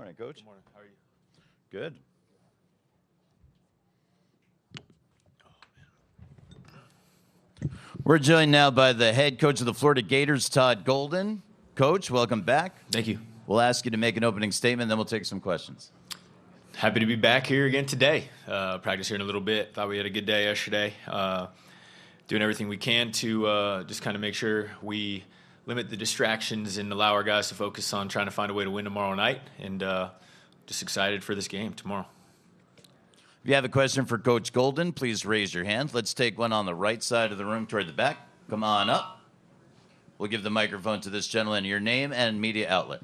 morning, Coach. Good morning. How are you? Good. We're joined now by the head coach of the Florida Gators, Todd Golden. Coach, welcome back. Thank you. We'll ask you to make an opening statement, then we'll take some questions. Happy to be back here again today. Practice here in a little bit. Thought we had a good day yesterday. Doing everything we can to just kind of make sure we limit the distractions and allow our guys to focus on trying to find a way to win tomorrow night. And just excited for this game tomorrow. If you have a question for Coach Golden, please raise your hand. Let's take one on the right side of the room toward the back. Come on up. We'll give the microphone to this gentleman. Your name and media outlet.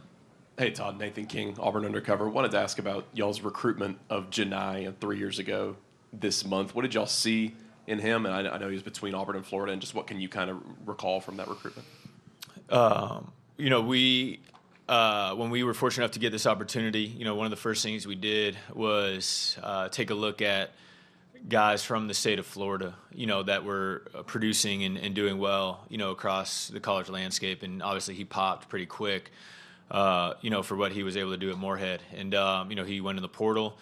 Hey, Todd. Nathan King, Auburn Undercover. Wanted to ask about y'all's recruitment of Janai 3 years ago this month. What did y'all see in him? And I know he was between Auburn and Florida. And just what can you kind of recall from that recruitment? When we were fortunate enough to get this opportunity, one of the first things we did was take a look at guys from the state of Florida, that were producing and doing well, across the college landscape. And obviously he popped pretty quick, for what he was able to do at Moorhead. And, he went in the portal.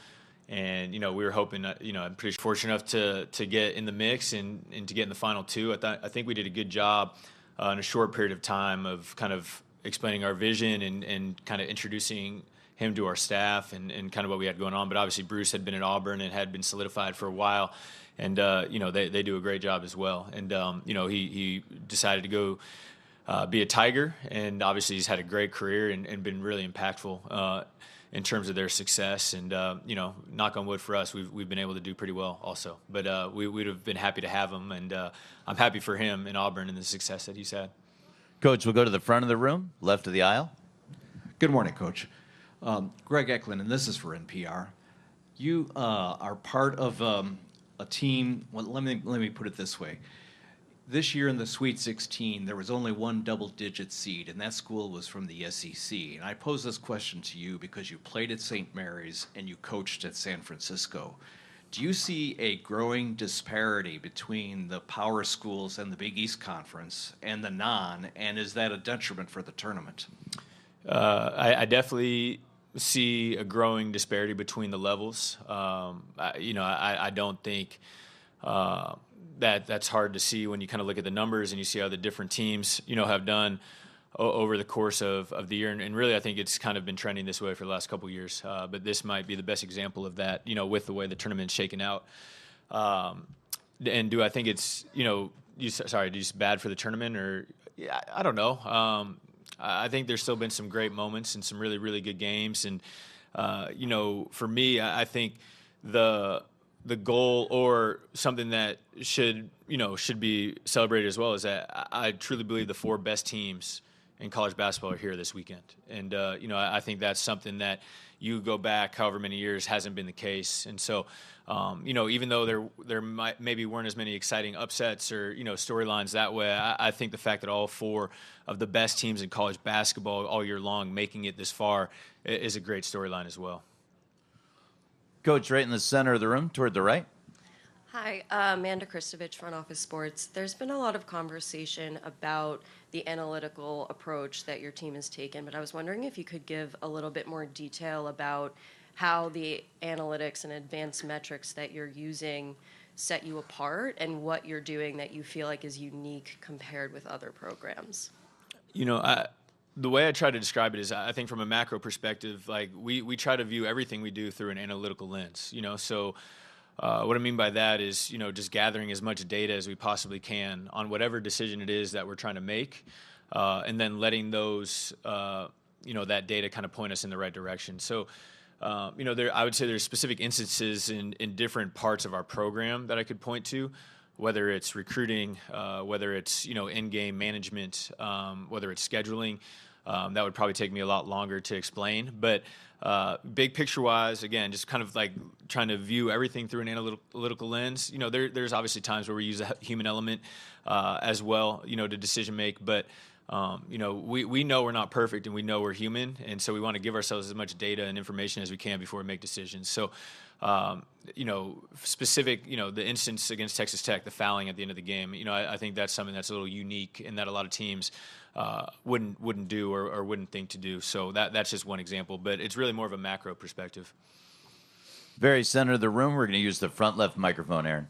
And, we were hoping that, I'm pretty fortunate enough to get in the mix and to get in the final two. I think we did a good job in a short period of time of kind of explaining our vision and kind of introducing him to our staff and kind of what we had going on. But obviously Bruce had been at Auburn and had been solidified for a while. And, they do a great job as well. And, he decided to go be a Tiger. And obviously he's had a great career and been really impactful in terms of their success. And, knock on wood for us, we've been able to do pretty well also. But we would have been happy to have him. And I'm happy for him in Auburn and the success that he's had. Coach, we'll go to the front of the room, left of the aisle. Good morning, Coach. Greg Eklund, and this is for NPR. You are part of a team. Well, let me put it this way. This year in the Sweet 16, there was only one double-digit seed, and that school was from the SEC. And I pose this question to you because you played at St. Mary's and you coached at San Francisco. Do you see a growing disparity between the power schools and the Big East Conference and the non, and is that a detriment for the tournament? I definitely see a growing disparity between the levels. I don't think that's hard to see when you kind of look at the numbers and you see how the different teams, have done over the course of the year. And really, I think it's kind of been trending this way for the last couple of years. But this might be the best example of that, with the way the tournament's shaken out. And do I think it's, just bad for the tournament? Or I don't know. I think there's still been some great moments and some really, really good games. And, for me, I think the goal or something that should be celebrated as well is that I truly believe the four best teams in college basketball are here this weekend. And, I think that's something that you go back however many years hasn't been the case. And so, even though there maybe weren't as many exciting upsets or, storylines that way, I think the fact that all four of the best teams in college basketball all year long making it this far is a great storyline as well. Coach, right in the center of the room, toward the right. Hi, Amanda Kristovich, Front Office Sports. There's been a lot of conversation about the analytical approach that your team has taken, but I was wondering if you could give a little bit more detail about how the analytics and advanced metrics that you're using set you apart and what you're doing that you feel like is unique compared with other programs. The way I try to describe it is I think from a macro perspective, like we try to view everything we do through an analytical lens, so what I mean by that is, just gathering as much data as we possibly can on whatever decision it is that we're trying to make, and then letting those, that data kind of point us in the right direction. So, I would say there's specific instances in different parts of our program that I could point to, whether it's recruiting, whether it's, in-game management, whether it's scheduling. That would probably take me a lot longer to explain. But big picture-wise, again, just kind of like trying to view everything through an analytical lens. There's obviously times where we use a human element as well, to decision make. But We know we're not perfect, and we know we're human, and so we want to give ourselves as much data and information as we can before we make decisions. So, specific, the instance against Texas Tech, the fouling at the end of the game, I think that's something that's a little unique and that a lot of teams wouldn't do or wouldn't think to do. So that's just one example, but it's really more of a macro perspective. Very center of the room. We're going to use the front left microphone, Aaron.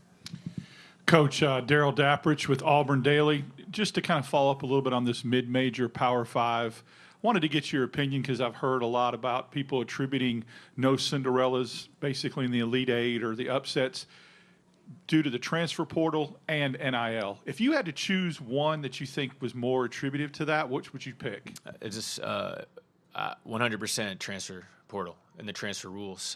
Coach Daryl Dapprich with Auburn Daily. Just to kind of follow up a little bit on this mid-major Power 5, wanted to get your opinion because I've heard a lot about people attributing no Cinderellas basically in the Elite Eight or the upsets due to the transfer portal and NIL. If you had to choose one that you think was more attributive to that, which would you pick? It's just 100% transfer portal and the transfer rules.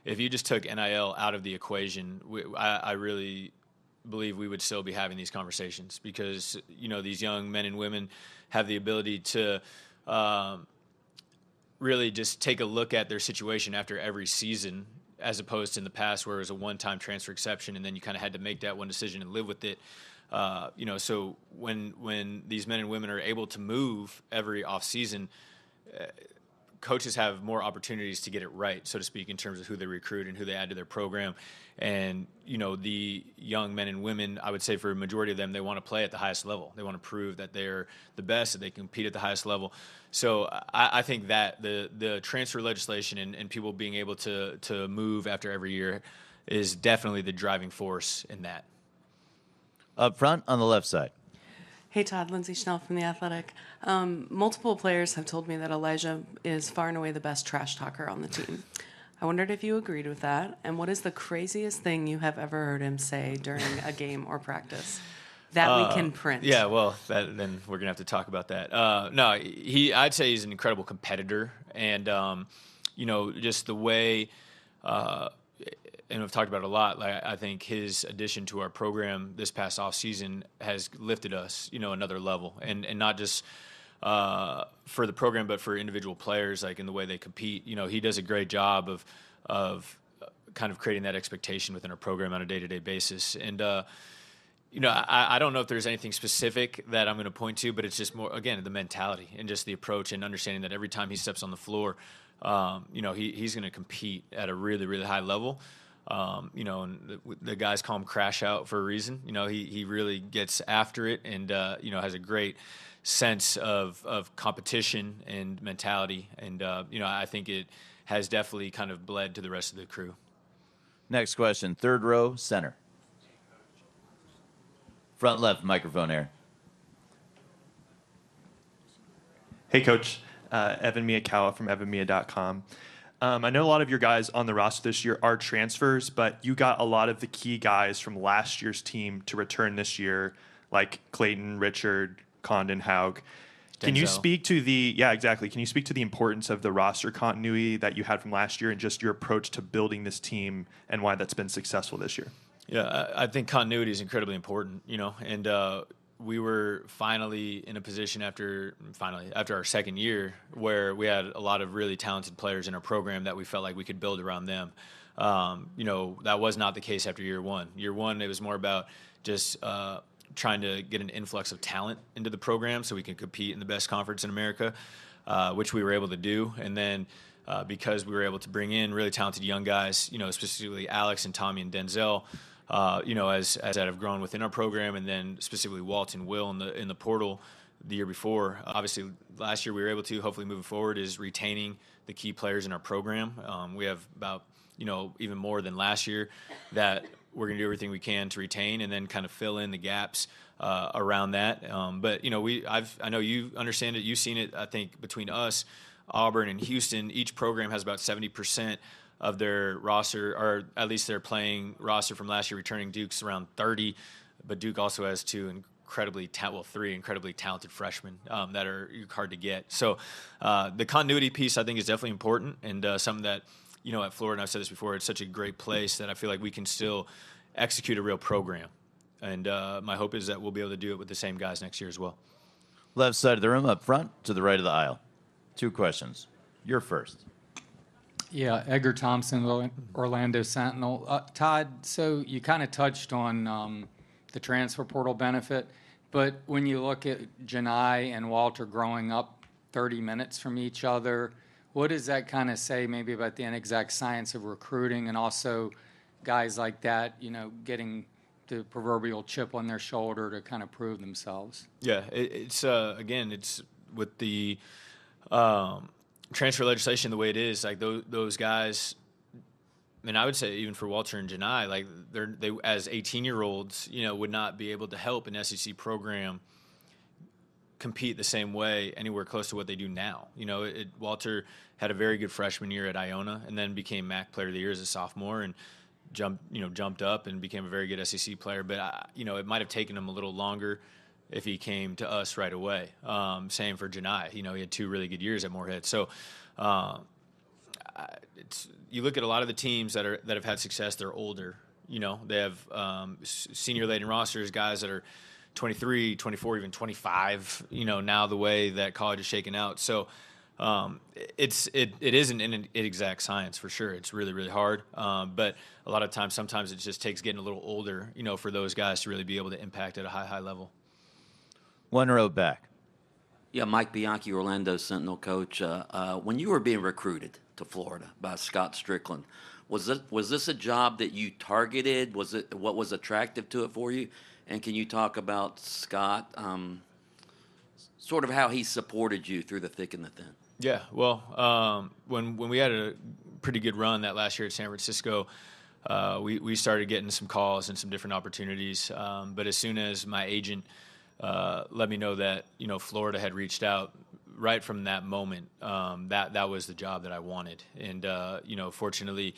If you just took NIL out of the equation, I really believe we would still be having these conversations because, these young men and women have the ability to really just take a look at their situation after every season, as opposed to in the past where it was a one-time transfer exception and then you kind of had to make that one decision and live with it. So when these men and women are able to move every offseason, coaches have more opportunities to get it right, so to speak, in terms of who they recruit and who they add to their program. And, the young men and women, I would say for a majority of them, they want to play at the highest level. They want to prove that they're the best, that they compete at the highest level. So I think that the transfer legislation and people being able to move after every year is definitely the driving force in that. Up front on the left side. Hey, Todd. Lindsay Schnell from The Athletic. Multiple players have told me that Elijah is far and away the best trash talker on the team. I wondered if you agreed with that, and what is the craziest thing you have ever heard him say during a game or practice that we can print? Yeah, well, then we're going to have to talk about that. No, I'd say he's an incredible competitor, and, just the way and we've talked about it a lot. Like, I think his addition to our program this past offseason has lifted us, another level, and not just for the program, but for individual players, like in the way they compete. He does a great job of kind of creating that expectation within our program on a day-to-day basis. And I don't know if there's anything specific that I'm going to point to, but it's just more, again, the mentality and just the approach and understanding that every time he steps on the floor, he's going to compete at a really, really high level. And the guys call him Crash Out for a reason. He really gets after it and, has a great sense of competition and mentality. And, I think it has definitely kind of bled to the rest of the crew. Next question, third row, center. Front left microphone, Aaron. Hey, Coach. Evan Miyakawa from evanmiya.com. I know a lot of your guys on the roster this year are transfers, but you got a lot of the key guys from last year's team to return this year, like Clayton, Richard, Condon, Haug. Can you speak to Can you speak to the importance of the roster continuity that you had from last year and just your approach to building this team and why that's been successful this year? Yeah, I think continuity is incredibly important, and we were finally in a position after our second year where we had a lot of really talented players in our program that we felt like we could build around them. That was not the case after year one. Year one, it was more about just trying to get an influx of talent into the program so we can compete in the best conference in America, which we were able to do. And then because we were able to bring in really talented young guys, specifically Alex and Tommy and Denzel, as that have grown within our program, and then specifically Walt and Will in the portal the year before. Obviously, last year we were able to, hopefully moving forward, is retaining the key players in our program. We have about, even more than last year that we're going to do everything we can to retain and then kind of fill in the gaps around that. But, I know you understand it. You've seen it, I think, between us, Auburn, and Houston. Each program has about 70% of their roster, or at least their playing roster from last year, returning. Duke's around 30, but Duke also has three incredibly talented freshmen that are hard to get. So the continuity piece, I think, is definitely important, and something that, at Florida, and I've said this before, it's such a great place that I feel like we can still execute a real program. And my hope is that we'll be able to do it with the same guys next year as well. Left side of the room, up front to the right of the aisle. 2 questions. You're first. Yeah, Edgar Thompson, Orlando Sentinel. Todd, so you kind of touched on the transfer portal benefit. But when you look at Janai and Walter growing up 30 minutes from each other, what does that kind of say maybe about the inexact science of recruiting and also guys like that, getting the proverbial chip on their shoulder to kind of prove themselves? Yeah, it's again, it's with the transfer legislation the way it is. Like those guys, and I would say even for Walter and Janai, like they as 18-year-olds, would not be able to help an SEC program compete the same way anywhere close to what they do now. Walter had a very good freshman year at Iona, and then became MAC Player of the Year as a sophomore, and jumped up and became a very good SEC player. But it might have taken him a little longer if he came to us right away. Same for Janai. He had 2 really good years at Morehead. So you look at a lot of the teams that have had success. They're older. They have senior-laden rosters, guys that are 23, 24, even 25. Now the way that college is shaken out. So it isn't an exact science for sure. It's really, really hard. But a lot of times, sometimes it just takes getting a little older, for those guys to really be able to impact at a high level. One row back. Yeah, Mike Bianchi, Orlando Sentinel coach. When you were being recruited to Florida by Scott Strickland, was this a job that you targeted? What was attractive to it for you? And can you talk about Scott, sort of how he supported you through the thick and the thin? Yeah, well, when we had a pretty good run that last year at San Francisco, we started getting some calls and some different opportunities. But as soon as my agent let me know that Florida had reached out, right from that moment, that was the job that I wanted. And fortunately,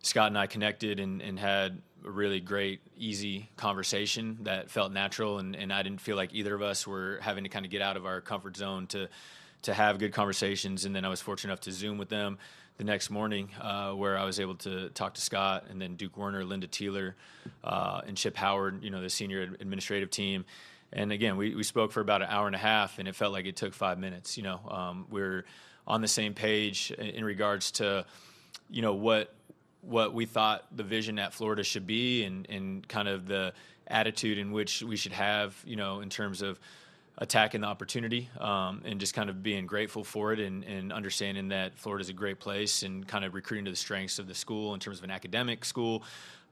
Scott and I connected and had a really great, easy conversation that felt natural, and I didn't feel like either of us were having to kind of get out of our comfort zone to have good conversations. And then I was fortunate enough to Zoom with them the next morning, where I was able to talk to Scott, and then Duke Werner, Linda Teeler, and Chip Howard, the senior administrative team. And again, we spoke for about an hour and a half, and it felt like it took 5 minutes. We're on the same page in regards to, what we thought the vision at Florida should be, and kind of the attitude in which we should have, in terms of attacking the opportunity, and just kind of being grateful for it, and understanding that Florida is a great place, and kind of recruiting to the strengths of the school in terms of an academic school,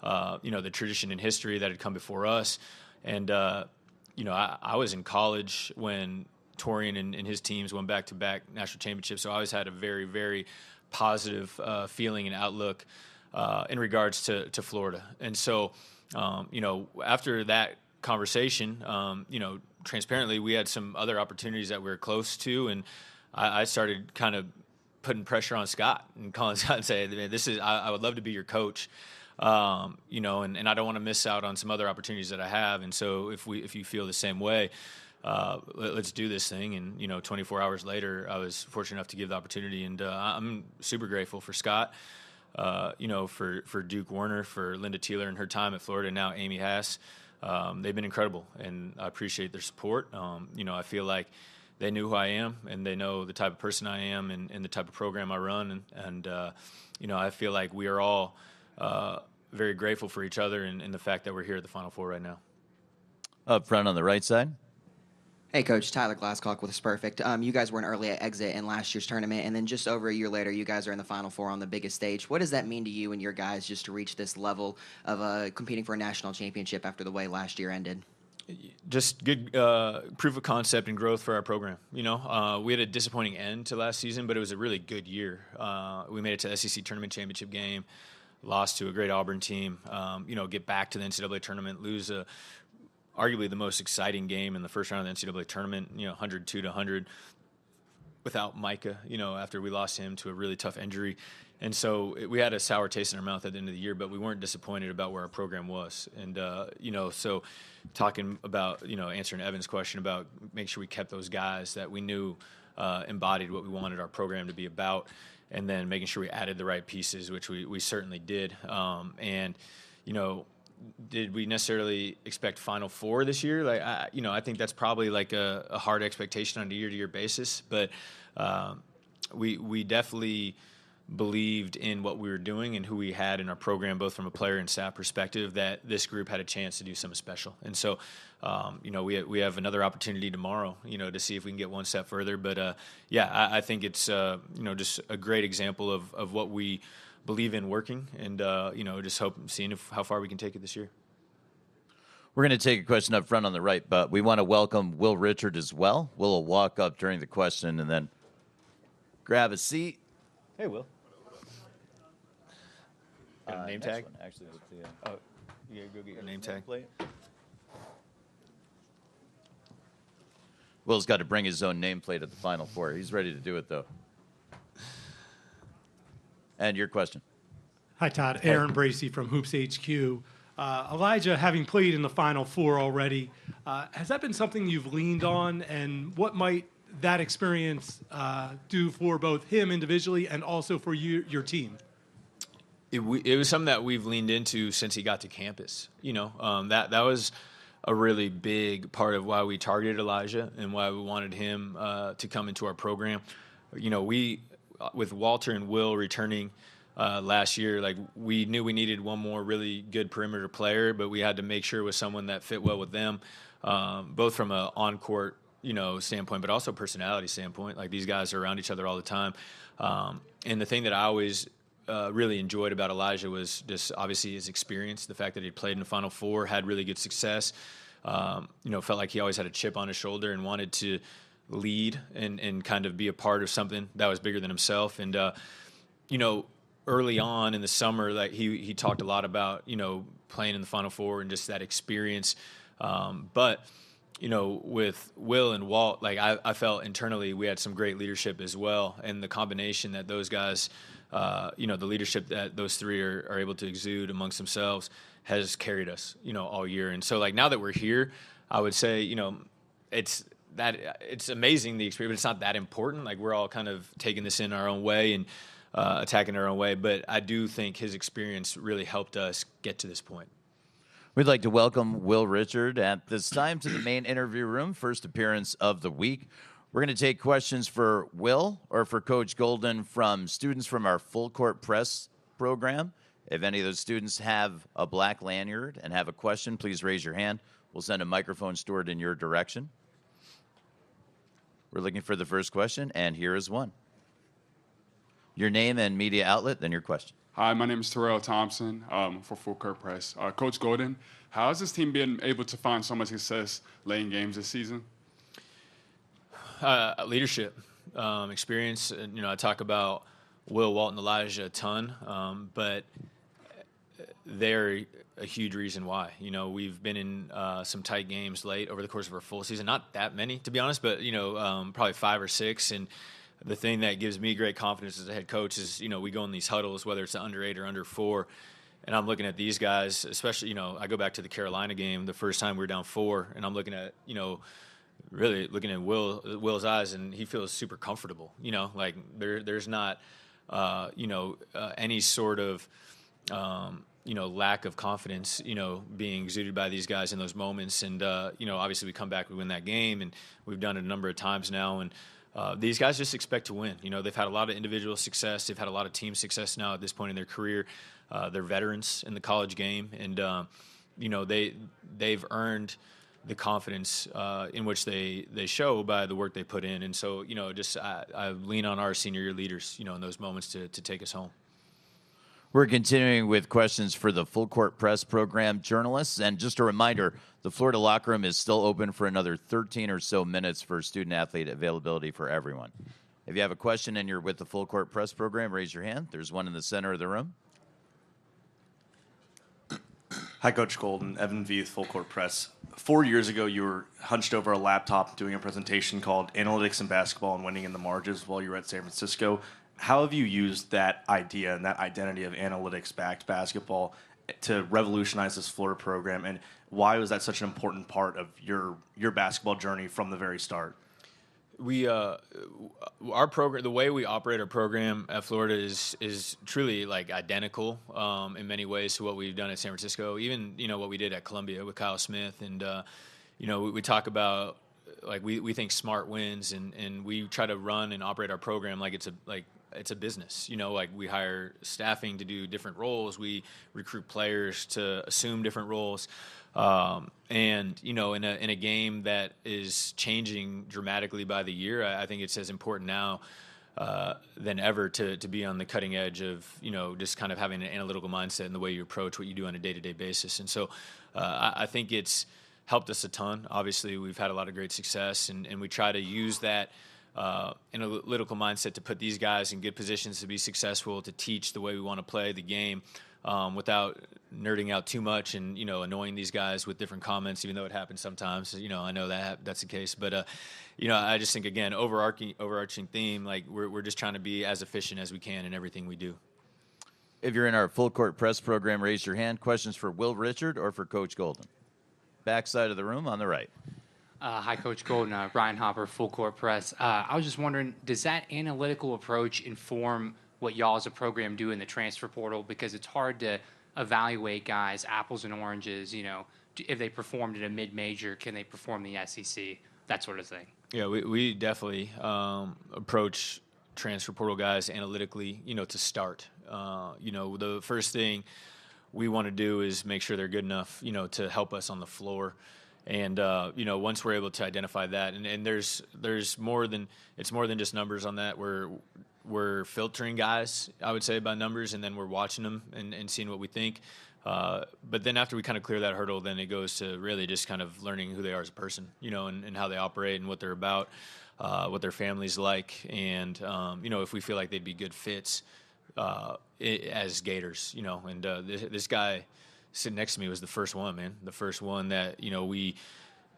the tradition and history that had come before us. And, I was in college when Torian and his teams went back-to-back national championships, so I always had a very, very positive feeling and outlook in regards to Florida. And so, after that conversation, transparently, we had some other opportunities that we were close to, and I started kind of putting pressure on Scott and calling Scott and saying, I would love to be your coach. And I don't want to miss out on some other opportunities that I have. And so if you feel the same way, let's do this thing. And, 24 hours later, I was fortunate enough to give the opportunity. And I'm super grateful for Scott, for Duke Werner, for Linda Teeler and her time at Florida, and now Amy Hass. They've been incredible, and I appreciate their support. I feel like they knew who I am, and they know the type of person I am, and the type of program I run. And I feel like we are all very grateful for each other, and the fact that we're here at the Final Four right now. Up front on the right side. Hey, Coach. Tyler Glasscock with Perfect. You guys were an early exit in last year's tournament, and then just over a year later, you guys are in the Final Four on the biggest stage. What does that mean to you and your guys just to reach this level of competing for a national championship after the way last year ended? Just good proof of concept and growth for our program. We had a disappointing end to last season, but it was a really good year. We made it to the SEC tournament championship game, lost to a great Auburn team, get back to the NCAA tournament, lose arguably the most exciting game in the first round of the NCAA tournament, 102-100 without Micah, after we lost him to a really tough injury. And so we had a sour taste in our mouth at the end of the year, but we weren't disappointed about where our program was. And, so talking about, answering Evan's question about make sure we kept those guys that we knew embodied what we wanted our program to be about, and then making sure we added the right pieces, which we certainly did. Did we necessarily expect Final Four this year? I think that's probably like a hard expectation on a year-to-year basis. But we definitely believed in what we were doing and who we had in our program, both from a player and staff perspective, that this group had a chance to do something special. And so, we have another opportunity tomorrow, to see if we can get one step further. But I think it's just a great example of what we believe in working, and just seeing how far we can take it this year. We're going to take a question up front on the right, but we want to welcome Will Richard as well. Will will walk up during the question and then grab a seat. Hey, Will. Got a name tag? Actually, You gotta go get your name tag. Will's got to bring his own nameplate at the Final Four. He's ready to do it, though. And your question. Hi, Todd. Aaron Bracey from Hoops HQ. Elijah, having played in the Final Four already, has that been something you've leaned on, and what might that experience do for both him individually and also for your team? It was something that we've leaned into since he got to campus. That was a really big part of why we targeted Elijah and why we wanted him to come into our program. We, with Walter and Will returning last year, we knew we needed one more really good perimeter player, but we had to make sure it was someone that fit well with them, both from an on-court standpoint, but also personality standpoint. Like, these guys are around each other all the time. And the thing that I always really enjoyed about Elijah was just obviously his experience, the fact that he played in the Final Four, had really good success, felt like he always had a chip on his shoulder and wanted to lead and kind of be a part of something that was bigger than himself. And, early on in the summer, he talked a lot about, playing in the Final Four and just that experience. But with Will and Walt, I felt internally we had some great leadership as well. And the combination that those guys, the leadership that those three are able to exude amongst themselves has carried us, all year. And so, now that we're here, I would say, it's amazing, the experience, but it's not that important. We're all kind of taking this in our own way and attacking our own way. But I do think his experience really helped us get to this point. We'd like to welcome Will Richard at this time to the main interview room, first appearance of the week. We're going to take questions for Will or for Coach Golden from students from our Full Court Press program. If any of those students have a black lanyard and have a question, please raise your hand. We'll send a microphone stored in your direction. We're looking for the first question, and here is one. Your name and media outlet, then your question. Hi, my name is Terrell Thompson for Full Court Press. Coach Golden, how has this team been able to find so much success late in games this season? Leadership, experience. And, I talk about Will, Walt, and Elijah a ton, but they're a huge reason why. We've been in some tight games late over the course of our full season. Not that many, to be honest, but, probably 5 or 6. And the thing that gives me great confidence as a head coach is, we go in these huddles, whether it's under 8 or under 4, and I'm looking at these guys, especially, I go back to the Carolina game, the first time we were down 4, and I'm looking at, really looking at Will's eyes, and he feels super comfortable. There's not, any sort of, lack of confidence, being exuded by these guys in those moments. And, obviously we come back, we win that game, and we've done it a number of times now. And these guys just expect to win. They've had a lot of individual success. They've had a lot of team success now at this point in their career. They're veterans in the college game, and, they've earned the confidence in which they show by the work they put in. And so, I lean on our senior year leaders, in those moments to take us home. We're continuing with questions for the Full Court Press program journalists. And just a reminder, the Florida locker room is still open for another 13 or so minutes for student-athlete availability for everyone. If you have a question and you're with the Full Court Press program, raise your hand. There's one in the center of the room. Hi, Coach Golden. Evan Veith, Full Court Press. 4 years ago, you were hunched over a laptop doing a presentation called Analytics in Basketball and Winning in the Margins while you were at San Francisco. How have you used that idea and that identity of analytics-backed basketball to revolutionize this Florida program, and why was that such an important part of your basketball journey from the very start? We our program, the way we operate our program at Florida is truly identical in many ways to what we've done at San Francisco. Even what we did at Columbia with Kyle Smith, and we talk about like we think smart wins, and we try to run and operate our program like it's a business. Like we hire staffing to do different roles. We recruit players to assume different roles. And in a game that is changing dramatically by the year, I think it's as important now than ever to be on the cutting edge of just kind of having an analytical mindset in the way you approach what you do on a day-to-day basis. And so I think it's helped us a ton. Obviously, we've had a lot of great success, and we try to use that analytical mindset to put these guys in good positions to be successful, to teach the way we want to play the game without nerding out too much and annoying these guys with different comments, even though it happens sometimes. I know that's the case, but I just think, again, overarching theme, like we're just trying to be as efficient as we can in everything we do. If you're in our full court press program, raise your hand. Questions for Will Richard or for Coach Golden? Back side of the room on the right. Hi, Coach Golden. Brian Hopper, Full Court Press. I was just wondering, does that analytical approach inform what y'all as a program do in the transfer portal? Because it's hard to evaluate guys, apples and oranges, if they performed at a mid-major, can they perform the SEC, that sort of thing. Yeah, we definitely approach transfer portal guys analytically, to start. The first thing we want to do is make sure they're good enough, to help us on the floor. And, once we're able to identify that, and there's more than just numbers on that. We're filtering guys, I would say, by numbers, and then we're watching them and seeing what we think. But then after we kind of clear that hurdle, then it goes to really just kind of learning who they are as a person, and how they operate and what they're about, what their family's like. And, if we feel like they'd be good fits as Gators, and this guy sitting next to me was the first one, man. The first one that, we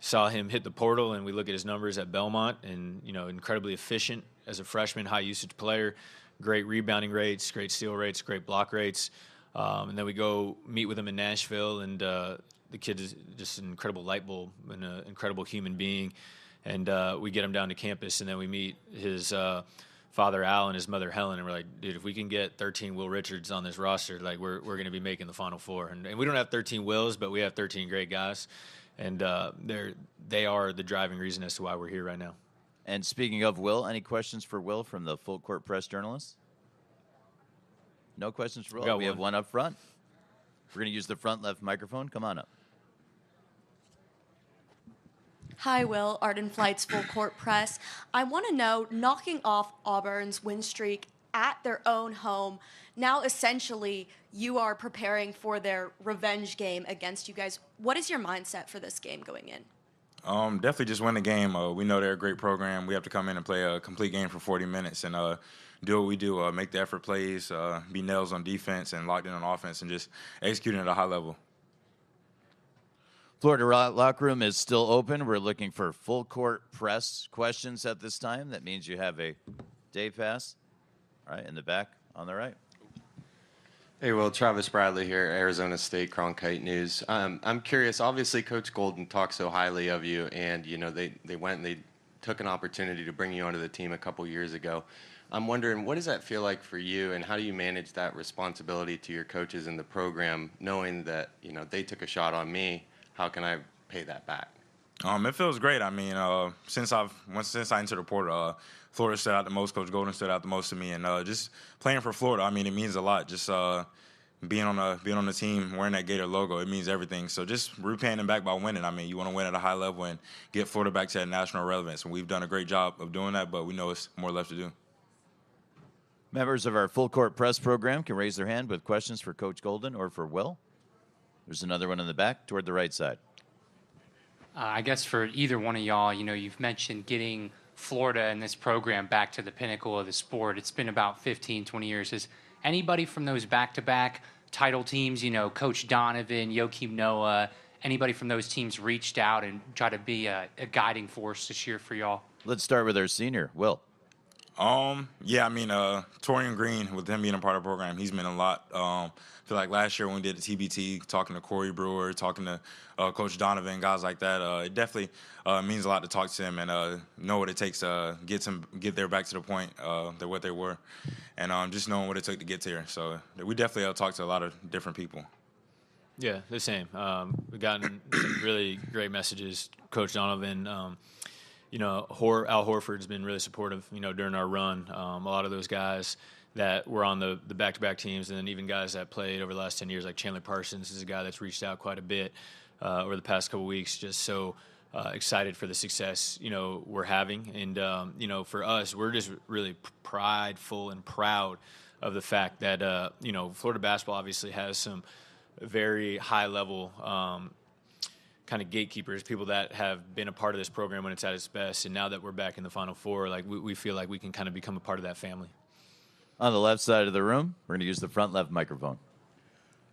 saw him hit the portal, and we look at his numbers at Belmont, and, incredibly efficient as a freshman, high usage player, great rebounding rates, great steal rates, great block rates. And then we go meet with him in Nashville, and the kid is just an incredible light bulb and an incredible human being. And we get him down to campus, and then we meet his father, Al, and his mother, Helen, and we're like, dude, if we can get 13 Will Richards on this roster, like we're going to be making the Final Four. And we don't have 13 Wills, but we have 13 great guys. And they are the driving reason as to why we're here right now. And speaking of Will, any questions for Will from the Full Court Press journalists? No questions for Will. We have one up front. We're going to use the front left microphone. Come on up. Hi, Will. Arden Flight's Full Court Press. I want to know, knocking off Auburn's win streak at their own home, now essentially you are preparing for their revenge game against you guys. What is your mindset for this game going in? Definitely just win the game. We know they're a great program. We have to come in and play a complete game for 40 minutes and do what we do, make the effort plays, be nails on defense and locked in on offense, and just executing at a high level. Florida locker room is still open. We're looking for Full Court Press questions at this time. That means you have a day pass. All right, in the back on the right. Hey, Will, Travis Bradley here, Arizona State Cronkite News. I'm curious, obviously Coach Golden talks so highly of you, and they went and they took an opportunity to bring you onto the team a couple years ago. I'm wondering, what does that feel like for you, and how do you manage that responsibility to your coaches in the program, knowing that they took a shot on me? How can I pay that back? It feels great. I mean, since I entered the portal, Florida stood out the most. Coach Golden stood out the most to me, and just playing for Florida, I mean, it means a lot. Just being on the team, wearing that Gator logo, it means everything. So just repaying them back by winning. I mean, you want to win at a high level and get Florida back to that national relevance, and we've done a great job of doing that. But we know it's more left to do. Members of our Full Court Press program can raise their hand with questions for Coach Golden or for Will. There's another one in the back toward the right side. I guess for either one of y'all, you've mentioned getting Florida and this program back to the pinnacle of the sport. It's been about 15, 20 years. Has anybody from those back-to-back title teams, Coach Donovan, Joakim Noah, anybody from those teams reached out and tried to be a guiding force this year for y'all? Let's start with our senior, Will. Yeah, I mean, Torian Green, with him being a part of the program, he's meant a lot. I feel like last year when we did the TBT, talking to Corey Brewer, talking to Coach Donovan, guys like that, it definitely means a lot to talk to him and know what it takes to get there back to the point that what they were, and just knowing what it took to get here. So we definitely talked to a lot of different people. Yeah, the same. We've gotten some really great messages. Coach Donovan, Al Horford's been really supportive, during our run. A lot of those guys that were on the back-to-back teams, and then even guys that played over the last 10 years, like Chandler Parsons is a guy that's reached out quite a bit over the past couple weeks, just so excited for the success, we're having. And, for us, we're just really prideful and proud of the fact that, Florida basketball obviously has some very high-level kind of gatekeepers, people that have been a part of this program when it's at its best. And now that we're back in the Final Four, like we feel like we can kind of become a part of that family. On the left side of the room, we're going to use the front left microphone.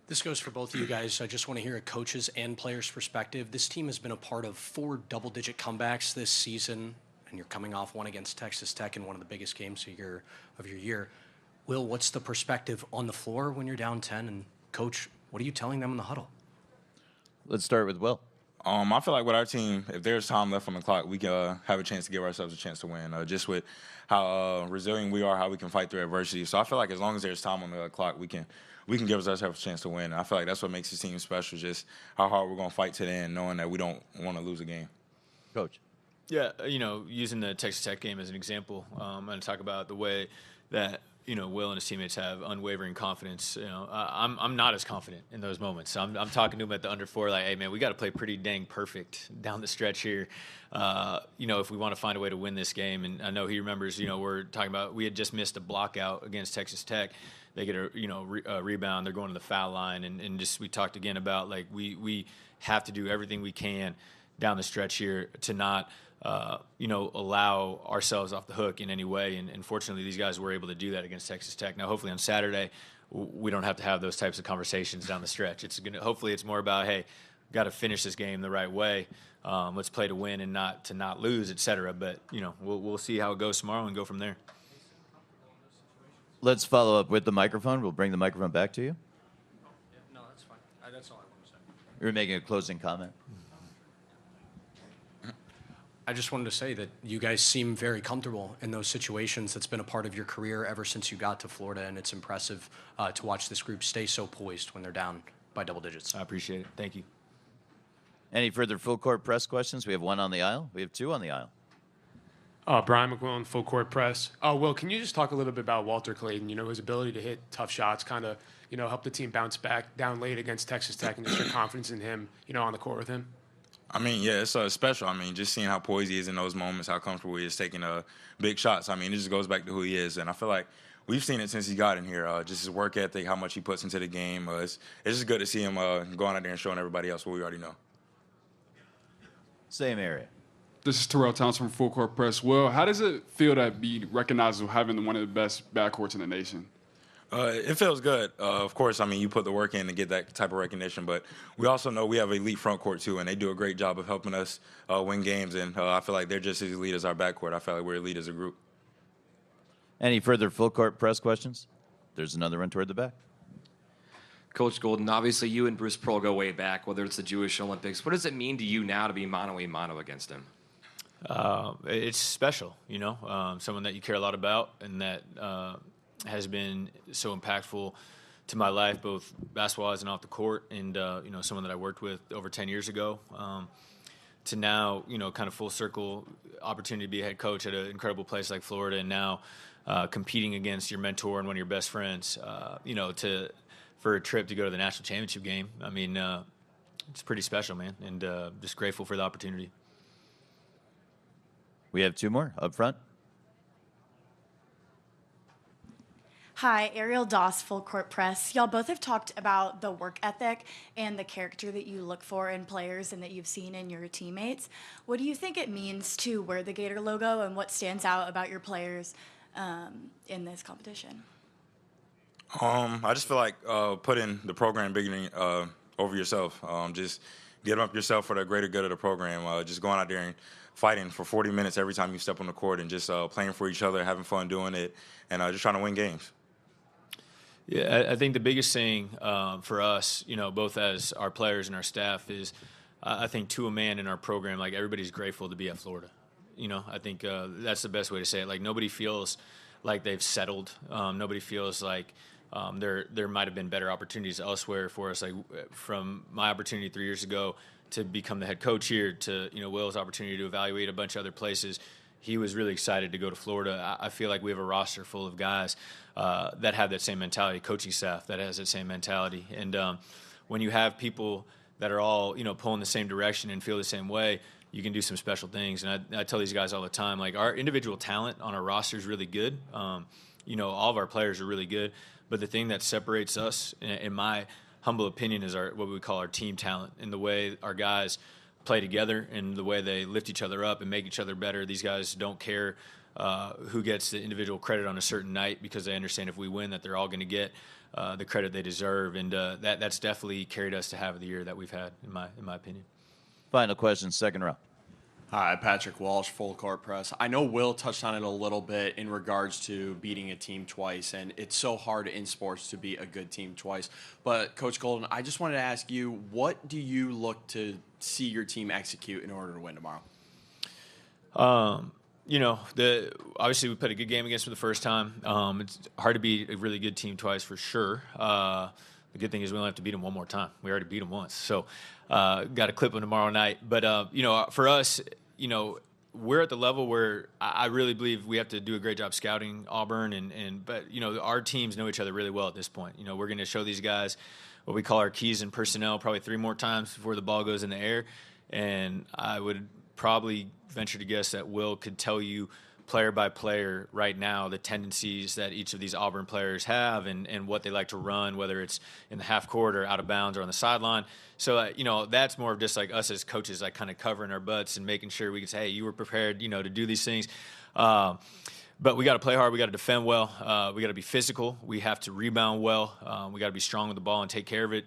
This goes for both of you guys. I just want to hear a coach's and player's perspective. This team has been a part of 4 double-digit comebacks this season, and you're coming off one against Texas Tech in one of the biggest games of your year. Will, what's the perspective on the floor when you're down 10? And, Coach, what are you telling them in the huddle? Let's start with Will. I feel like with our team, if there's time left on the clock, we can have a chance to give ourselves a chance to win. Just with how resilient we are, how we can fight through adversity. So I feel like as long as there's time on the clock, we can give ourselves a chance to win. And I feel like that's what makes this team special, just how hard we're going to fight to the end, knowing that we don't want to lose a game. Coach. Yeah, using the Texas Tech game as an example, I'm going to talk about the way that Will and his teammates have unwavering confidence. I'm not as confident in those moments. I'm talking to him at the under 4, like, hey man, we got to play pretty dang perfect down the stretch here. If we want to find a way to win this game. And I know he remembers. We're talking about we had just missed a block out against Texas Tech. They get a rebound. They're going to the foul line, and just we talked again about like we have to do everything we can down the stretch here to not. Allow ourselves off the hook in any way. And fortunately, these guys were able to do that against Texas Tech. Now, hopefully on Saturday, we don't have to have those types of conversations down the stretch. Hopefully it's more about, hey, got to finish this game the right way. Let's play to win and not to not lose, et cetera. But, we'll see how it goes tomorrow and go from there. Let's follow up with the microphone. We'll bring the microphone back to you. No, that's fine. That's all I want to say. You were making a closing comment. I just wanted to say that you guys seem very comfortable in those situations. That's been a part of your career ever since you got to Florida, and it's impressive to watch this group stay so poised when they're down by double digits. I appreciate it. Thank you. Any further full court press questions? We have 1 on the aisle. We have 2 on the aisle. Brian McQuillan, Full Court Press. Will, can you just talk a little bit about Walter Clayton, his ability to hit tough shots, kind of, help the team bounce back down late against Texas Tech, and just your confidence in him, on the court with him? It's special. Just seeing how poised he is in those moments, how comfortable he is taking big shots. It just goes back to who he is. And I feel like we've seen it since he got in here, just his work ethic, how much he puts into the game. It's just good to see him going out there and showing everybody else what we already know. Same area. This is Terrell Thompson from Full Court Press. Will, how does it feel to be recognized as having one of the best backcourts in the nation? It feels good. Of course, you put the work in to get that type of recognition, but we also know we have elite front court too, and they do a great job of helping us win games, and I feel like they're just as elite as our backcourt. I feel like we're elite as a group. Any further full court press questions? There's another one toward the back. Coach Golden, obviously you and Bruce Pearl go way back, whether it's the Jewish Olympics. What does it mean to you now to be mano-a-mano against him? It's special, someone that you care a lot about and that has been so impactful to my life, both basketball-wise and off the court, and, someone that I worked with over 10 years ago. To now, kind of full circle opportunity to be a head coach at an incredible place like Florida, and now competing against your mentor and one of your best friends, for a trip to go to the national championship game. It's pretty special, man, and just grateful for the opportunity. We have 2 more up front. Hi, Ariel Doss, Full Court Press. Y'all both have talked about the work ethic and the character that you look for in players and that you've seen in your teammates. What do you think it means to wear the Gator logo, and what stands out about your players in this competition? I just feel like putting the program bigger over yourself. Just giving up yourself for the greater good of the program. Just going out there and fighting for 40 minutes every time you step on the court, and just playing for each other, having fun doing it, and just trying to win games. Yeah, I think the biggest thing for us, both as our players and our staff, is I think to a man in our program, like everybody's grateful to be at Florida. I think that's the best way to say it. Like nobody feels like they've settled. Nobody feels like there might have been better opportunities elsewhere for us. Like from my opportunity 3 years ago, to become the head coach here, to Will's opportunity to evaluate a bunch of other places, he was really excited to go to Florida. I feel like we have a roster full of guys that have that same mentality, coaching staff that has that same mentality. And when you have people that are all, pulling the same direction and feel the same way, you can do some special things. And I tell these guys all the time, like, our individual talent on our roster is really good. All of our players are really good. But the thing that separates us, in my humble opinion, is what we call our team talent, and the way our guys play together and the way they lift each other up and make each other better. These guys don't care who gets the individual credit on a certain night, because they understand if we win that they're all going to get the credit they deserve. And that's definitely carried us to have the year that we've had, in my opinion. Final question, second row. Hi, Patrick Walsh, Full Court Press. I know Will touched on it a little bit in regards to beating a team twice, and it's so hard in sports to beat a good team twice. But, Coach Golden, I just wanted to ask you, what do you look to see your team execute in order to win tomorrow? Obviously we played a good game against them the first time. It's hard to beat a really good team twice, for sure. The good thing is we only have to beat them one more time. We already beat them once. So got to clip them tomorrow night. But, for us, we're at the level where I really believe we have to do a great job scouting Auburn. But our teams know each other really well at this point. We're going to show these guys what we call our keys and personnel probably 3 more times before the ball goes in the air. And I would probably venture to guess that Will could tell you player by player right now the tendencies that each of these Auburn players have and what they like to run, whether it's in the half court or out of bounds or on the sideline. So, that's more of just like us as coaches, like kind of covering our butts and making sure we can say, hey, you were prepared, to do these things. But we got to play hard. We got to defend well. We got to be physical. We have to rebound well. We got to be strong with the ball and take care of it.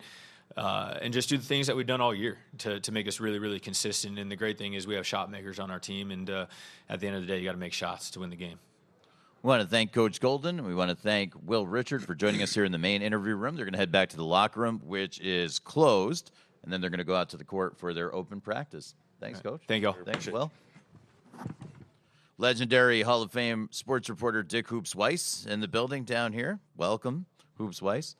And just do the things that we've done all year to make us really, really consistent. And the great thing is we have shot makers on our team. And at the end of the day, you got to make shots to win the game. We want to thank Coach Golden. We want to thank Will Richard for joining us here in the main interview room. They're going to head back to the locker room, which is closed, and then they're going to go out to the court for their open practice. Thanks, Coach. Thank you all. Thanks, Will. Legendary Hall of Fame sports reporter Dick Hoops Weiss in the building down here. Welcome, Hoops Weiss.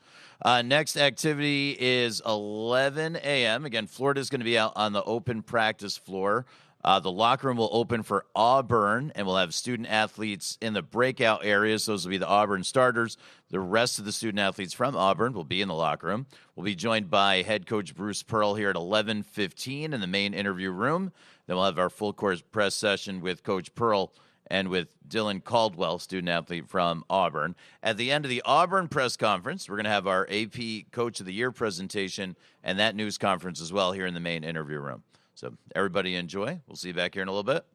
Next activity is 11 a.m. Again, Florida's going to be out on the open practice floor. The locker room will open for Auburn, and we'll have student athletes in the breakout areas. Those will be the Auburn starters. The rest of the student athletes from Auburn will be in the locker room. We'll be joined by head coach Bruce Pearl here at 11:15 in the main interview room. Then we'll have our full court press session with Coach Pearl and with Dylan Caldwell, student athlete from Auburn. At the end of the Auburn press conference, we're going to have our AP Coach of the Year presentation and that news conference as well here in the main interview room. So everybody enjoy. We'll see you back here in a little bit.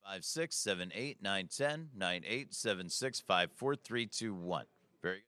Five, 6, 7, 8, 9, 10, 9, 8, 7, 6, 5, 4, 3, 2, 1. Very good.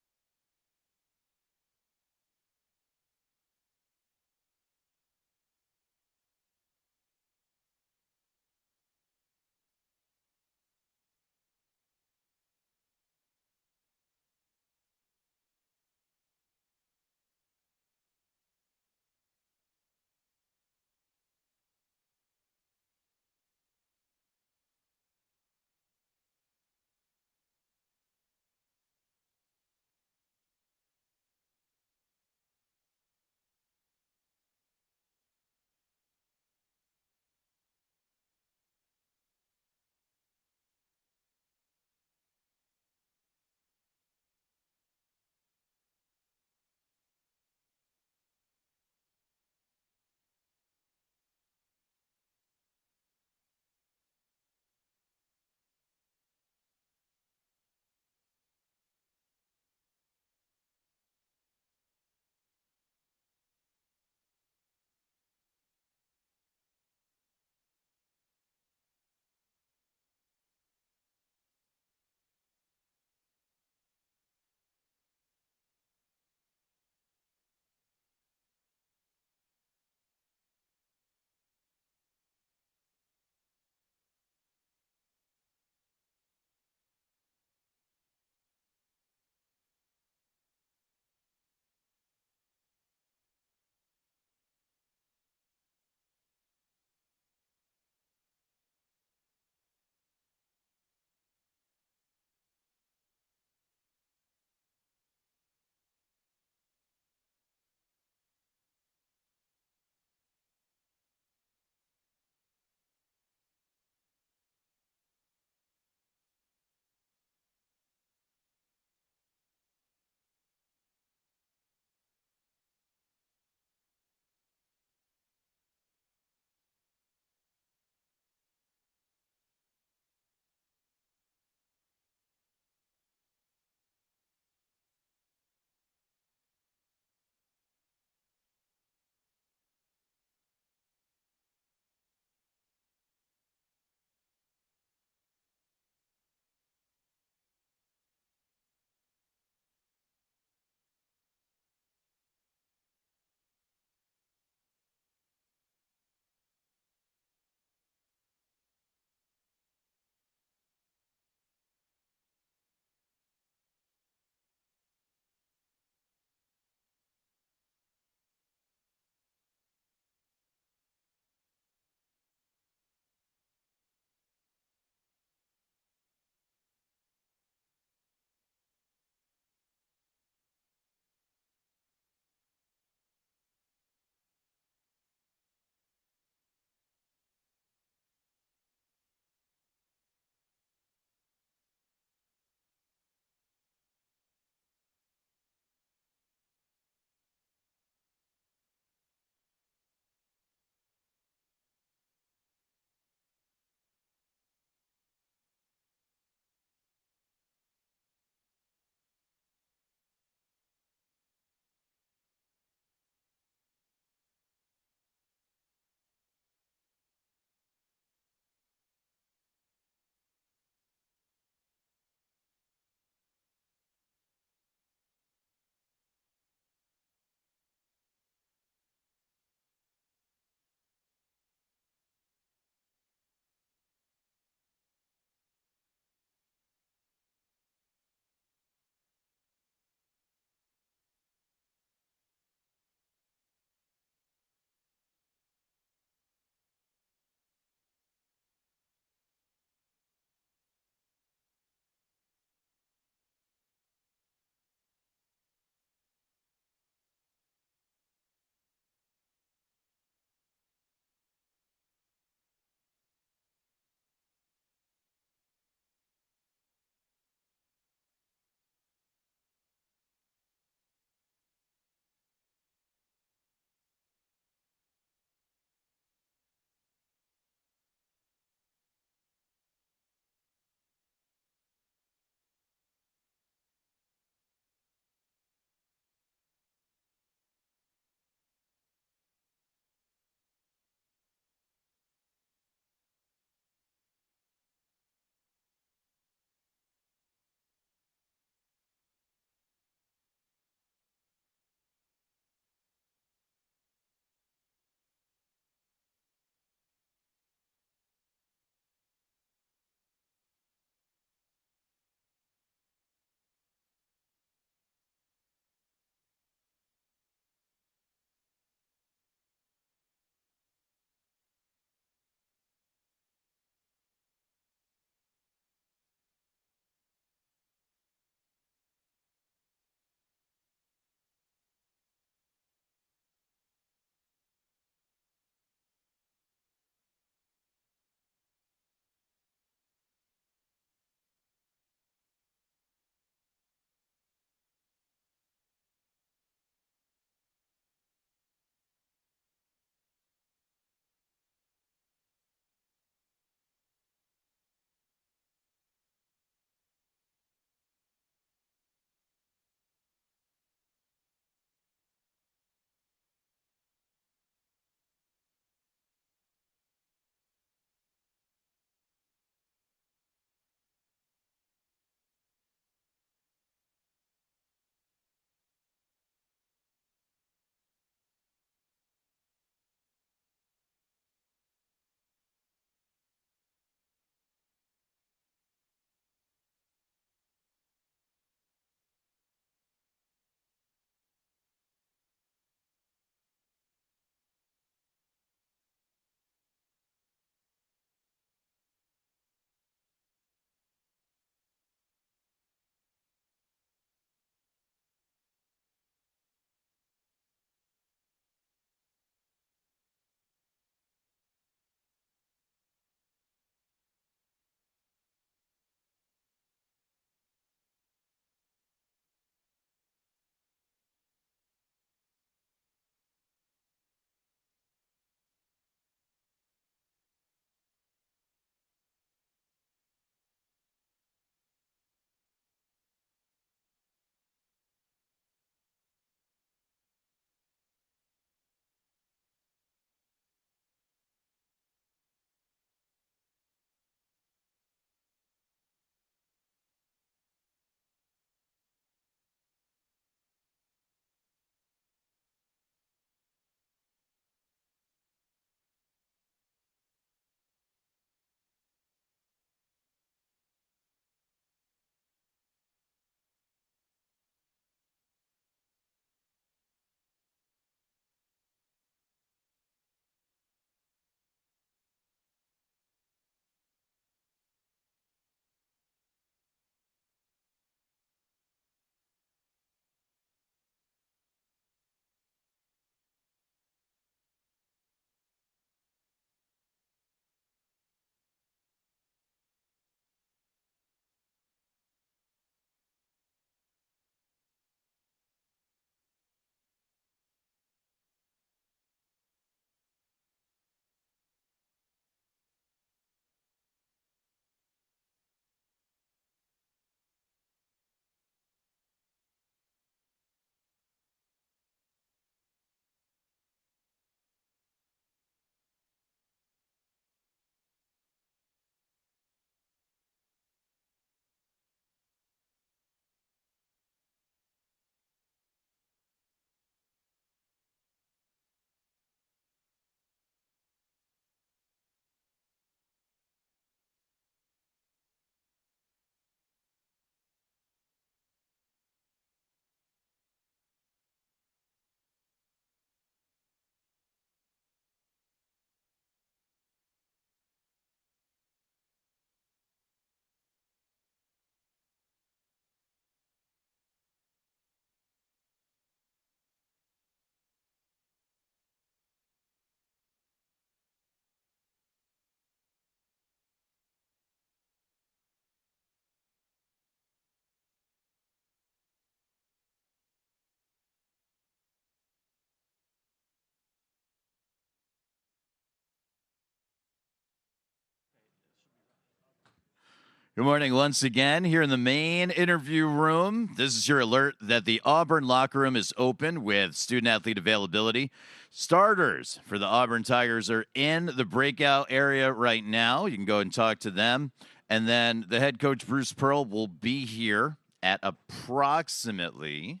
Good morning once again here in the main interview room. This is your alert that the Auburn locker room is open with student-athlete availability. Starters for the Auburn Tigers are in the breakout area right now. You can go and talk to them. And then the head coach, Bruce Pearl, will be here at approximately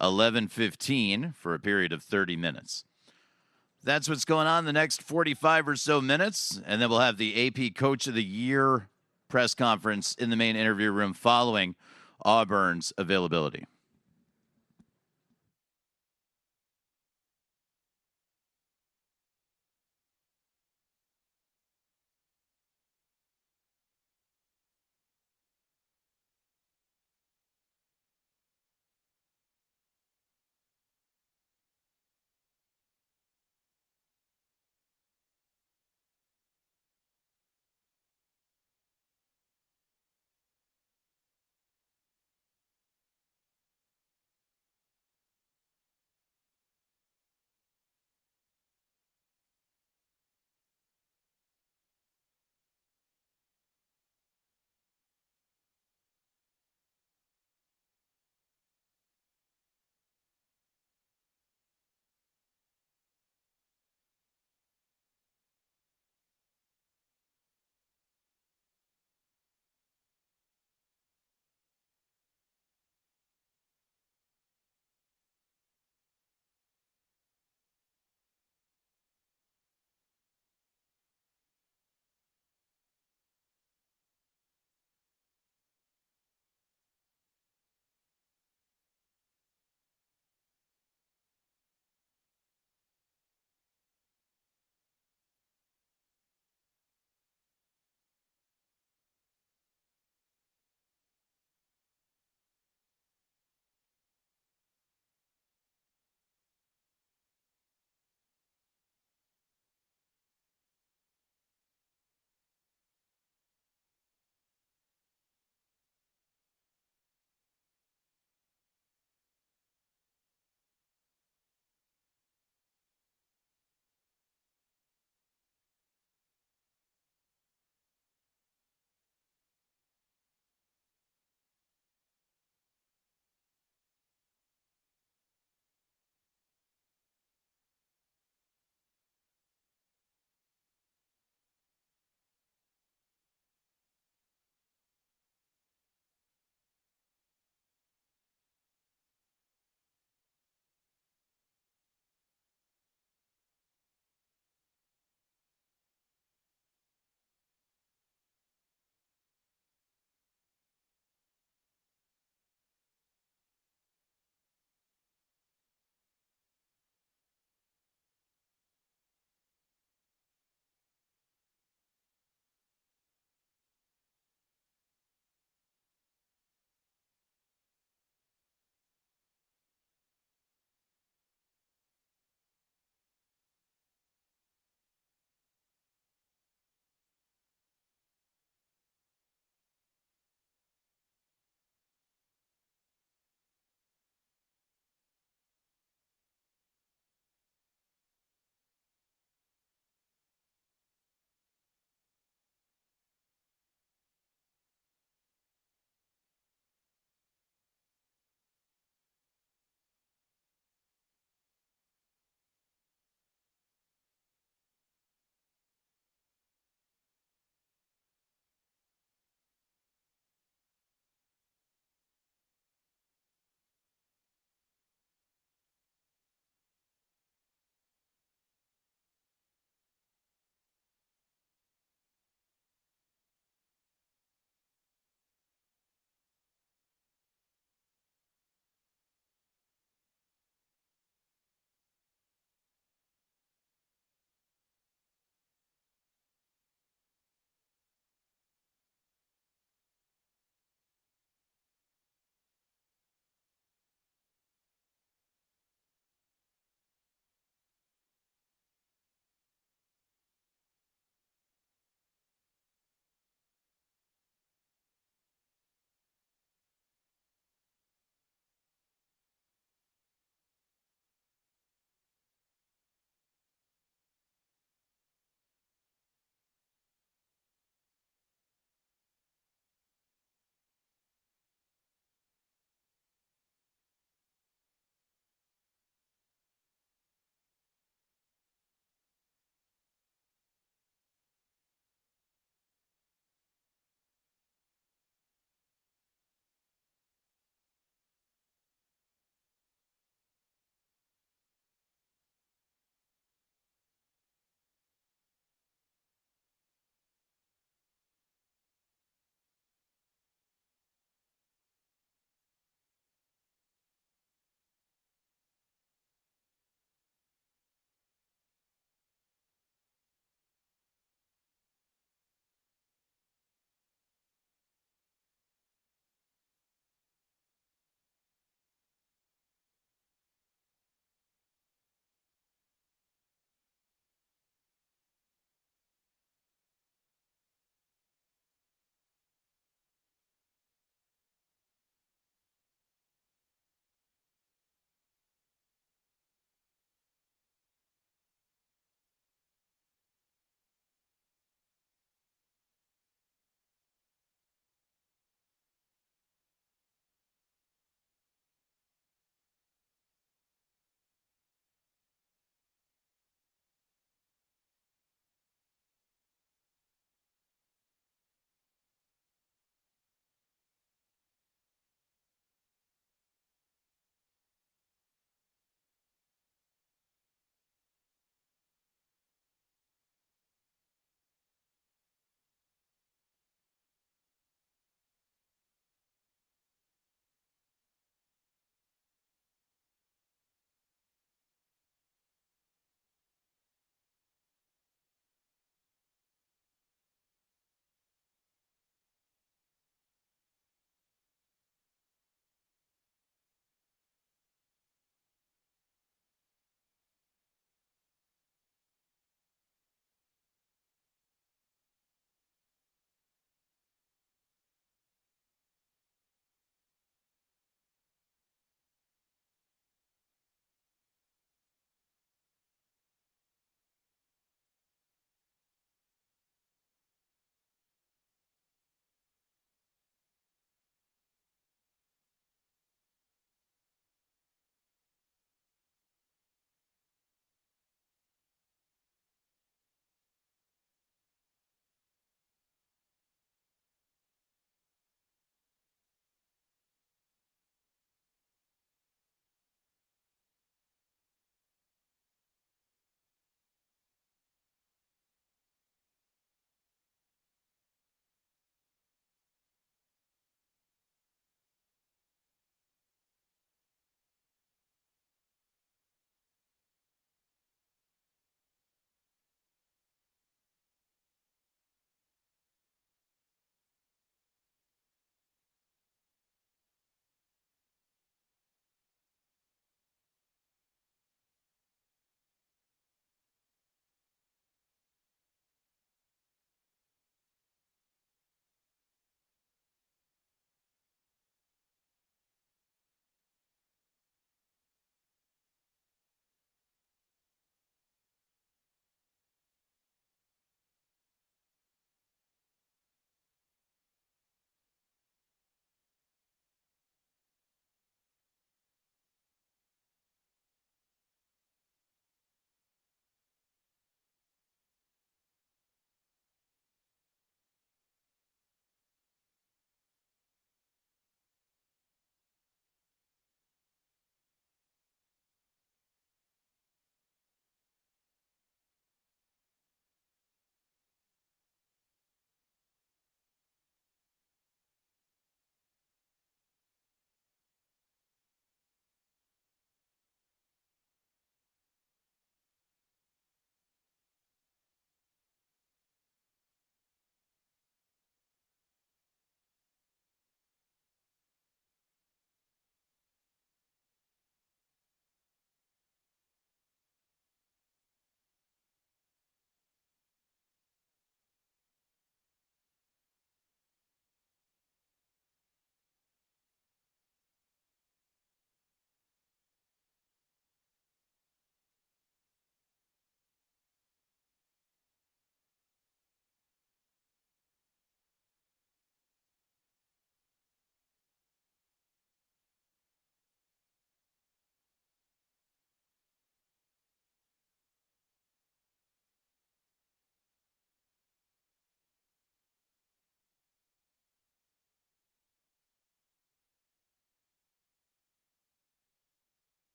11:15 for a period of 30 minutes. That's what's going on the next 45 or so minutes. And then we'll have the AP Coach of the Year press conference in the main interview room following Auburn's availability.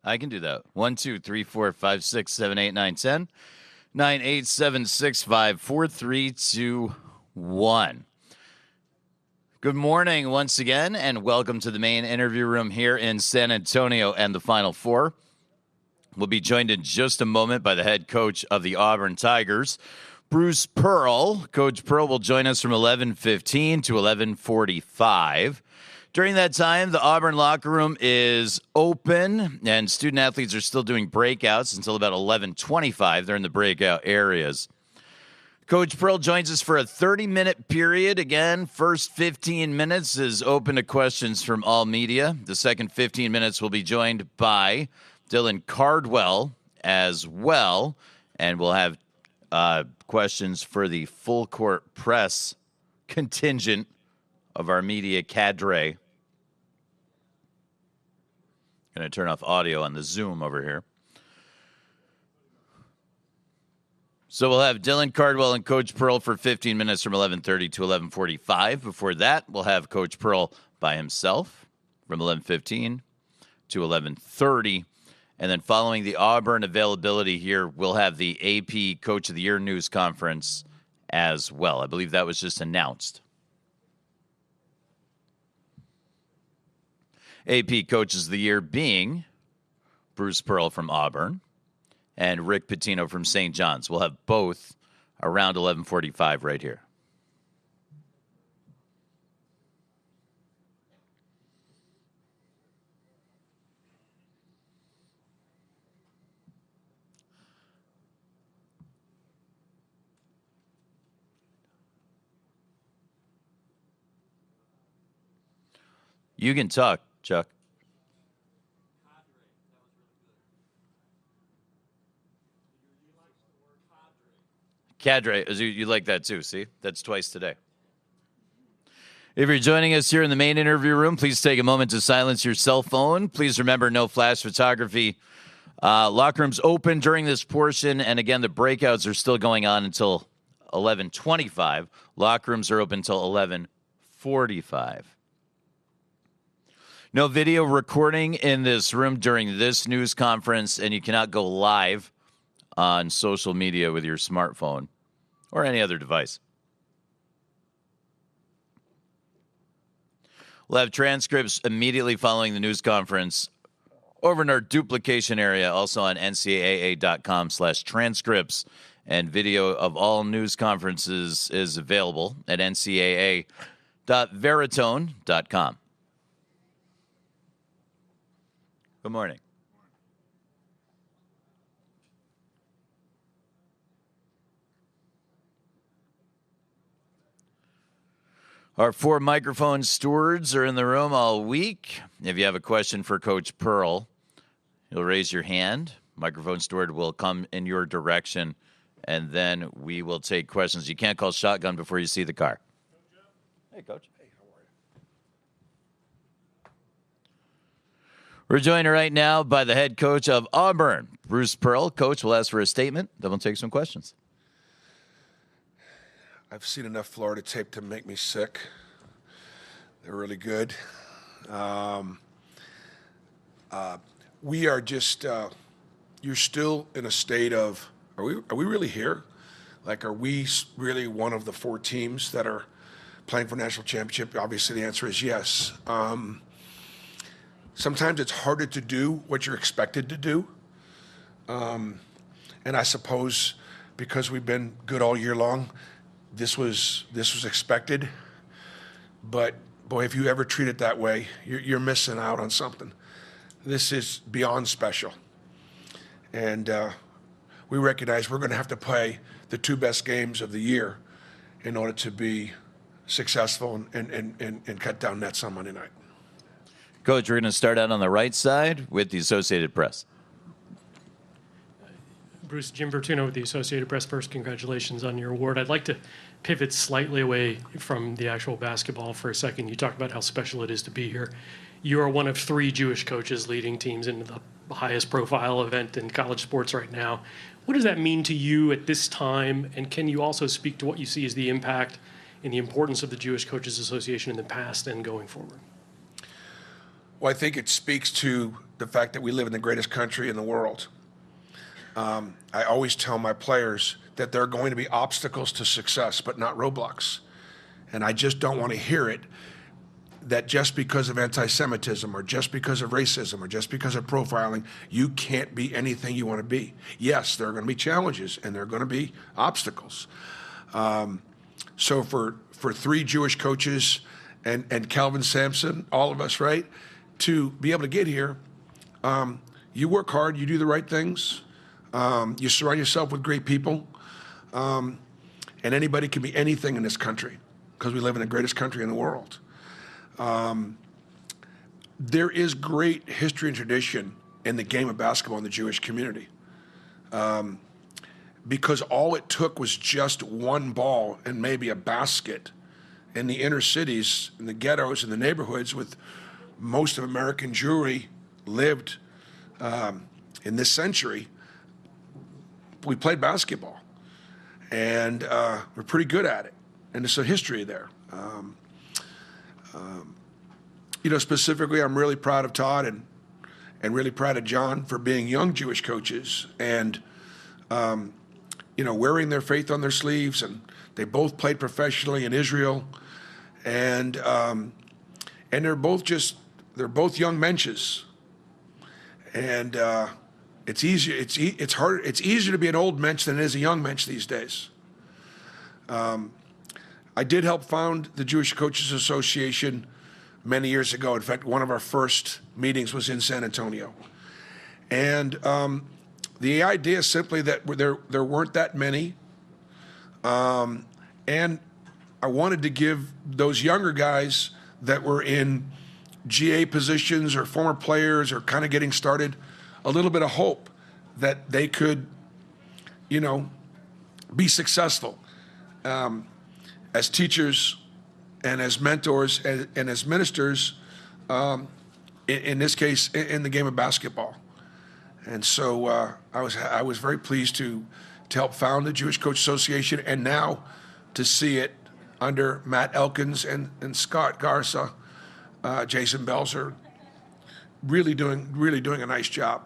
I can do that. 1, 2, 3, 4, 5, 6, 7, 8, 9, 10. 9, 8, 7, 6, 5, 4, 3, 2, 1. Good morning once again, and welcome to the main interview room here in San Antonio and the Final Four. We'll be joined in just a moment by the head coach of the Auburn Tigers, Bruce Pearl. Coach Pearl will join us from 11:15 to 11:45. During that time, the Auburn locker room is open, and student athletes are still doing breakouts until about 11:25. They're in the breakout areas. Coach Pearl joins us for a 30-minute period. Again, first 15 minutes is open to questions from all media. The second 15 minutes will be joined by Dylan Cardwell as well, and we'll have questions for the full court press contingent of our media cadre. Going to turn off audio on the Zoom over here. So we'll have Dylan Cardwell and Coach Pearl for 15 minutes from 11:30 to 11:45. Before that, we'll have Coach Pearl by himself from 11:15 to 11:30. And then following the Auburn availability here, we'll have the AP Coach of the Year news conference as well. I believe that was just announced. AP Coaches of the Year being Bruce Pearl from Auburn and Rick Pitino from St. John's. We'll have both around 11:45 right here. You can talk, Chuck. Cadre, you like that too, see? That's twice today. If you're joining us here in the main interview room, please take a moment to silence your cell phone. Please remember, no flash photography. Locker room's open during this portion, and again, the breakouts are still going on until 11:25. Locker rooms are open until 11:45. No video recording in this room during this news conference, and you cannot go live on social media with your smartphone or any other device. We'll have transcripts immediately following the news conference over in our duplication area, also on ncaa.com/transcripts. And video of all news conferences is available at ncaa.veritone.com. Good morning. Our 4 microphone stewards are in the room all week. If you have a question for Coach Pearl, you'll raise your hand. Microphone steward will come in your direction, and then we will take questions. You can't call shotgun before you see the car. Hey, Coach. We're joined right now by the head coach of Auburn, Bruce Pearl. Coach will ask for a statement, then we'll take some questions. I've seen enough Florida tape to make me sick. They're really good. We are just, you're still in a state of, are we really here? Like, are we really one of the 4 teams that are playing for national championship? Obviously, the answer is yes. Sometimes it's harder to do what you're expected to do. And I suppose because we've been good all year long, this was expected. But boy, if you ever treat it that way, you're missing out on something. This is beyond special. And we recognize we're going to have to play the 2 best games of the year in order to be successful and cut down nets on Monday night. Coach, we're going to start out on the right side with the Associated Press. Bruce, Jim Pitino with the Associated Press. First, congratulations on your award. I'd like to pivot slightly away from the actual basketball for a second. You talked about how special it is to be here. You are one of 3 Jewish coaches leading teams into the highest profile event in college sports right now. What does that mean to you at this time? And can you also speak to what you see as the impact and the importance of the Jewish Coaches Association in the past and going forward? Well, I think it speaks to the fact that we live in the greatest country in the world. I always tell my players that there are going to be obstacles to success, but not roadblocks. And I just don't want to hear it that just because of anti-Semitism or just because of racism or just because of profiling, you can't be anything you want to be. Yes, there are going to be challenges and there are going to be obstacles. So for three Jewish coaches and Calvin Sampson, all of us, right, to be able to get here, you work hard, you do the right things, you surround yourself with great people, and anybody can be anything in this country because we live in the greatest country in the world. There is great history and tradition in the game of basketball in the Jewish community. Because all it took was just one ball and maybe a basket in the inner cities, in the ghettos, in the neighborhoods with most of American Jewry lived in this century. We played basketball, and we're pretty good at it, and there's a history there. Specifically, I'm really proud of Todd and really proud of John for being young Jewish coaches and, wearing their faith on their sleeves. And they both played professionally in Israel, and they're both young mensches. And it's easier. It's harder. It's easier to be an old mensch than it is a young mensch these days. I did help found the Jewish Coaches Association many years ago. In fact, one of our first meetings was in San Antonio. And the idea is simply that there weren't that many. And I wanted to give those younger guys that were in GA positions or former players or kind of getting started a little bit of hope that they could, be successful as teachers and as mentors and as ministers, in this case, in the game of basketball. And so I was very pleased to help found the Jewish Coach Association, and now to see it under Matt Elkins and Scott Garza, Jason Belzer, really doing a nice job.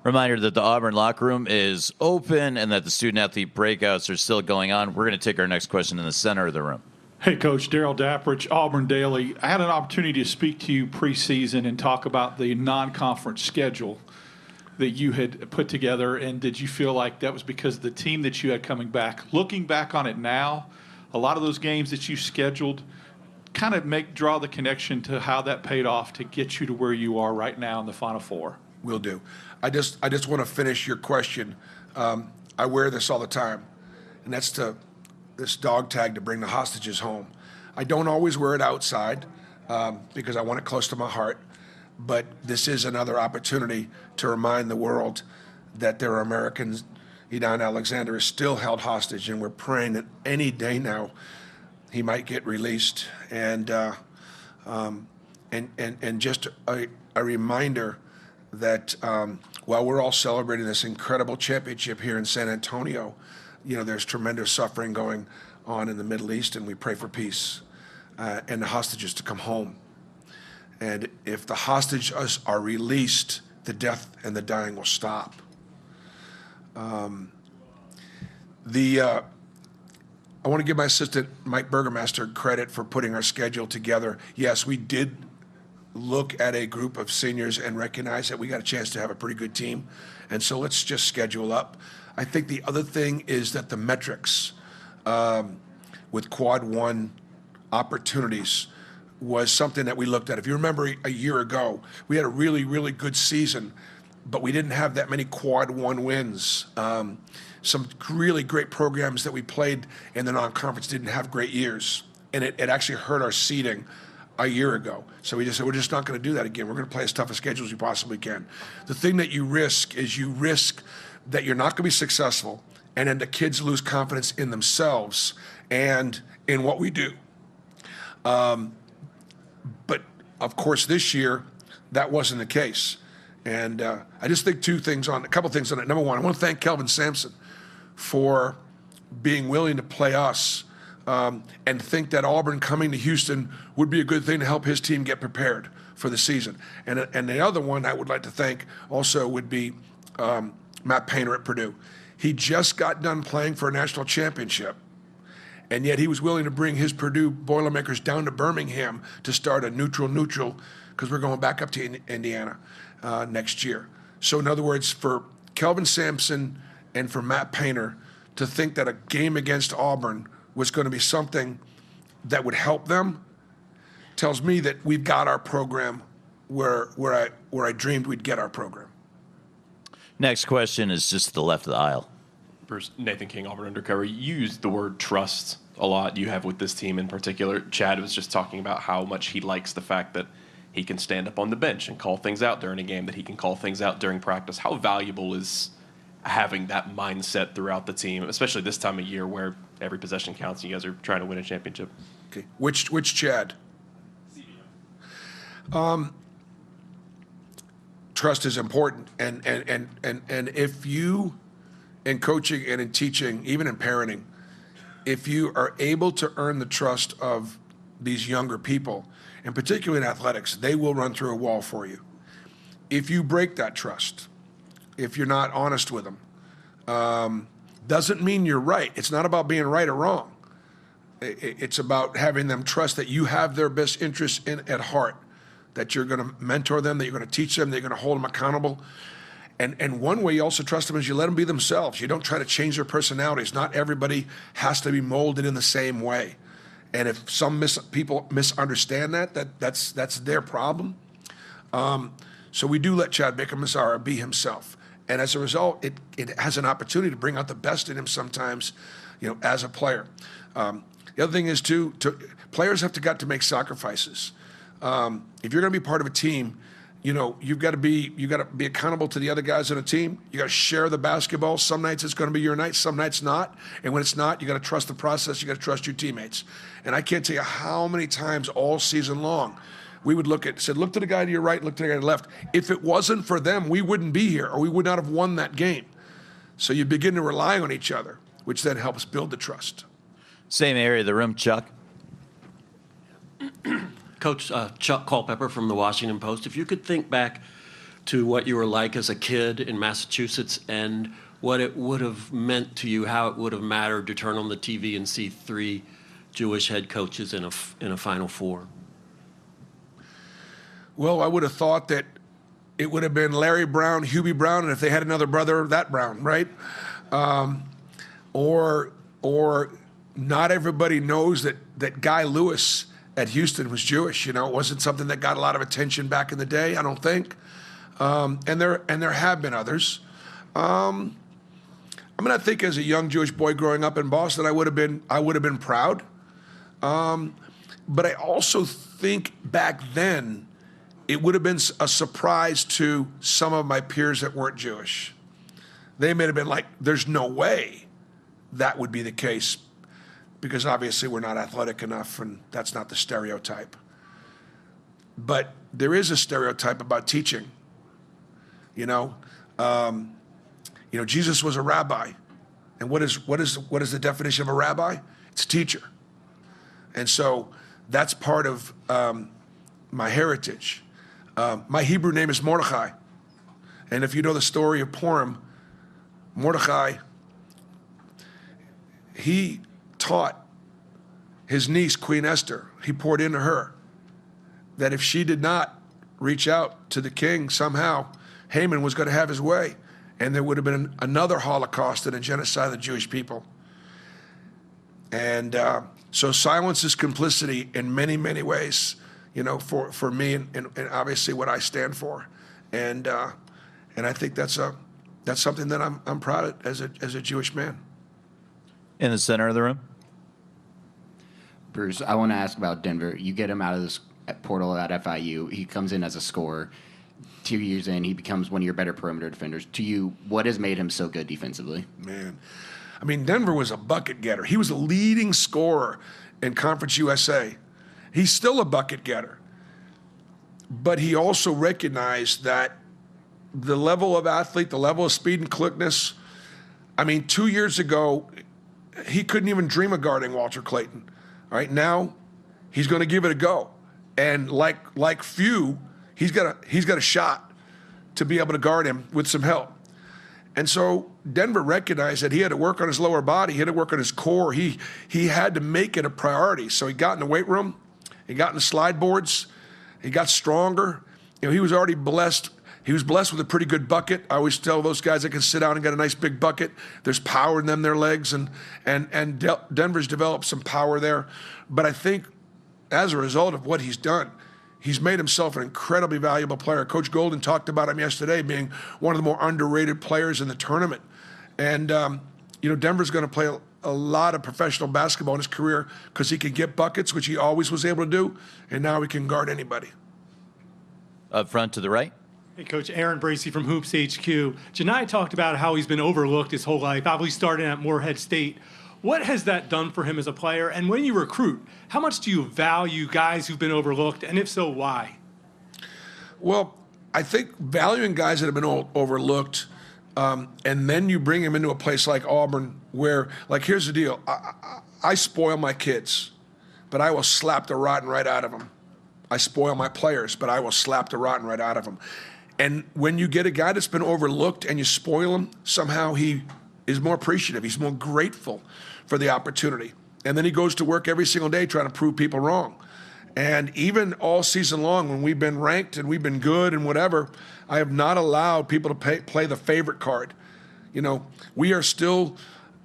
Reminder that the Auburn locker room is open and that the student-athlete breakouts are still going on. We're going to take our next question in the center of the room. Hey, Coach. Daryl Dapprich, Auburn Daily. I had an opportunity to speak to you preseason and talk about the non-conference schedule that you had put together, and did you feel like that was because of the team that you had coming back? Looking back on it now, a lot of those games that you scheduled kind of draw the connection to how that paid off to get you to where you are right now in the Final Four. Will do. I just want to finish your question. I wear this all the time, and that's this dog tag to bring the hostages home. I don't always wear it outside because I want it close to my heart, but this is another opportunity to remind the world that there are Americans. Edon Alexander is still held hostage, and we're praying that any day now he might get released. And just a reminder that while we're all celebrating this incredible championship here in San Antonio, there's tremendous suffering going on in the Middle East, and we pray for peace and the hostages to come home. And if the hostages are released, the death and the dying will stop. I want to give my assistant, Mike Burgermaster, credit for putting our schedule together. Yes, we did look at a group of seniors and recognize that we got a chance to have a pretty good team. And so let's just schedule up. I think the other thing is that the metrics with Quad 1 opportunities was something that we looked at. If you remember a year ago, we had a really, really good season, but we didn't have that many Quad 1 wins. Some really great programs that we played in the non-conference didn't have great years, and it actually hurt our seeding a year ago. So we just said, we're just not going to do that again. We're going to play as tough a schedule as we possibly can. The thing that you risk that you're not going to be successful, and then the kids lose confidence in themselves and in what we do. But of course, this year, that wasn't the case. And I just think a couple things on it. Number one, I want to thank Kelvin Sampson for being willing to play us and think that Auburn coming to Houston would be a good thing to help his team get prepared for the season. And the other one I would like to thank also would be Matt Painter at Purdue. He just got done playing for a national championship, and yet he was willing to bring his Purdue Boilermakers down to Birmingham to start a neutral, because we're going back up to Indiana next year. So in other words, for Kelvin Sampson and for Matt Painter to think that a game against Auburn was going to be something that would help them tells me that we've got our program where I dreamed we'd get our program. Next question is just to the left of the aisle. Bruce, Nathan King, Auburn Undercover. You used the word trust a lot. You have with this team in particular. Chad was just talking about how much he likes the fact that he can stand up on the bench and call things out during a game, that he can call things out during practice. How valuable is having that mindset throughout the team, especially this time of year where every possession counts and you guys are trying to win a championship? Okay. Which Chad? Trust is important, and if you, in coaching and in teaching, even in parenting, if you are able to earn the trust of these younger people, and particularly in athletics, they will run through a wall for you. If you break that trust, if you're not honest with them, doesn't mean you're right. It's not about being right or wrong. It's about having them trust that you have their best interests at heart, that you're going to mentor them, that you're going to teach them, that you're going to hold them accountable. And one way you also trust them is you let them be themselves. You don't try to change their personalities. Not everybody has to be molded in the same way. And if some people misunderstand that's their problem. So we do let Chad Bickham-Massara be himself. And as a result, it has an opportunity to bring out the best in him sometimes, as a player. The other thing is, too, players have got to make sacrifices. If you're going to be part of a team, you've got to be accountable to the other guys on a team. You got to share the basketball. Some nights it's going to be your night, some nights not. And when it's not, you got to trust the process. You got to trust your teammates. And I can't tell you how many times all season long we would look to the guy to your right, look to the guy to the left. If it wasn't for them, we wouldn't be here, or we would not have won that game. So you begin to rely on each other, which then helps build the trust. Same area of the room, Chuck. Coach Chuck Culpepper from the Washington Post. If you could think back to what you were like as a kid in Massachusetts and what it would have meant to you, how it would have mattered to turn on the TV and see 3 Jewish head coaches in a Final Four. Well, I would have thought that it would have been Larry Brown, Hubie Brown, and if they had another brother, that Brown, right? Or not everybody knows that Guy Lewis at Houston was Jewish. It wasn't something that got a lot of attention back in the day, I don't think. And there have been others. I think as a young Jewish boy growing up in Boston, I would have been proud. But I also think back then it would have been a surprise to some of my peers that weren't Jewish. They may have been like, "There's no way that would be the case," because obviously we're not athletic enough, and that's not the stereotype. But there is a stereotype about teaching. Jesus was a rabbi, and what is the definition of a rabbi? It's a teacher. And so that's part of my heritage. My Hebrew name is Mordechai, and if you know the story of Purim, Mordechai, he taught his niece, Queen Esther, he poured into her that if she did not reach out to the king somehow, Haman was going to have his way, and there would have been another Holocaust and a genocide of the Jewish people. And so silence is complicity in many, many ways, for me and obviously what I stand for. And I think that's something that I'm proud of as a Jewish man. In the center of the room. Bruce, I want to ask about Denver. You get him out of this portal at FIU. He comes in as a scorer. 2 years in, he becomes one of your better perimeter defenders. To you, what has made him so good defensively? Man, Denver was a bucket getter. He was a leading scorer in Conference USA. He's still a bucket getter. But he also recognized that the level of athlete, the level of speed and quickness, 2 years ago, he couldn't even dream of guarding Walter Clayton. All right, now he's going to give it a go, and like few, he's got a shot to be able to guard him with some help. And so Denver recognized that he had to work on his lower body, he had to work on his core. He had to make it a priority. So he got in the weight room, he got in the slide boards, he got stronger. He was already blessed. He was blessed with a pretty good bucket. I always tell those guys that can sit down and get a nice big bucket. There's power in them, their legs, and Denver's developed some power there. But I think as a result of what he's done, he's made himself an incredibly valuable player. Coach Golden talked about him yesterday being one of the more underrated players in the tournament. And, Denver's going to play a lot of professional basketball in his career because he can get buckets, which he always was able to do, and now he can guard anybody. Up front to the right. Hey, Coach, Aaron Bracey from Hoops HQ. Janai talked about how he's been overlooked his whole life, obviously starting at Morehead State. What has that done for him as a player? And when you recruit, how much do you value guys who've been overlooked? And if so, why? Well, I think valuing guys that have been overlooked, and then you bring them into a place like Auburn where, here's the deal. I spoil my kids, but I will slap the rotten right out of them. I spoil my players, but I will slap the rotten right out of them. And when you get a guy that's been overlooked and you spoil him, somehow he is more appreciative. He's more grateful for the opportunity. And then he goes to work every single day trying to prove people wrong. And even all season long, when we've been ranked and we've been good and whatever, I have not allowed people to play the favorite card. We are still,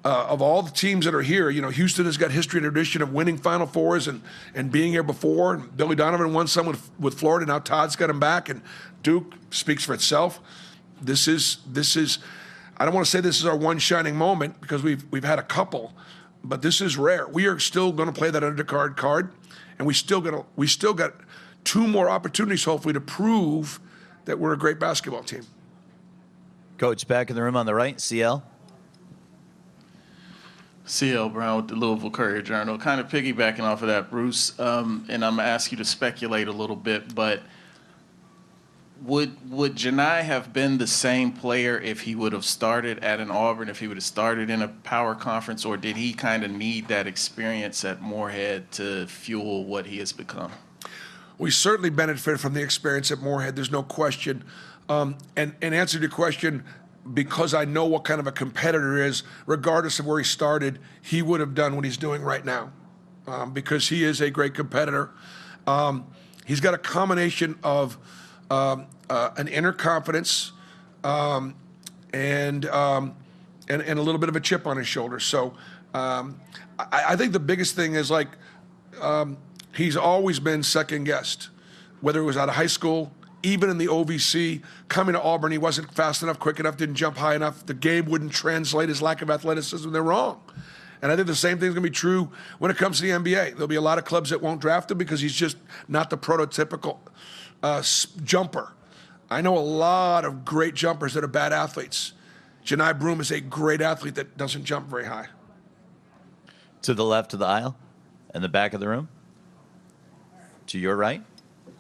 of all the teams that are here, Houston has got history and tradition of winning Final Fours and being here before. And Billy Donovan won some with Florida. Now Todd's got him back, and Duke speaks for itself. This is. I don't want to say this is our one shining moment because we've had a couple, but this is rare. We are still going to play that undercard card, and we still got 2 more opportunities hopefully to prove that we're a great basketball team. Coach, back in the room on the right, CL. CL Brown with the Louisville Courier-Journal. Kind of piggybacking off of that, Bruce, and I'm going to ask you to speculate a little bit, but would Janai have been the same player if he would have started at an Auburn, if he would have started in a power conference, or did he kind of need that experience at Morehead to fuel what he has become? We certainly benefited from the experience at Morehead. There's no question. And answer to your question, because I know what kind of a competitor he is, regardless of where he started, he would have done what he's doing right now because he is a great competitor. He's got a combination of an inner confidence and a little bit of a chip on his shoulder. So I think the biggest thing is he's always been second guessed, whether it was out of high school, even in the OVC, coming to Auburn, he wasn't fast enough, quick enough, didn't jump high enough. The game wouldn't translate his lack of athleticism. They're wrong. And I think the same thing's going to be true when it comes to the NBA. There'll be a lot of clubs that won't draft him because he's just not the prototypical jumper. I know a lot of great jumpers that are bad athletes. Janai Broome is a great athlete that doesn't jump very high. To the left of the aisle, in the back of the room. To your right,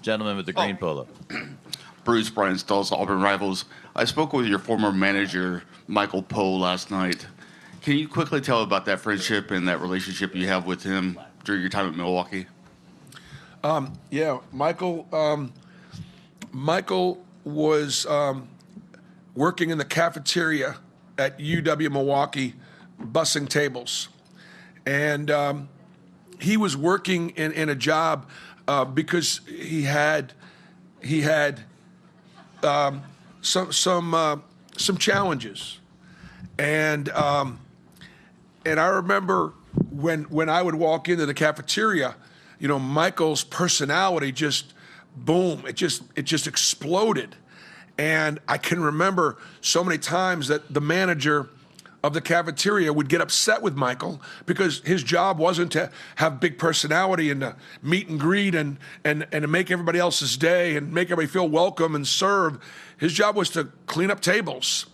gentleman with the green polo. Bruce, Brian Stulls, Auburn Rivals. I spoke with your former manager, Michael Poe, last night. Can you quickly tell about that friendship and that relationship you have with him during your time at Milwaukee? Yeah, Michael was working in the cafeteria at UW Milwaukee, bussing tables. And he was working in a job because he had some challenges. And I remember when I would walk into the cafeteria, Michael's personality just boom, it just exploded. And I can remember so many times that the manager of the cafeteria would get upset with Michael because his job wasn't to have big personality and to meet and greet and to make everybody else's day and make everybody feel welcome and serve. His job was to clean up tables.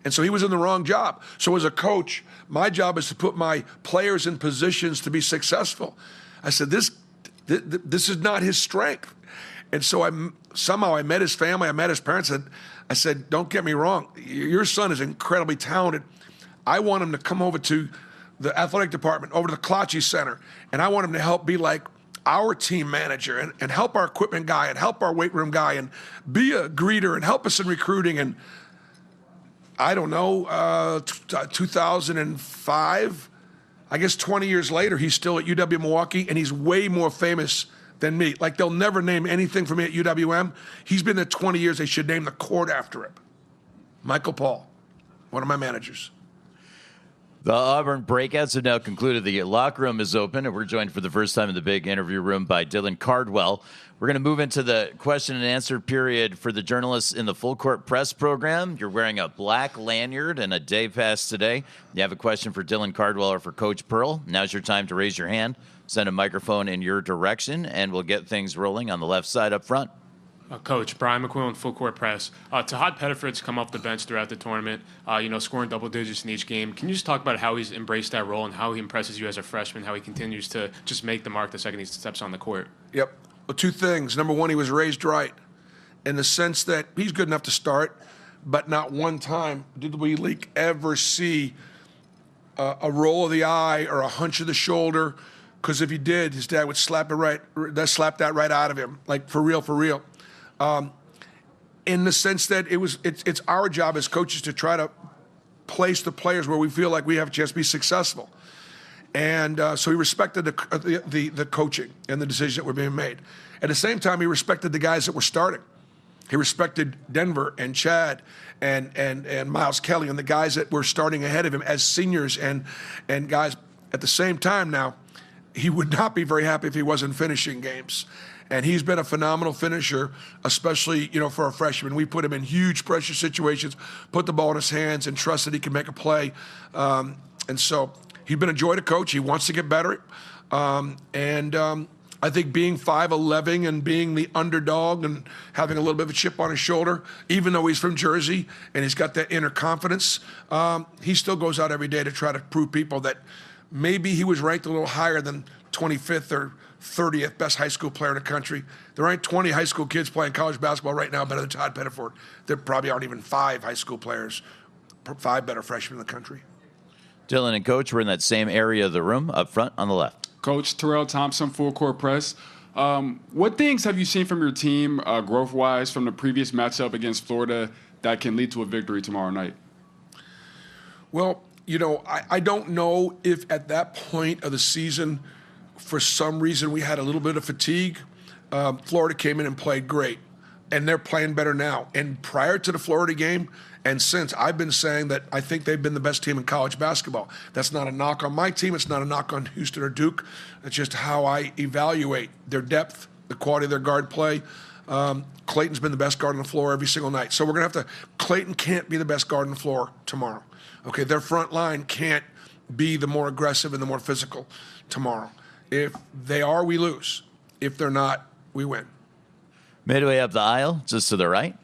And so he was in the wrong job. So as a coach, my job is to put my players in positions to be successful. I said, this is not his strength. And so I met his family, I met his parents, and I said, don't get me wrong, your son is incredibly talented. I want him to come over to the athletic department, over to the Klachi Center, and I want him to help be like our team manager and help our equipment guy and help our weight room guy and be a greeter and help us in recruiting. And I don't know, 2005, I guess 20 years later, he's still at UW Milwaukee, and he's way more famous than me. Like, they'll never name anything for me at UWM. He's been there 20 years. They should name the court after him. Michael Paul, one of my managers. The Auburn breakouts have now concluded. The locker room is open, and we're joined for the first time in the big interview room by Dylan Cardwell. We're going to move into the question and answer period for the journalists in the Full Court Press program. You're wearing a black lanyard and a day pass today. You have a question for Dylan Cardwell or for Coach Pearl. Now's your time to raise your hand, send a microphone in your direction, and we'll get things rolling on the left side up front. Coach, Brian McQuillan, Full Court Press. Todd Pettiford's come off the bench throughout the tournament, scoring double digits in each game. Can you just talk about how he's embraced that role and how he impresses you as a freshman, how he continues to just make the mark the second he steps on the court? Yep. Well, two things. Number one, he was raised right in the sense that he's good enough to start, but not one time did we ever see a roll of the eye or a hunch of the shoulder, because if he did, his dad would slap that right out of him, like for real. In the sense that it's our job as coaches to try to place the players where we feel like we have a chance to be successful. And so he respected the coaching and the decisions that were being made. At the same time, he respected the guys that were starting. He respected Denver and Chad and Miles Kelly and the guys that were starting ahead of him as seniors and guys. At the same time now, he would not be very happy if he wasn't finishing games. And he's been a phenomenal finisher, especially, for a freshman. We put him in huge pressure situations, put the ball in his hands, and trust that he can make a play. And so he's been a joy to coach. He wants to get better. I think being 5'11" and being the underdog and having a little bit of a chip on his shoulder, even though he's from Jersey and he's got that inner confidence, he still goes out every day to try to prove people that maybe he was ranked a little higher than 25th or 30th best high school player in the country. There aren't 20 high school kids playing college basketball right now better than Todd Pettiford. There probably aren't even 5 high school players, 5 better freshmen in the country. Dylan and Coach, we're in that same area of the room up front on the left. Coach Terrell Thompson, Full Court Press. What things have you seen from your team, growth-wise, from the previous matchup against Florida that can lead to a victory tomorrow night? Well, I don't know if at that point of the season, for some reason, we had a little bit of fatigue. Florida came in and played great, and they're playing better now. And prior to the Florida game and since, I've been saying that I think they've been the best team in college basketball. That's not a knock on my team. It's not a knock on Houston or Duke. It's just how I evaluate their depth, the quality of their guard play. Clayton's been the best guard on the floor every single night. So we're going to have to – Clayton can't be the best guard on the floor tomorrow. Okay, their front line can't be the more aggressive and the more physical tomorrow. If they are, we lose. If they're not, we win. Midway up the aisle, just to the right.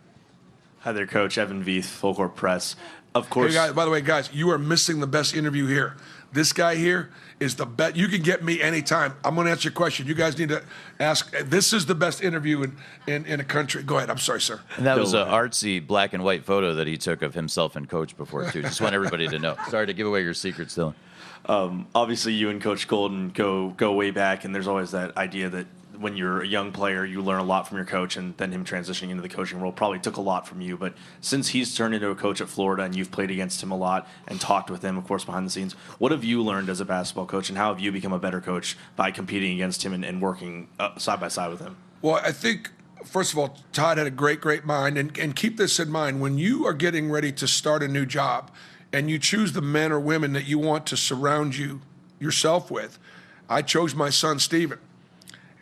Hi there, Coach. Evan Veith, Full Court Press. Of course. Hey, guys, by the way, guys, you are missing the best interview here. This guy here is the best. You can get me anytime. I'm going to answer your question. You guys need to ask. This is the best interview in the country. Go ahead. I'm sorry, sir. And that was an artsy black and white photo that he took of himself and Coach before, too. Just want everybody to know. Sorry to give away your secrets, Dylan. Obviously, you and Coach Golden go way back, and there's always that idea that when you're a young player, you learn a lot from your coach, and then him transitioning into the coaching role probably took a lot from you. But since he's turned into a coach at Florida and you've played against him a lot and talked with him, of course, behind the scenes, what have you learned as a basketball coach, and how have you become a better coach by competing against him and working side by side with him? Well, I think, first of all, Todd had a great mind. And keep this in mind. When you are getting ready to start a new job and you choose the men or women that you want to surround yourself with, I chose my son, Steven.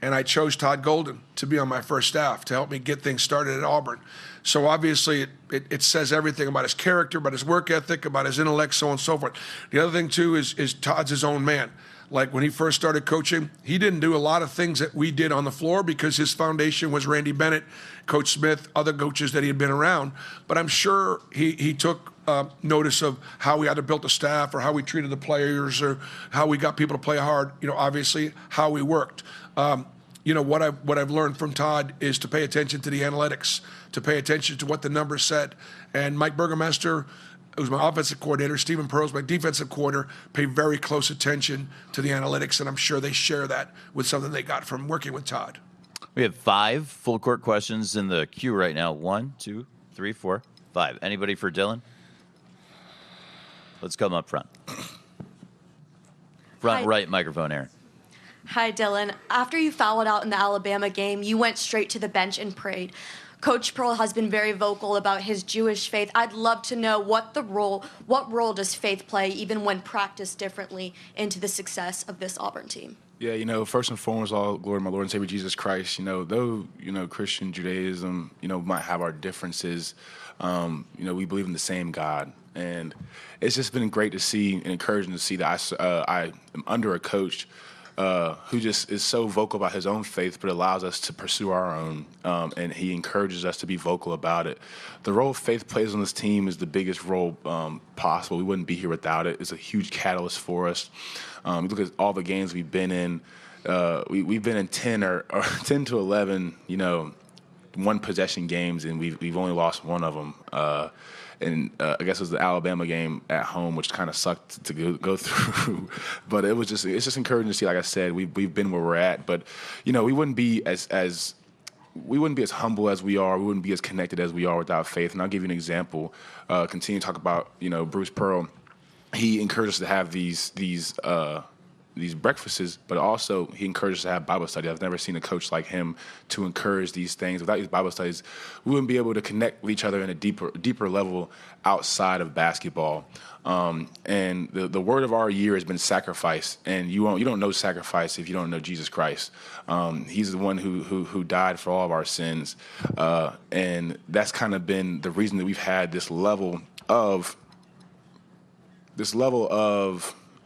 And I chose Todd Golden to be on my first staff to help me get things started at Auburn. So obviously it says everything about his character, about his work ethic, about his intellect, so on and so forth. The other thing, too, is Todd's his own man. Like when he first started coaching, he didn't do a lot of things that we did on the floor because his foundation was Randy Bennett, Coach Smith, other coaches that he had been around. But I'm sure he took notice of how we had to build a staff or how we treated the players or how we got people to play hard, obviously how we worked. What I've learned from Todd is to pay attention to the analytics, to pay attention to what the numbers said. And Mike Burgermeister who's my offensive coordinator, Stephen Pearl's my defensive coordinator, pay very close attention to the analytics, and I'm sure they share that with something they got from working with Todd. We have 5 full court questions in the queue right now. 1, 2, 3, 4, 5. Anybody for Dylan? Let's come up front. Front Hi. right microphone, Aaron. Hi, Dylan. After you fouled out in the Alabama game, you went straight to the bench and prayed. Coach Pearl has been very vocal about his Jewish faith. I'd love to know what role does faith play, even when practiced differently, into the success of this Auburn team? Yeah, first and foremost, all glory to my Lord and Savior Jesus Christ. Though, Christian Judaism, might have our differences, we believe in the same God. And it's just been great to see and encouraging to see that I am under a coach who just is so vocal about his own faith, but allows us to pursue our own, and he encourages us to be vocal about it. The role faith plays on this team is the biggest role possible. We wouldn't be here without it. It's a huge catalyst for us. You look at all the games we've been in. We've been in 10 or 10 to 11, one possession games, and we've only lost one of them. And I guess it was the Alabama game at home, which kind of sucked to go through. But it's just encouraging to see. Like I said, we've been where we're at. But we wouldn't be as humble as we are. We wouldn't be as connected as we are without faith. And I'll give you an example. Continue to talk about Bruce Pearl. He encouraged us to have these breakfasts, but also he encouraged us to have Bible study. I've never seen a coach like him to encourage these things. Without these Bible studies, we wouldn't be able to connect with each other in a deeper level outside of basketball. And the word of our year has been sacrifice. And you don't know sacrifice if you don't know Jesus Christ. He's the one who died for all of our sins. And that's kind of been the reason that we've had this level of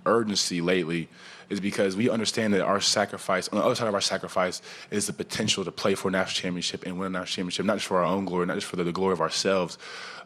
urgency lately, is because we understand that our sacrifice, on the other side of our sacrifice, is the potential to play for a national championship and win a national championship, not just for our own glory, not just for the glory of ourselves,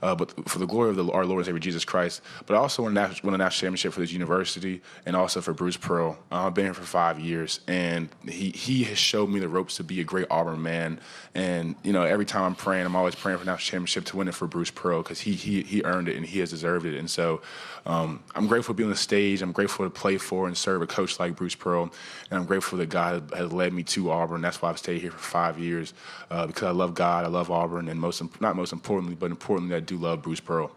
but for the glory of our Lord and Savior Jesus Christ. But I also want to win a national championship for this university and also for Bruce Pearl. I've been here for 5 years, and he has showed me the ropes to be a great Auburn man. And every time I'm praying, I'm always praying for a national championship to win it for Bruce Pearl, because he earned it and he has deserved it. And so I'm grateful to be on the stage. I'm grateful to play for and serve a coach like Bruce Pearl, and I'm grateful that God has led me to Auburn. That's why I've stayed here for 5 years, because I love God, I love Auburn, and not most importantly, but importantly, I do love Bruce Pearl.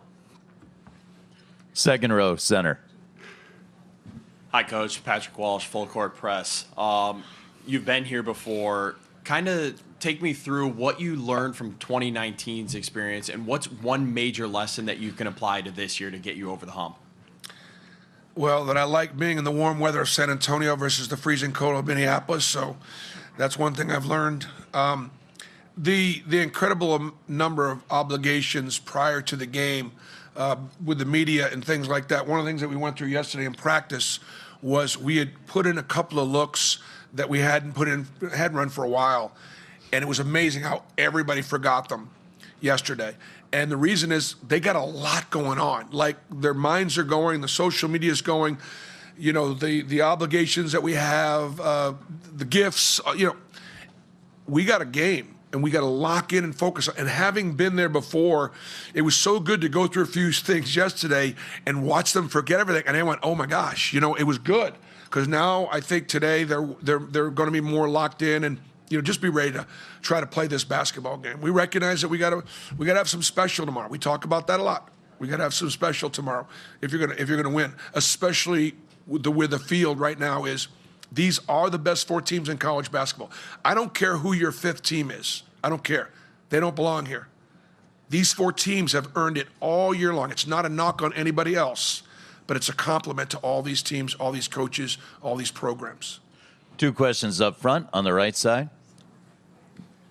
Second row, center. Hi, Coach. Patrick Walsh, Full Court Press. You've been here before. Kind of take me through what you learned from 2019's experience, and what's one major lesson that you can apply to this year to get you over the hump? Well, that I like being in the warm weather of San Antonio versus the freezing cold of Minneapolis. So that's one thing I've learned. The incredible number of obligations prior to the game with the media and things like that. One of the things that we went through yesterday in practice was we had put in a couple of looks that we hadn't run for a while. And it was amazing how everybody forgot them yesterday. And the reason is they got a lot going on. Like, their minds are going, the social media is going, the obligations that we have, the gifts, we got a game, and we got to lock in and focus. And having been there before, it was so good to go through a few things yesterday and watch them forget everything. And I went, oh my gosh, it was good. Because now I think today they're going to be more locked in and just be ready to try to play this basketball game. We recognize that we got to have some special tomorrow. We talk about that a lot. We got to have some special tomorrow if you're gonna win. Especially where the field right now is. These are the best 4 teams in college basketball. I don't care who your 5th team is. I don't care. They don't belong here. These 4 teams have earned it all year long. It's not a knock on anybody else, but it's a compliment to all these teams, all these coaches, all these programs. 2 questions up front on the right side.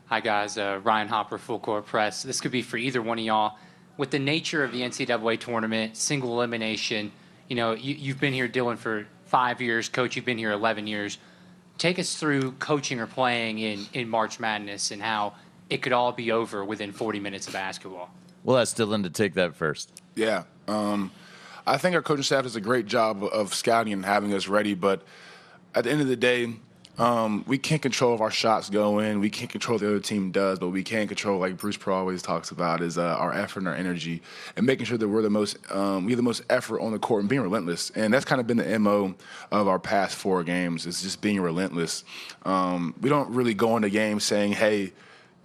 Hi, guys. Ryan Hopper, Full Court Press. This could be for either one of y'all. With the nature of the NCAA tournament, single elimination, you've been here, Dylan, for 5 years. Coach, you've been here 11 years. Take us through coaching or playing in March Madness and how it could all be over within 40 minutes of basketball. We'll ask Dylan to take that first. Yeah. I think our coaching staff does a great job of scouting and having us ready, but at the end of the day, We can't control if our shots go in. We can't control what the other team does, but we can control, like Bruce Pro always talks about, is our effort and our energy, and making sure that we have the most effort on the court and being relentless. And that's kind of been the MO of our past 4 games, is just being relentless. We don't really go into games saying, hey,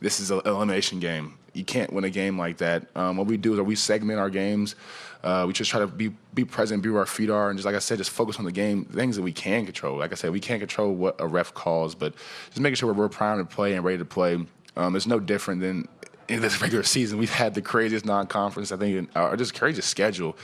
this is an elimination game. You can't win a game like that. What we do is we segment our games. We just try to be present, be where our feet are, and just like I said, just focus on the game, things that we can control. Like I said, we can't control what a ref calls, but just making sure we're primed to play and ready to play. It's no different than in this regular season. We've had the craziest non-conference, I think, or just craziest schedule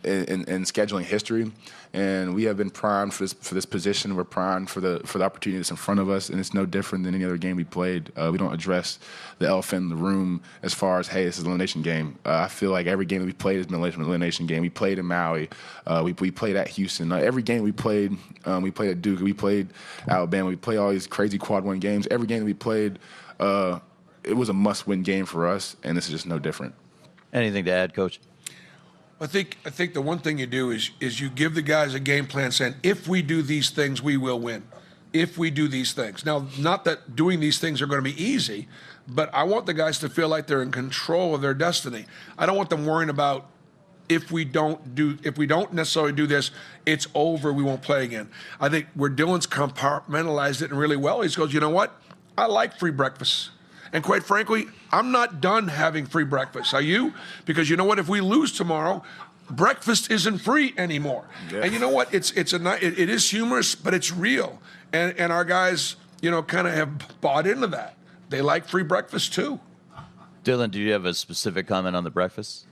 in scheduling history, and we have been primed for this position. We're primed for the opportunity that's in front of us, and it's no different than any other game we played. We don't address the elephant in the room as far as, hey, this is an elimination game. I feel like every game that we played has been an elimination game. We played in Maui. We played at Houston. Every game we played at Duke. We played Alabama. We played all these crazy quad one games. Every game that we played, it was a must-win game for us, and this is just no different. Anything to add, Coach? I think the one thing you do is you give the guys a game plan saying, if we do these things, we will win. If we do these things. Now, not that doing these things are going to be easy, but I want the guys to feel like they're in control of their destiny. I don't want them worrying about if we don't necessarily do this, it's over, we won't play again. I think where Dylan's compartmentalized it and really well, he goes, you know what? I like free breakfast. And quite frankly, I'm not done having free breakfast. Are you? Because you know what? If we lose tomorrow, breakfast isn't free anymore. Yeah. And you know what? It is humorous, but it's real. And our guys, kind of have bought into that. They like free breakfast too. Dylan, do you have a specific comment on the breakfast?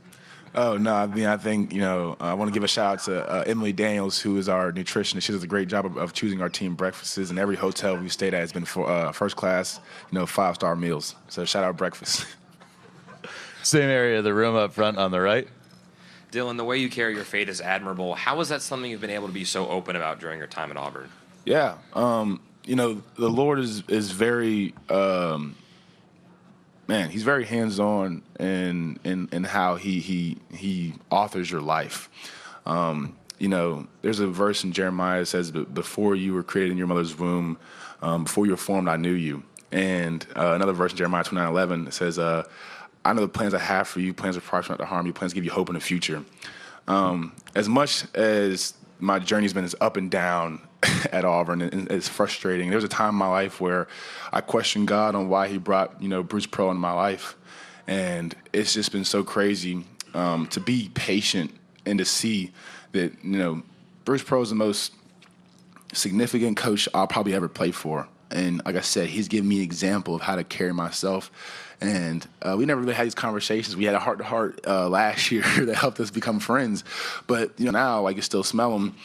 Oh, no, I think, I want to give a shout out to Emily Daniels, who is our nutritionist. She does a great job of choosing our team breakfasts, and every hotel we've stayed at has been for first class, 5-star meals. So shout out breakfast. Same area of the room up front on the right. Dylan, the way you carry your faith is admirable. How is that something you've been able to be so open about during your time at Auburn? Yeah. The Lord is very he's very hands-on in how he authors your life. There's a verse in Jeremiah that says, before you were created in your mother's womb, before you were formed, I knew you. And another verse in Jeremiah 29:11 says, I know the plans I have for you, plans of prosper, not to harm you, plans to give you hope in the future. As much as my journey's been as up and down at Auburn, and it's frustrating. There was a time in my life where I questioned God on why he brought, Bruce Pro into my life. And it's just been so crazy to be patient and to see that, Bruce Pro is the most significant coach I'll probably ever play for. And like I said, he's given me an example of how to carry myself. And we never really had these conversations. We had a heart-to-heart last year that helped us become friends. But, now I can still smell him.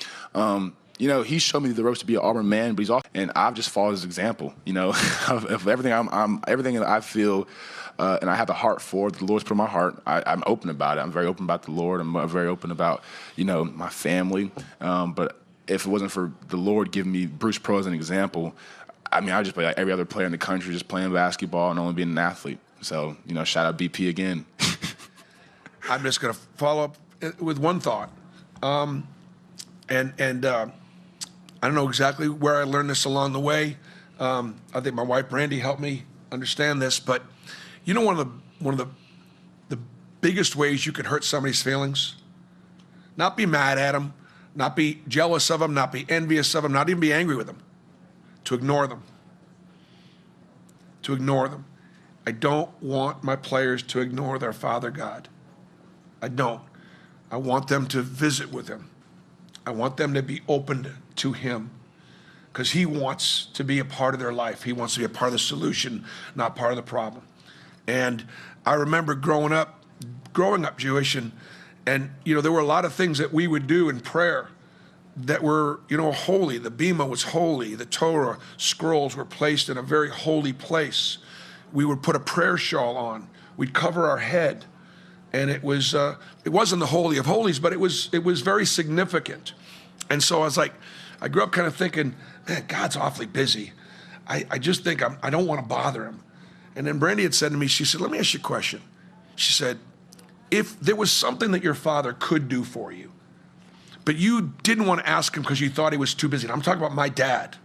He showed me the ropes to be an Auburn man, but he's also, and I've just followed his example, of everything everything that I feel, and I have the heart for, the Lord's put in my heart. I'm open about it. I'm very open about the Lord. I'm very open about, my family. But if it wasn't for the Lord giving me Bruce Pro as an example, I'd just play like every other player in the country, just playing basketball and only being an athlete. So, shout out BP again. I'm just going to follow up with one thought. I don't know exactly where I learned this along the way. I think my wife Brandy helped me understand this, but one of the biggest ways you can hurt somebody's feelings, not be mad at them, not be jealous of them, not be envious of them, not even be angry with them, to ignore them. To ignore them. I don't want my players to ignore their Father God. I don't. I want them to visit with him. I want them to be open to him because he wants to be a part of their life. He wants to be a part of the solution, not part of the problem. And I remember growing up Jewish, and there were a lot of things that we would do in prayer that were, holy. The Bima was holy. The Torah scrolls were placed in a very holy place. We would put a prayer shawl on. We'd cover our head. And it wasn't the Holy of Holies, but it was very significant. And so I grew up kind of thinking, man, God's awfully busy. I just think I don't want to bother him. And then Brandy had said to me, she said, let me ask you a question. She said, if there was something that your father could do for you, but you didn't want to ask him because you thought he was too busy. And I'm talking about my dad.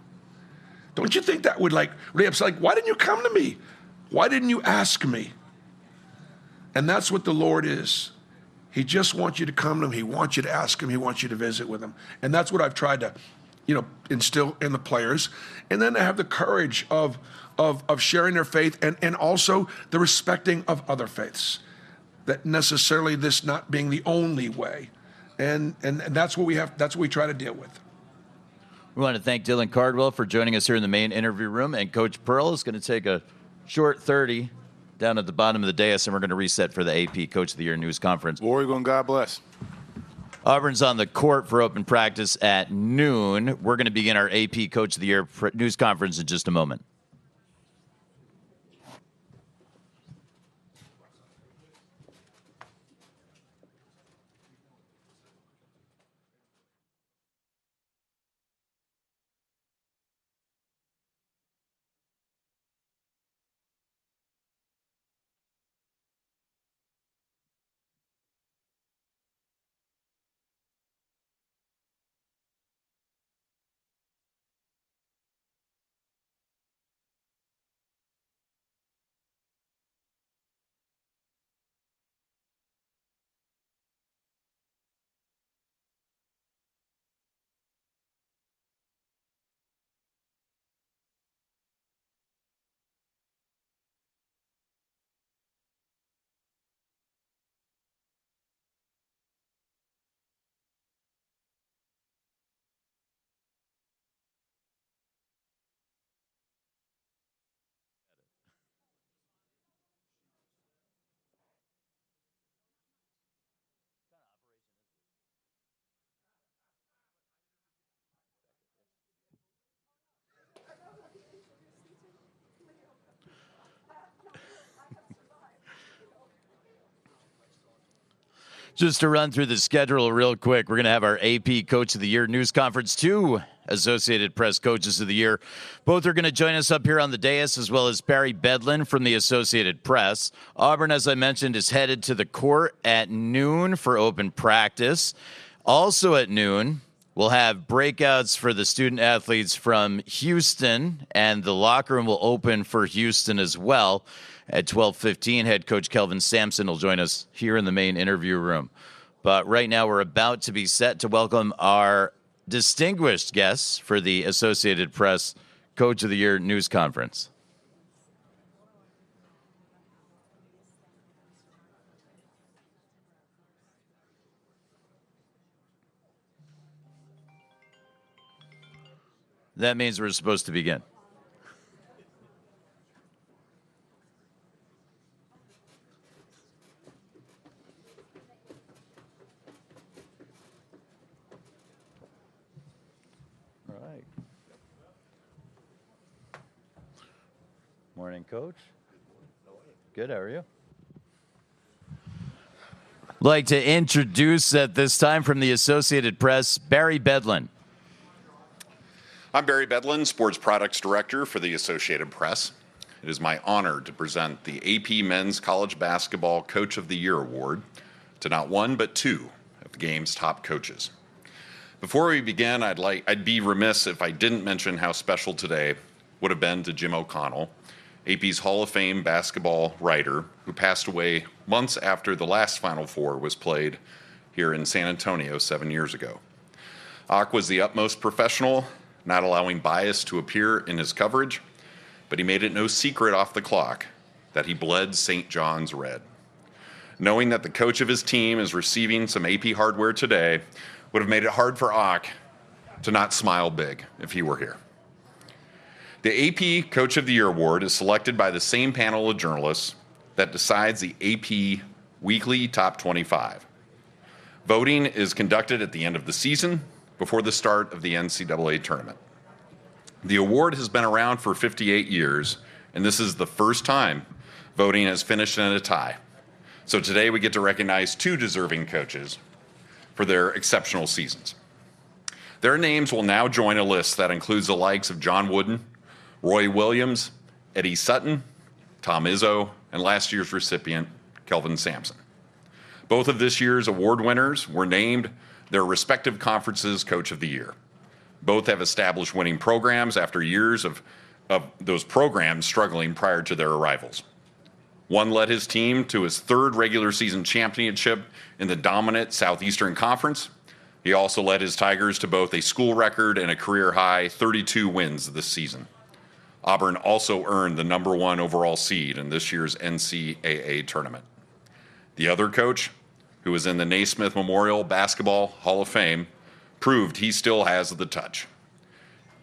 Don't you think that would like really upset? Like, why didn't you come to me? Why didn't you ask me? And that's what the Lord is. He just wants you to come to him. He wants you to ask him. He wants you to visit with him. And that's what I've tried to, instill in the players. And then to have the courage of sharing their faith and also the respecting of other faiths. That necessarily this not being the only way. And that's what we try to deal with. We want to thank Dylan Cardwell for joining us here in the main interview room. And Coach Pearl is going to take a short 30 down at the bottom of the dais, and we're going to reset for the AP Coach of the Year News Conference. Oregon, God bless. Auburn's on the court for open practice at noon. We're going to begin our AP Coach of the Year News Conference in just a moment. Just to run through the schedule real quick, we're going to have our AP Coach of the Year News Conference, 2 Associated Press Coaches of the Year. Both are going to join us up here on the dais, as well as Barry Bedlin from the Associated Press. Auburn, as I mentioned, is headed to the court at noon for open practice. Also at noon, we'll have breakouts for the student athletes from Houston, and the locker room will open for Houston as well. At 12:15, head coach Kelvin Sampson will join us here in the main interview room. But right now, we're about to be set to welcome our distinguished guests for the Associated Press Coach of the Year News Conference. That means we're supposed to begin. Morning, Coach. Good, how are you? I'd like to introduce at this time from the Associated Press, Barry Bedlin. I'm Barry Bedlin, Sports Products Director for the Associated Press. It is my honor to present the AP Men's College Basketball Coach of the Year Award to not one but 2 of the game's top coaches. Before we begin, I'd be remiss if I didn't mention how special today would have been to Jim O'Connell, AP's Hall of Fame basketball writer, who passed away months after the last Final Four was played here in San Antonio 7 years ago. Ock was the utmost professional, not allowing bias to appear in his coverage, but he made it no secret off the clock that he bled St. John's red. Knowing that the coach of his team is receiving some AP hardware today would have made it hard for Ock to not smile big if he were here. The AP Coach of the Year Award is selected by the same panel of journalists that decides the AP Weekly Top 25. Voting is conducted at the end of the season before the start of the NCAA tournament. The award has been around for 58 years, and this is the first time voting has finished in a tie. So today we get to recognize 2 deserving coaches for their exceptional seasons. Their names will now join a list that includes the likes of John Wooden, Roy Williams, Eddie Sutton, Tom Izzo, and last year's recipient, Kelvin Sampson. Both of this year's award winners were named their respective conferences Coach of the Year. Both have established winning programs after years of those programs struggling prior to their arrivals. One led his team to his third regular season championship in the dominant Southeastern Conference. He also led his Tigers to both a school record and a career high 32 wins this season. Auburn also earned the #1 overall seed in this year's NCAA tournament. The other coach, who was in the Naismith Memorial Basketball Hall of Fame, proved he still has the touch.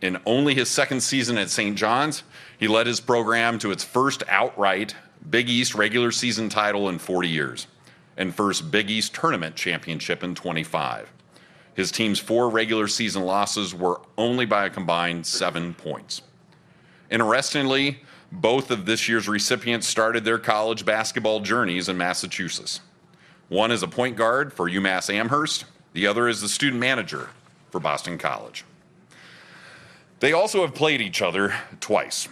In only his second season at St. John's, he led his program to its first outright Big East regular season title in 40 years and first Big East tournament championship in 25. His team's 4 regular season losses were only by a combined 7 points. Interestingly, both of this year's recipients started their college basketball journeys in Massachusetts. One is a point guard for UMass Amherst. The other is the student manager for Boston College. They also have played each other twice,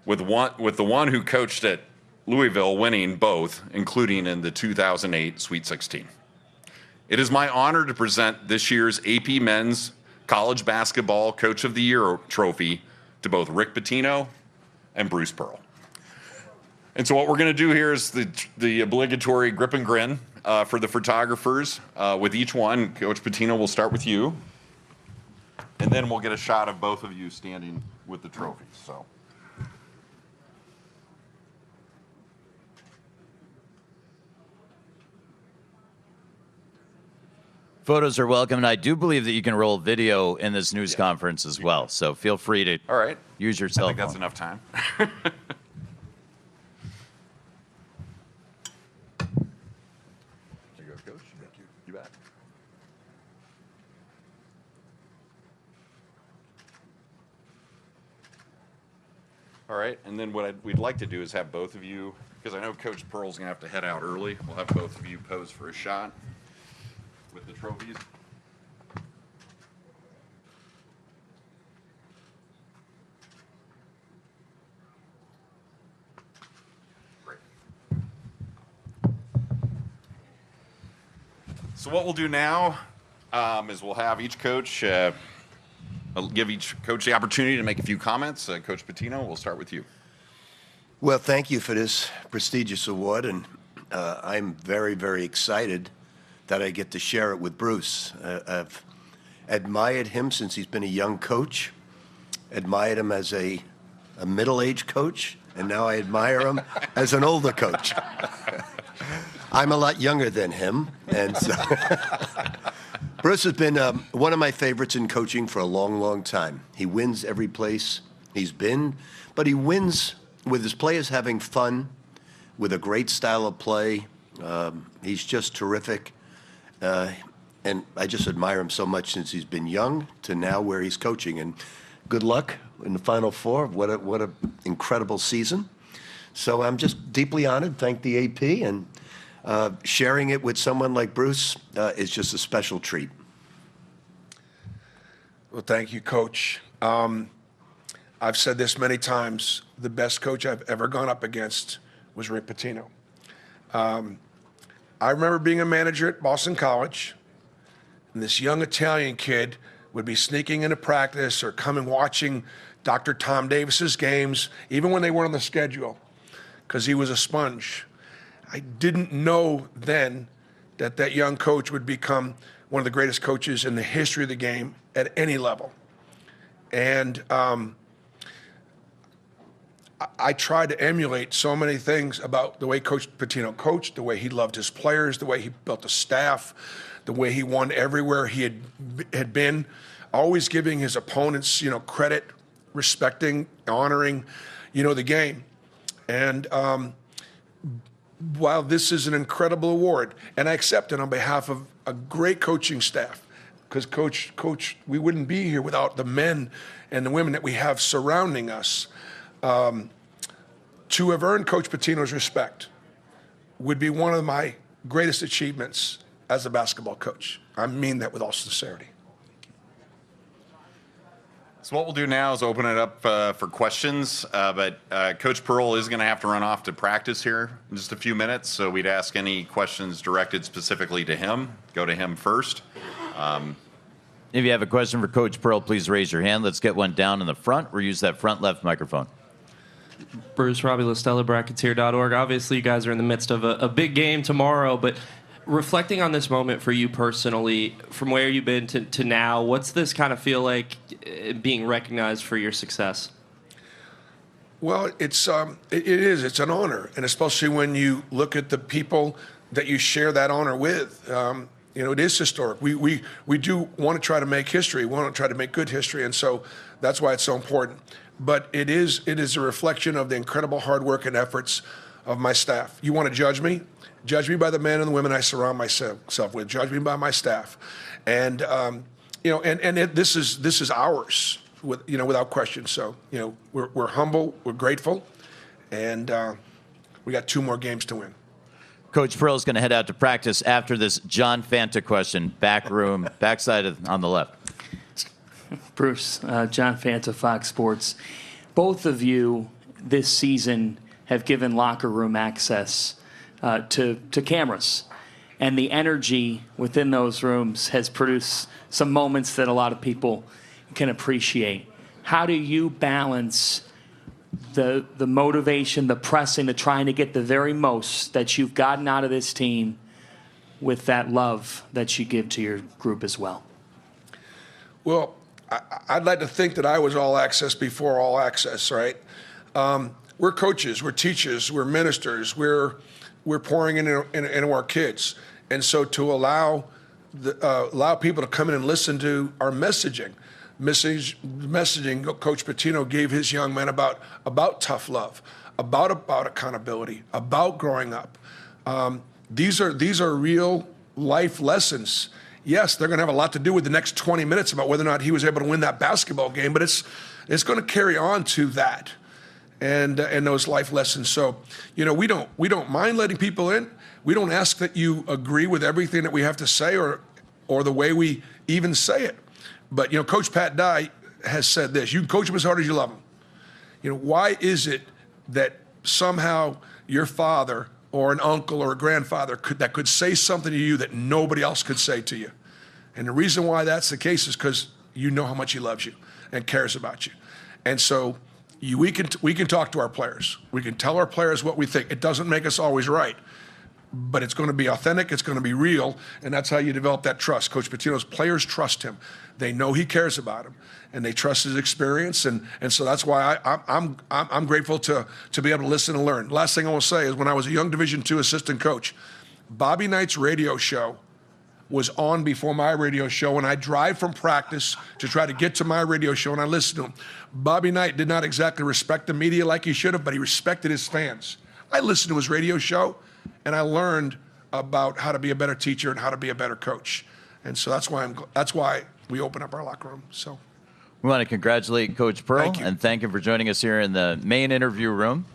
with the one who coached at Louisville winning both, including in the 2008 Sweet 16. It is my honor to present this year's AP Men's College Basketball Coach of the Year trophy to both Rick Pitino and Bruce Pearl. And so what we're going to do here is the obligatory grip and grin for the photographers. With each one, Coach Pitino, will start with you, and then we'll get a shot of both of you standing with the trophies. So. Photos are welcome, and I do believe that you can roll video in this news conference as well. So feel free to use your cell phone. I think that's enough time. There you go, Coach. Thank you. You bet. All right, and then what we'd like to do is have both of you, because I know Coach Pearl's going to have to head out early. We'll have both of you pose for a shot with the trophies. Great. So what we'll do now is we'll have each coach, I'll give each coach the opportunity to make a few comments. Coach Pitino, we'll start with you. Well, thank you for this prestigious award, and I'm very, very excited that I get to share it with Bruce. I've admired him since he's been a young coach, admired him as a middle-aged coach, and now I admire him as an older coach. I'm a lot younger than him, and so Bruce has been one of my favorites in coaching for a long, long time. He wins every place he's been, but he wins with his players having fun, with a great style of play. He's just terrific. And I just admire him so much since he's been young to now where he's coaching. And good luck in the Final Four. What a incredible season. So I'm just deeply honored. Thank the AP. And sharing it with someone like Bruce is just a special treat. Well, thank you, Coach. I've said this many times. The best coach I've ever gone up against was Rick Pitino. I remember being a manager at Boston College, and this young Italian kid would be sneaking into practice or coming watching Dr. Tom Davis's games, even when they weren't on the schedule, because he was a sponge. I didn't know then that that young coach would become one of the greatest coaches in the history of the game at any level. And I tried to emulate so many things about the way Coach Pitino coached, the way he loved his players, the way he built a staff, the way he won everywhere he had been, always giving his opponents, credit, respecting, honoring, the game. And while this is an incredible award, and I accept it on behalf of a great coaching staff, because Coach, we wouldn't be here without the men and the women that we have surrounding us. To have earned Coach Pitino's respect would be one of my greatest achievements as a basketball coach. I mean that with all sincerity. So what we'll do now is open it up for questions, but Coach Pearl is going to have to run off to practice here in just a few minutes, so we'd ask any questions directed specifically to him. Go to him first. If you have a question for Coach Pearl, please raise your hand. Let's get one down in the front or use that front left microphone. Bruce, Robbie LaStella, bracketshere.org. Obviously, you guys are in the midst of a big game tomorrow, but reflecting on this moment for you personally, from where you've been to now, what's this kind of feel like being recognized for your success? Well, it is. It's an honor, and especially when you look at the people that you share that honor with. It is historic. We do want to try to make history. We want to try to make good history, and so that's why it's so important. But it is a reflection of the incredible hard work and efforts of my staff. You want to judge me? Judge me by the men and the women I surround myself with. Judge me by my staff, and this is ours, without question. So we're humble, we're grateful, and we got 2 more games to win. Coach Pearl is going to head out to practice after this John Fanta question. Back room, backside on the left. Bruce, John Fanta, Fox Sports. Both of you this season have given locker room access to cameras. And the energy within those rooms has produced some moments that a lot of people can appreciate. How do you balance the motivation, the pressing, the trying to get the very most that you've gotten out of this team with that love that you give to your group as well? Well, I'd like to think that I was all access before all access, right? We're coaches, we're teachers, we're ministers, we're pouring into our kids. And so to allow people to come in and listen to our messaging, Coach Pitino gave his young men about tough love, about accountability, about growing up. These are real life lessons. Yes, they're going to have a lot to do with the next 20 minutes about whether or not he was able to win that basketball game, but it's going to carry on to that and those life lessons. So, we don't mind letting people in. We don't ask that you agree with everything that we have to say or the way we even say it. But, Coach Pat Dye has said this: you can coach him as hard as you love him. Why is it that somehow your father or an uncle or a grandfather could say something to you that nobody else could say to you? And the reason why that's the case is because you know how much he loves you and cares about you. And so we can talk to our players. We can tell our players what we think. It doesn't make us always right, but it's going to be authentic, it's going to be real, and that's how you develop that trust. Coach Pitino's players trust him. They know he cares about them, and they trust his experience, and so that's why I'm grateful to be able to listen and learn. Last thing I want to say is when I was a young Division II assistant coach, Bobby Knight's radio show was on before my radio show, and I drive from practice to try to get to my radio show, and I listen to him. Bobby Knight did not exactly respect the media like he should have, but he respected his fans. I listened to his radio show, and I learned about how to be a better teacher and how to be a better coach. And so that's why we open up our locker room. So we want to congratulate Coach Pearl and thank him for joining us here in the main interview room.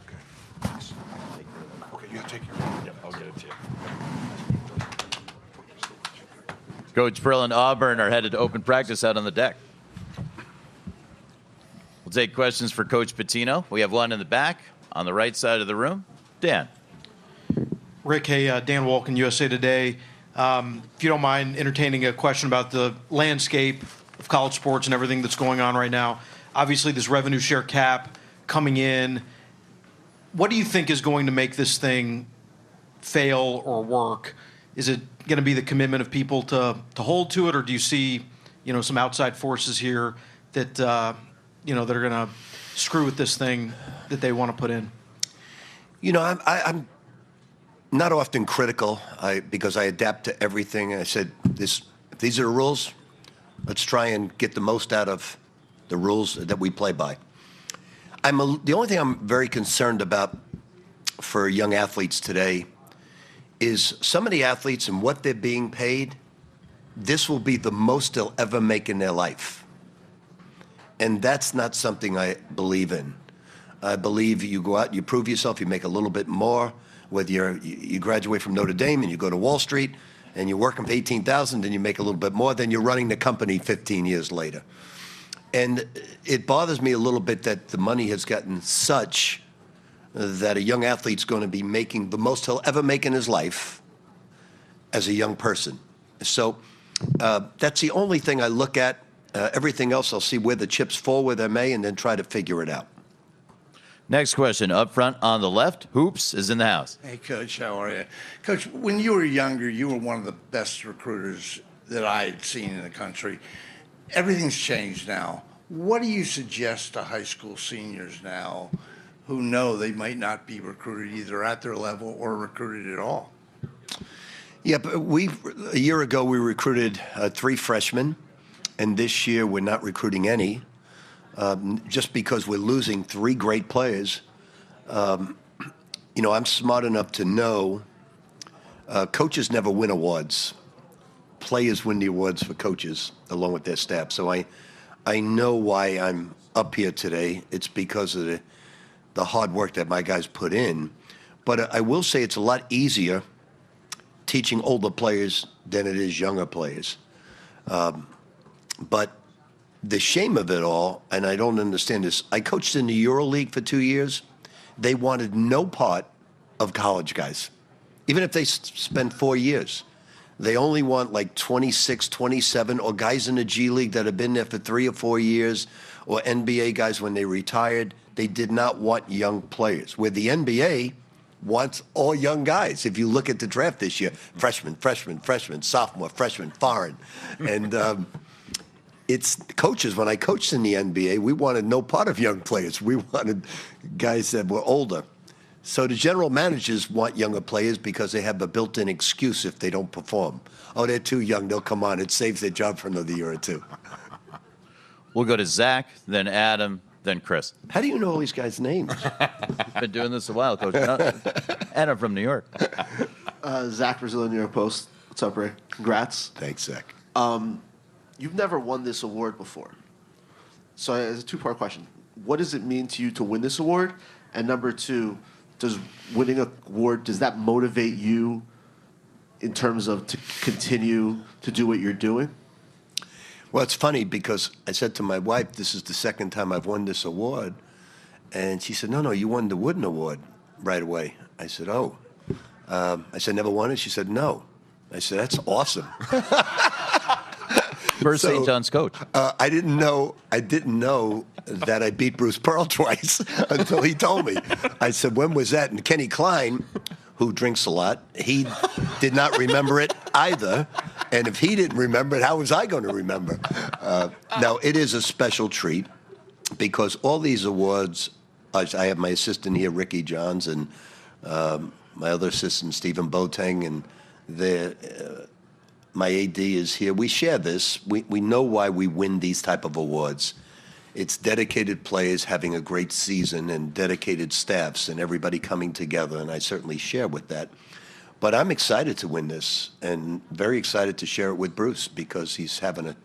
Okay, you take your. Yep, I'll get it to you. Coach Pearl and Auburn are headed to open practice out on the deck. We'll take questions for Coach Pitino. We have one in the back on the right side of the room. Dan. Rick, hey, Dan Wolkin, USA Today. If you don't mind entertaining a question about the landscape of college sports and everything that's going on right now. Obviously, this revenue share cap coming in. What do you think is going to make this thing fail or work? Is it going to be the commitment of people to hold to it, or do you see, some outside forces here that, that are going to screw with this thing that they want to put in? I'm not often critical because I adapt to everything. I said, if these are the rules, let's try and get the most out of the rules that we play by. The only thing I'm very concerned about for young athletes today is some of the athletes and what they're being paid, this will be the most they'll ever make in their life. And that's not something I believe in. I believe you go out, you prove yourself, you make a little bit more, whether you graduate from Notre Dame and you go to Wall Street and you're working for $18,000 and you make a little bit more, then you're running the company 15 years later. And it bothers me a little bit that the money has gotten such that a young athlete's going to be making the most he'll ever make in his life as a young person. So That's the only thing I look at. Everything else, I'll see where the chips fall where they may, and then try to figure it out. Next question, up front on the left. Hoops is in the house. Hey, Coach, how are you? Coach, when you were younger, you were one of the best recruiters that I had seen in the country. Everything's changed now. What do you suggest to high school seniors now who know they might not be recruited either at their level or recruited at all? Yeah, but a year ago, we recruited 3 freshmen, and this year we're not recruiting any. Just because we're losing 3 great players. I'm smart enough to know coaches never win awards. Players win the awards for coaches along with their staff. So I know why I'm up here today. It's because of the hard work that my guys put in. But I will say it's a lot easier teaching older players than it is younger players. But the shame of it all, and I don't understand this, I coached in the EuroLeague for 2 years. They wanted no part of college guys, even if they spent 4 years. They only want like 26, 27, or guys in the G League that have been there for 3 or 4 years, or NBA guys when they retired. They did not want young players, where the NBA wants all young guys. If you look at the draft this year, freshman, sophomore, freshman, foreign. And it's coaches. When I coached in the NBA, we wanted no part of young players. We wanted guys that were older. So the general managers want younger players because they have a built-in excuse if they don't perform. Oh, they're too young. They'll come on. It saves their job for another year or 2. We'll go to Zach, then Adam, then Chris. How do you know all these guys' names? Been doing this a while, Coach. And I'm from New York. Zach Brazil, New York Post. What's up, Ray? Congrats. Thanks, Zach. You've never won this award before. So it's a 2-part question. What does it mean to you to win this award? And number 2, does winning an award, does that motivate you in terms of to continue to do what you're doing? Well, it's funny because I said to my wife, this is the second time I've won this award. And she said, no, you won the Wooden Award right away. I said, oh. I said, never won it? She said, no. I said, that's awesome. First St. John's coach. I didn't know that I beat Bruce Pearl twice until he told me. I said, when was that? And Kenny Klein, who drinks a lot, he did not remember it either. And if he didn't remember it, how was I going to remember? Now, it is a special treat because all these awards, I have my assistant here, Ricky Johns, and my other assistant, Stephen Boateng, and my AD is here. We share this. We know why we win these type of awards. It's dedicated players having a great season and dedicated staffs and everybody coming together, and I certainly share with that. But I'm excited to win this and very excited to share it with Bruce because he's having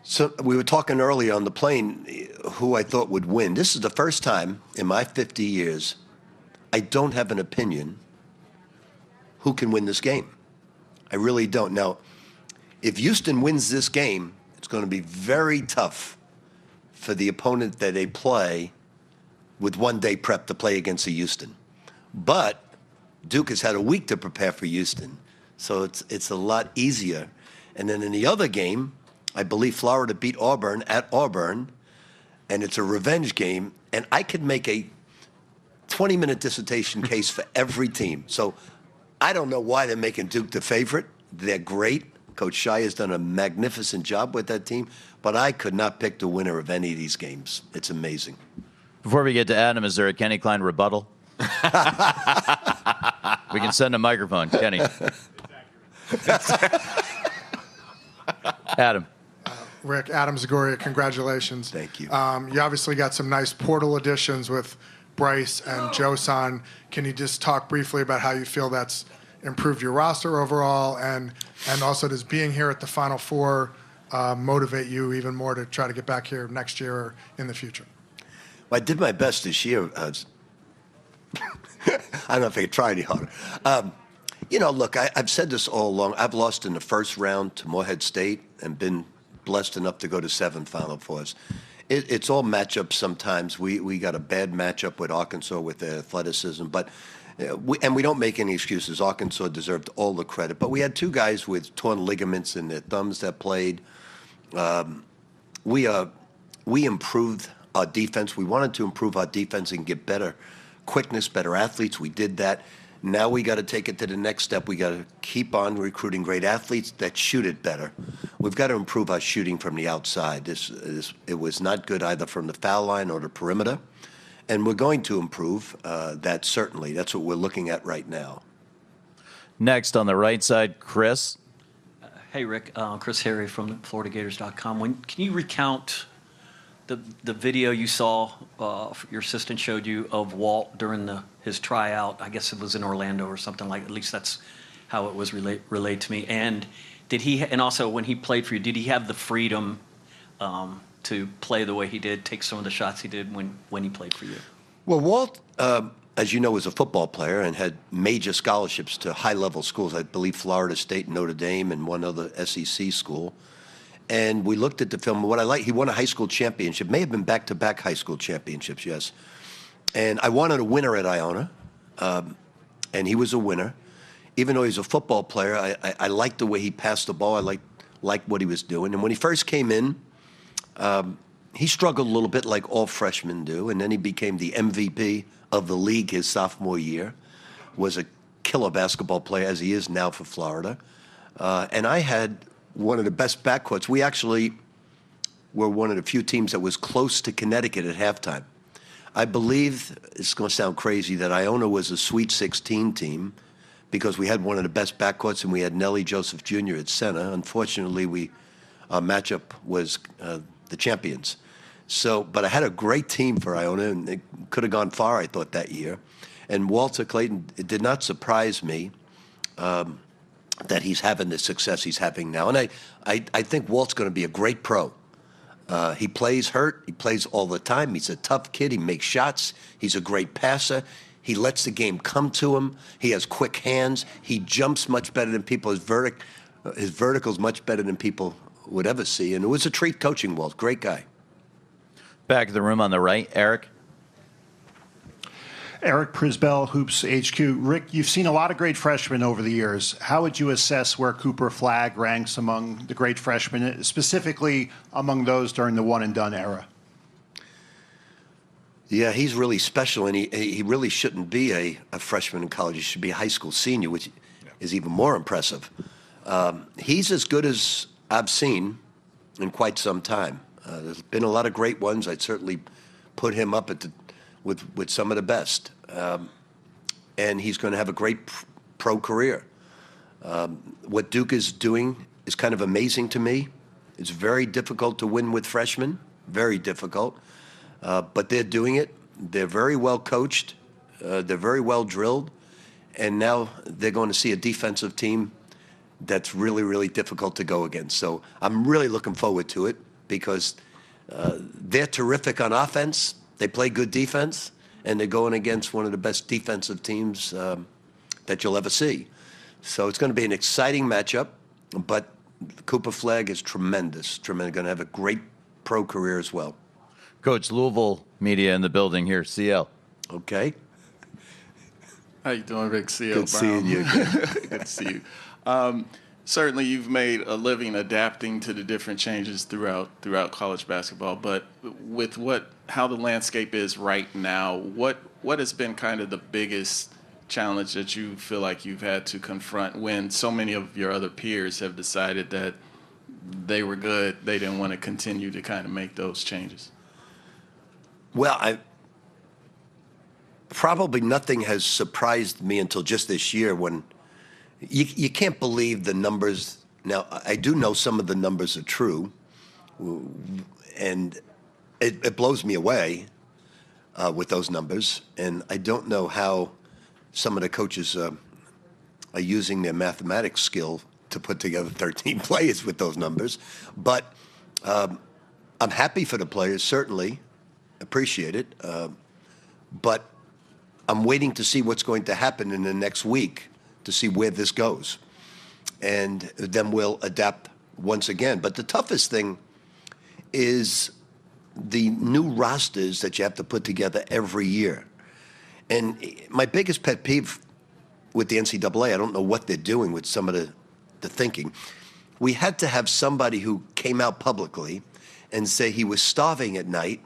So we were talking earlier on the plane who I thought would win. This is the first time in my 50 years I don't have an opinion who can win this game. I really don't. Now, if Houston wins this game, it's going to be very tough for the opponent that they play with 1 day prep to play against Houston. But Duke has had a week to prepare for Houston, so it's a lot easier. And then in the other game, I believe Florida beat Auburn at Auburn, and it's a revenge game, and I could make a 20-minute dissertation case for every team. So I don't know why they're making Duke the favorite. They're great. Coach Shai has done a magnificent job with that team, but I could not pick the winner of any of these games. It's amazing. Before we get to Adam, is there a Kenny Klein rebuttal? We can send a microphone, Kenny. Adam. Rick, Adam Zagoria, congratulations. Thank you. You obviously got some nice portal additions with Bryce and Josan. Can you just talk briefly about how you feel that's improved your roster overall, and also does being here at the Final Four motivate you even more to try to get back here next year or in the future? Well, I did my best this year. I don't know if I could try any harder. Look, I've said this all along. I've lost in the first round to Morehead State and been blessed enough to go to 7 Final Fours. It's all matchups sometimes. We got a bad matchup with Arkansas with their athleticism, but we don't make any excuses. Arkansas deserved all the credit, but we had two guys with torn ligaments in their thumbs that played. We improved our defense. We wanted to improve our defense and get better quickness, better athletes. We did that. Now we got to take it to the next step. We got to keep on recruiting great athletes that shoot it better. We've got to improve our shooting from the outside. It was not good either from the foul line or the perimeter, and we're going to improve that certainly. That's what we're looking at right now. Next on the right side, Chris. Hey, Rick. Chris Harry from FloridaGators.com. Can you recount the video you saw, your assistant showed you, of Walt during his tryout? I guess it was in Orlando or something like. At least that's how it was relayed to me. And and also when he played for you, did he have the freedom to play the way he did, take some of the shots he did when he played for you? Well, Walt, as you know, was a football player and had major scholarships to high-level schools. I believe Florida State, Notre Dame, and one other SEC school. And we looked at the film. What I like, he won a high school championship. May have been back-to-back high school championships, yes. And I wanted a winner at Iona, and he was a winner. Even though he's a football player, I liked the way he passed the ball. I liked what he was doing. And when he first came in, he struggled a little bit like all freshmen do, and then he became the MVP of the league his sophomore year, was a killer basketball player, as he is now for Florida. And I had one of the best backcourts. We actually were one of the few teams that was close to Connecticut at halftime. I believe, it's going to sound crazy, that Iona was a Sweet 16 team because we had one of the best backcourts, and we had Nelly Joseph Jr. at center. Unfortunately, our matchup was the champions. But I had a great team for Iona, and it could have gone far, I thought, that year. And Walter Clayton, it did not surprise me that he's having the success he's having now. And I think Walt's going to be a great pro. He plays hurt. He plays all the time. He's a tough kid. He makes shots. He's a great passer. He lets the game come to him. He has quick hands. He jumps much better than people. His vertical's much better than people would ever see. And it was a treat coaching Walt. Great guy. Back of the room on the right, Eric. Eric Prisbell, Hoops HQ. Rick, you've seen a lot of great freshmen over the years. How would you assess where Cooper Flagg ranks among the great freshmen, specifically among those during the one-and-done era? Yeah, he's really special, and he really shouldn't be a freshman in college. He should be a high school senior, which is even more impressive. He's as good as I've seen in quite some time. There's been a lot of great ones. I'd certainly put him up with some of the best. And he's going to have a great pro career. What Duke is doing is kind of amazing to me. It's very difficult to win with freshmen, very difficult. But they're doing it. They're very well coached. They're very well drilled. And now they're going to see a defensive team that's really, really difficult to go against. So I'm really looking forward to it because they're terrific on offense. They play good defense, and they're going against one of the best defensive teams that you'll ever see. So it's going to be an exciting matchup, but Cooper Flagg is tremendous, going to have a great pro career as well. Coach, Louisville media in the building here, CL. Okay. How you doing, Rick? CL Good seeing you again. Good to see you. Certainly, you've made a living adapting to the different changes throughout college basketball. But with how the landscape is right now, what has been kind of the biggest challenge that you feel like you've had to confront when so many of your other peers have decided that they were good, they didn't want to continue to kind of make those changes? Well, probably nothing has surprised me until just this year when you can't believe the numbers. Now, I do know some of the numbers are true, and it blows me away with those numbers. And I don't know how some of the coaches are using their mathematics skill to put together 13 players with those numbers. But I'm happy for the players, certainly. Appreciate it. But I'm waiting to see what's going to happen in the next week to see where this goes. And then we'll adapt once again. But the toughest thing is the new rosters that you have to put together every year. And my biggest pet peeve with the NCAA, I don't know what they're doing with some of the thinking. We had to have somebody who came out publicly and say he was starving at night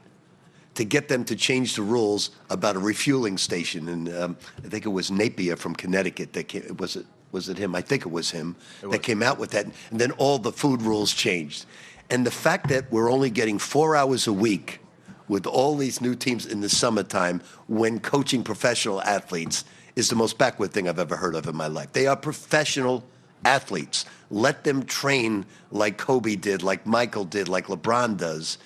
to get them to change the rules about a refueling station. And I think it was Napier from Connecticut that came, was it him? I think it was him that came out with that. And then all the food rules changed. And the fact that we're only getting 4 hours a week with all these new teams in the summertime when coaching professional athletes is the most backward thing I've ever heard of in my life. They are professional athletes. Let them train like Kobe did, like Michael did, like LeBron does,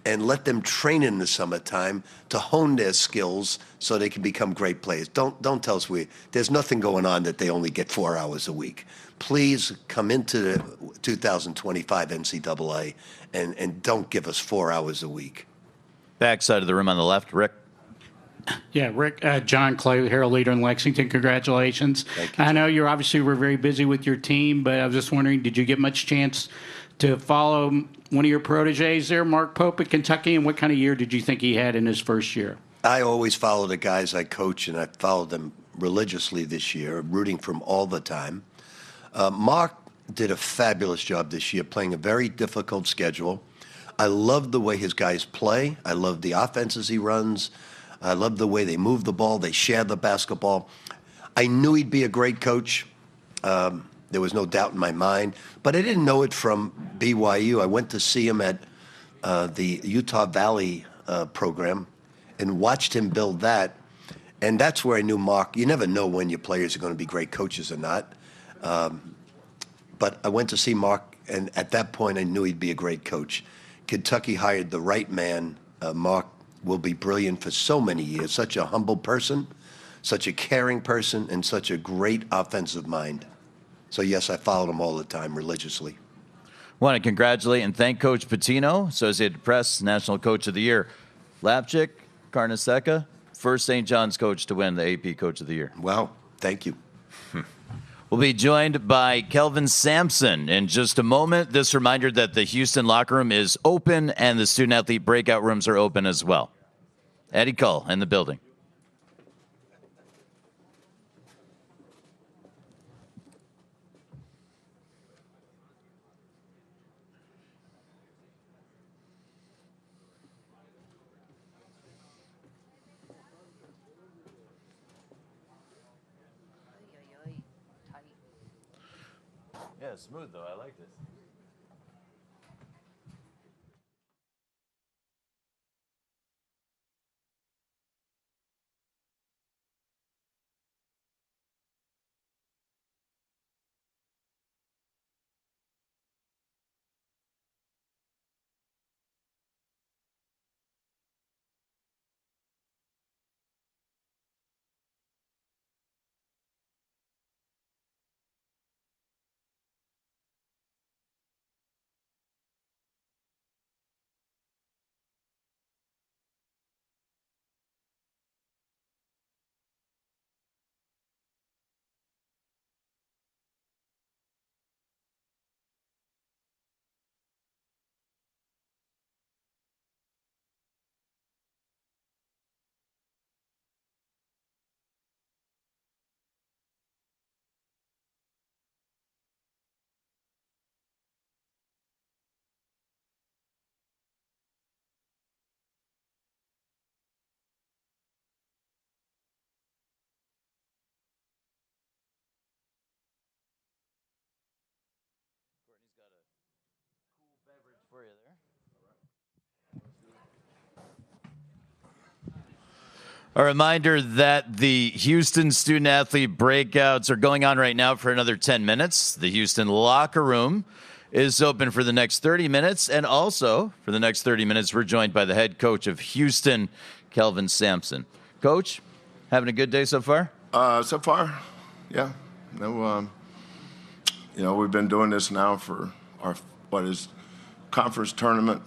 and let them train in the summertime to hone their skills so they can become great players. Don't tell us there's nothing going on that they only get 4 hours a week. Please come into the 2025 NCAA and don't give us 4 hours a week. Backside of the room on the left, Rick. Yeah, Rick, John Clay, Herald Leader in Lexington. Congratulations. Thank you. I know you obviously were very busy with your team, but I was just wondering, did you get much chance to follow one of your proteges there, Mark Pope at Kentucky, and what kind of year did you think he had in his first year? I always follow the guys I coach, and I followed them religiously this year, rooting for them all the time. Mark did a fabulous job this year, playing a very difficult schedule. I love the way his guys play. I love the offenses he runs. I love the way they move the ball. They share the basketball. I knew he'd be a great coach. There was no doubt in my mind. But I didn't know it from BYU. I went to see him at the Utah Valley program and watched him build that. And that's where I knew Mark. You never know when your players are going to be great coaches or not. But I went to see Mark, and at that point I knew he'd be a great coach. Kentucky hired the right man. Mark will be brilliant for so many years. Such a humble person, such a caring person, and such a great offensive mind. So, yes, I followed him all the time religiously. Want to congratulate and thank Coach Pitino, Associated Press, National Coach of the Year. Lapchick, Carnesecca, first St. John's coach to win the AP Coach of the Year. Wow, thank you. We'll be joined by Kelvin Sampson in just a moment. This reminder that the Houston locker room is open and the student-athlete breakout rooms are open as well. Eddie Cull in the building. Yeah, smooth though. I like this. For you there. A reminder that the Houston student-athlete breakouts are going on right now for another 10 minutes. The Houston locker room is open for the next 30 minutes. And also, for the next 30 minutes, we're joined by the head coach of Houston, Kelvin Sampson. Coach, having a good day so far? So far, yeah. No, we've been doing this now for our, conference tournament.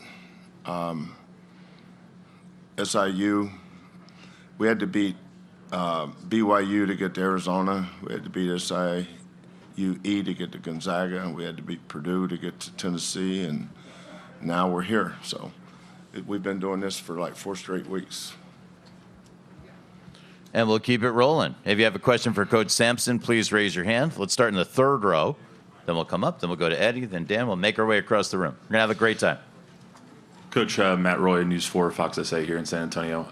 SIU, we had to beat BYU to get to Arizona. We had to beat SIUE to get to Gonzaga. We had to beat Purdue to get to Tennessee, and now we're here. So we've been doing this for like 4 straight weeks. And we'll keep it rolling. If you have a question for Coach Sampson, please raise your hand. Let's start in the third row. Then we'll come up. Then we'll go to Eddie. Then Dan. We'll make our way across the room. We're going to have a great time. Coach Matt Roy, News 4, Fox SA here in San Antonio.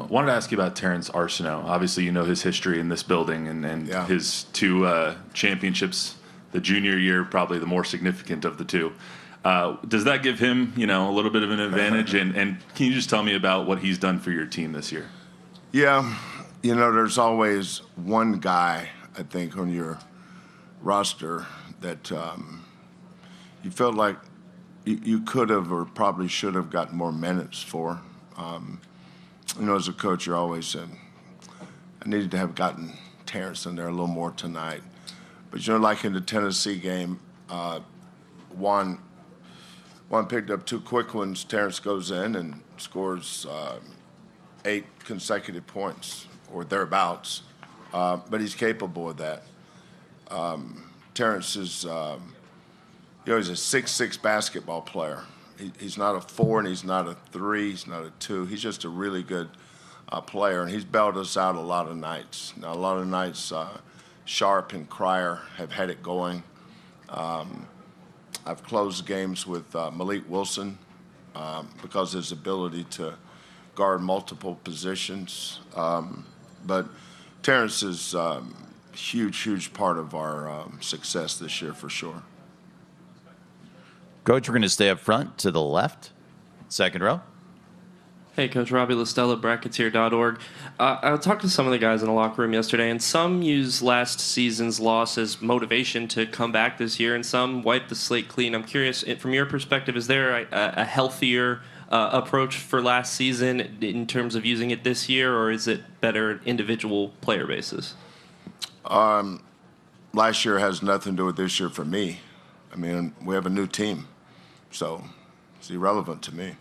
Wanted to ask you about Terrence Arsenault. Obviously, you know his history in this building and his 2 championships. The junior year, probably the more significant of the 2. Does that give him, a little bit of an advantage? And can you just tell me about what he's done for your team this year? Yeah, there's always one guy, I think, on your roster that you felt like you could have or probably should have gotten more minutes for. As a coach, you're always saying, I needed to have gotten Terrence in there a little more tonight. But, like in the Tennessee game, Juan picked up 2 quick ones. Terrence goes in and scores 8 consecutive points or thereabouts. But he's capable of that. Terrence is, he's a 6'6" basketball player. He's not a 4 and he's not a 3. He's not a 2. He's just a really good player, and he's bailed us out a lot of nights. Now, a lot of nights, Sharp and Cryer have had it going. I've closed games with Malik Wilson because of his ability to guard multiple positions. But Terrence is a huge part of our success this year for sure. Coach, we're going to stay up front to the left, second row. Hey, Coach Robbie Listella, Bracketeer.org. I talked to some of the guys in the locker room yesterday, and some use last season's loss as motivation to come back this year, and some wipe the slate clean. I'm curious, from your perspective, is there a healthier approach for last season in terms of using it this year, or is it better individual player basis? Last year has nothing to do with this year for me. I mean, we have a new team, so it's irrelevant to me.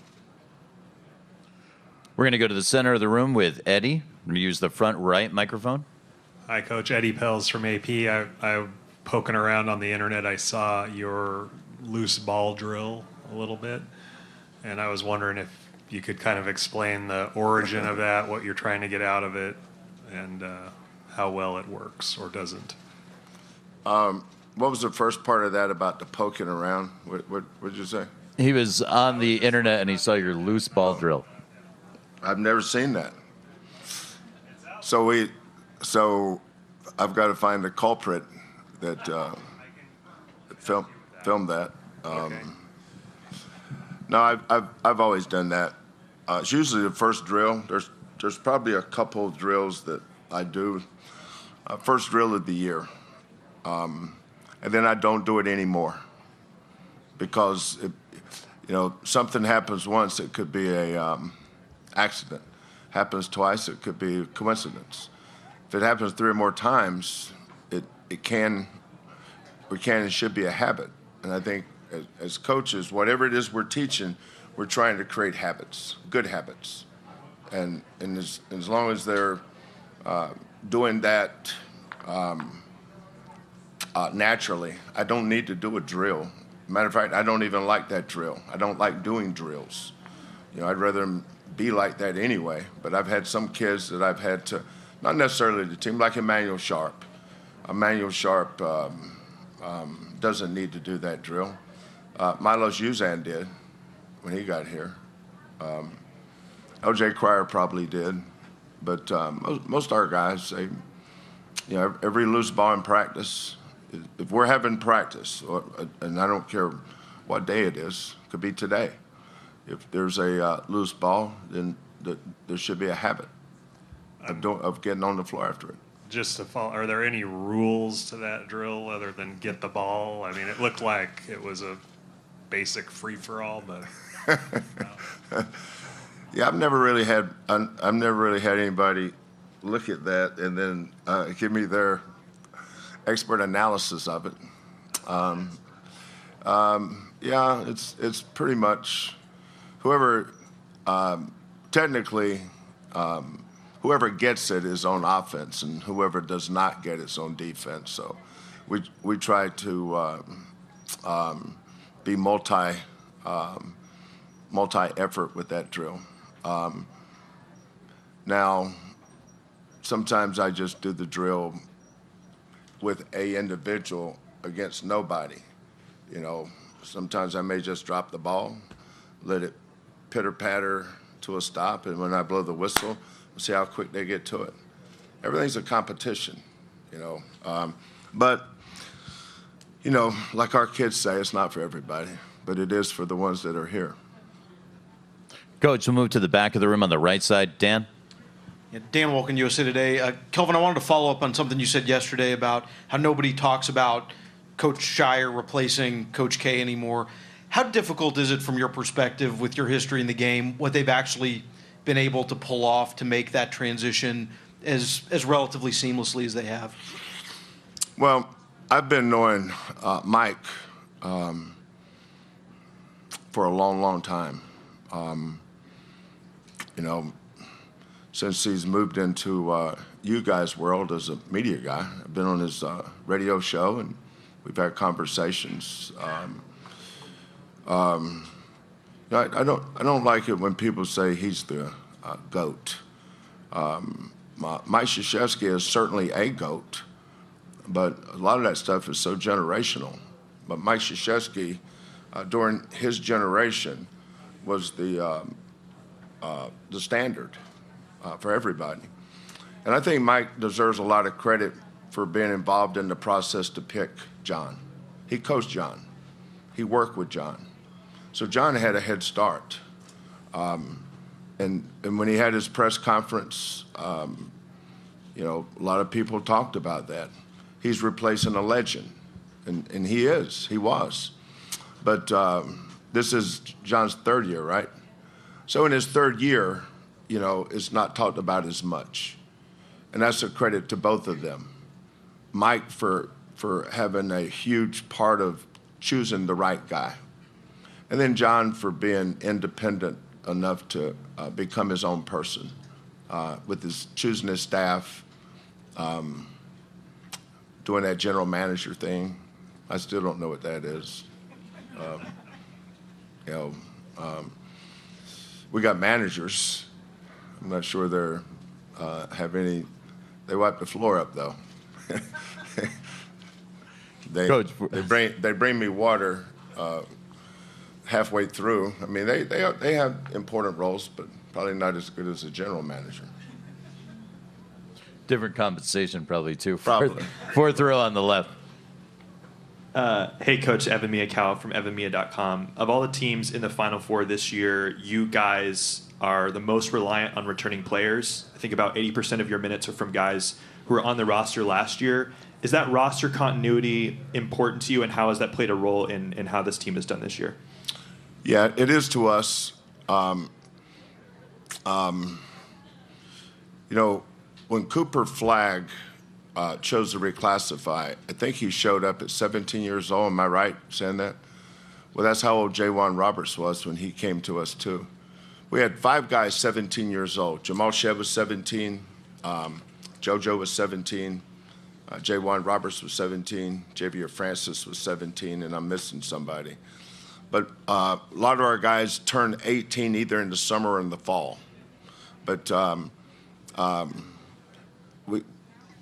We're going to go to the center of the room with Eddie. I'm going to use the front right microphone. Hi, Coach. Eddie Pels from AP. I poking around on the internet, I saw your loose ball drill a little bit, and I was wondering if you could kind of explain the origin of that, what you're trying to get out of it, and how well it works or doesn't. What was the first part of that about the poking around? What did you say? He was on the internet and he saw your loose ball drill. I've never seen that. So I've got to find the culprit that filmed that. No, I've always done that. It's usually the first drill. There's probably a couple of drills that I do. First drill of the year, and then I don't do it anymore because something happens once, it could be a accident. Happens twice, it could be a coincidence. If it happens 3 or more times, it can and should be a habit. And I think as coaches, whatever it is we're teaching, we're trying to create habits, good habits. And as long as they're doing that naturally, I don't need to do a drill. Matter of fact, I don't even like that drill. I don't like doing drills. I'd rather them be like that anyway. But I've had some kids that I've had to, not necessarily the team, like Emmanuel Sharp. Emmanuel Sharp doesn't need to do that drill. Milos Uzan did when he got here. LJ Cryer probably did. But most of our guys, every loose ball in practice, if we're having practice, and I don't care what day it is, it could be today. If there's a loose ball, then there should be a habit of getting on the floor after it. Just to follow, are there any rules to that drill other than get the ball? I mean, it looked like it was a basic free-for-all, but... Yeah, I've never really had anybody look at that and then give me their expert analysis of it. Yeah, it's pretty much whoever technically whoever gets it is on offense, and whoever does not get it's on defense. So we try to be multi multi-effort with that drill. Now, sometimes I just do the drill with a individual against nobody. You know, sometimes I may just drop the ball, let it pitter-patter to a stop, and when I blow the whistle, we'll see how quick they get to it. Everything's a competition, you know. But, you know, like our kids say, it's not for everybody, but it is for the ones that are here. Coach, we'll move to the back of the room on the right side. Dan? Yeah, Dan Wolken, USA Today. Kelvin, I wanted to follow up on something you said yesterday about how nobody talks about Coach Shire replacing Coach K anymore. How difficult is it from your perspective with your history in the game, what they've actually been able to pull off to make that transition as relatively seamlessly as they have? Well, I've been knowing Mike for a long, long time. You know, since he's moved into you guys' world as a media guy. I've been on his radio show, and we've had conversations. I don't like it when people say he's the GOAT. Mike Krzyzewski is certainly a GOAT, but a lot of that stuff is so generational. But Mike Krzyzewski, during his generation, was the standard for everybody. And I think Mike deserves a lot of credit for being involved in the process to pick John. He coached John. He worked with John. So John had a head start. And when he had his press conference, you know, a lot of people talked about that. He's replacing a legend. And he is. He was. But this is John's third year, right? So in his third year, you know, it's not talked about as much. And that's a credit to both of them. Mike for having a huge part of choosing the right guy. And then John for being independent enough to become his own person with his choosing his staff, doing that general manager thing. I still don't know what that is. You know, we got managers. I'm not sure they're have any. They wipe the floor up though. They bring me water halfway through. I mean, they have important roles, but probably not as good as a general manager. Different compensation probably too. Probably. Fourth row on the left. Hey, Coach, Evan Miyakawa from evanmia.com. Of all the teams in the Final Four this year, you guys are the most reliant on returning players. I think about 80% of your minutes are from guys who were on the roster last year. Is that roster continuity important to you, and how has that played a role in how this team has done this year? Yeah, it is to us. You know, when Cooper Flagg chose to reclassify, I think he showed up at 17 years old. Am I right saying that? Well, that's how old J.Juan Roberts was when he came to us, too. We had 5 guys 17 years old. Jamal Shead was 17. JoJo was 17. J.Juan Roberts was 17. Javier Francis was 17, and I'm missing somebody. But a lot of our guys turned 18 either in the summer or in the fall. But I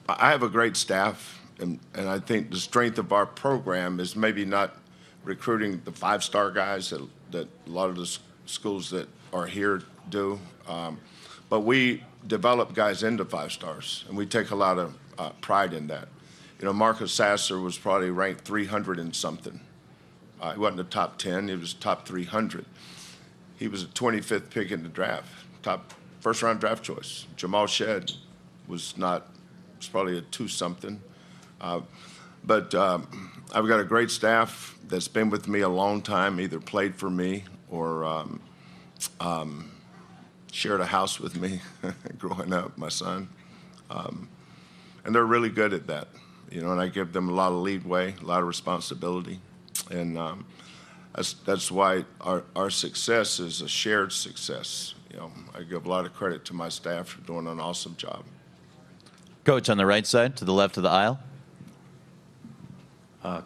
have a great staff, and I think the strength of our program is maybe not recruiting the 5-star guys that a lot of the schools that are here do, but we develop guys into 5 stars, and we take a lot of pride in that. You know, Marcus Sasser was probably ranked 300 and something. He wasn't the top 10, he was top 300. He was a 25th pick in the draft, top first-round draft choice. Jamal Shead was probably a 2-something. But I've got a great staff that's been with me a long time, either played for me or shared a house with me growing up, my son. And they're really good at that, you know, and I give them a lot of leadway, a lot of responsibility. And that's why our success is a shared success. You know, I give a lot of credit to my staff for doing an awesome job. Coach, on the right side, to the left of the aisle.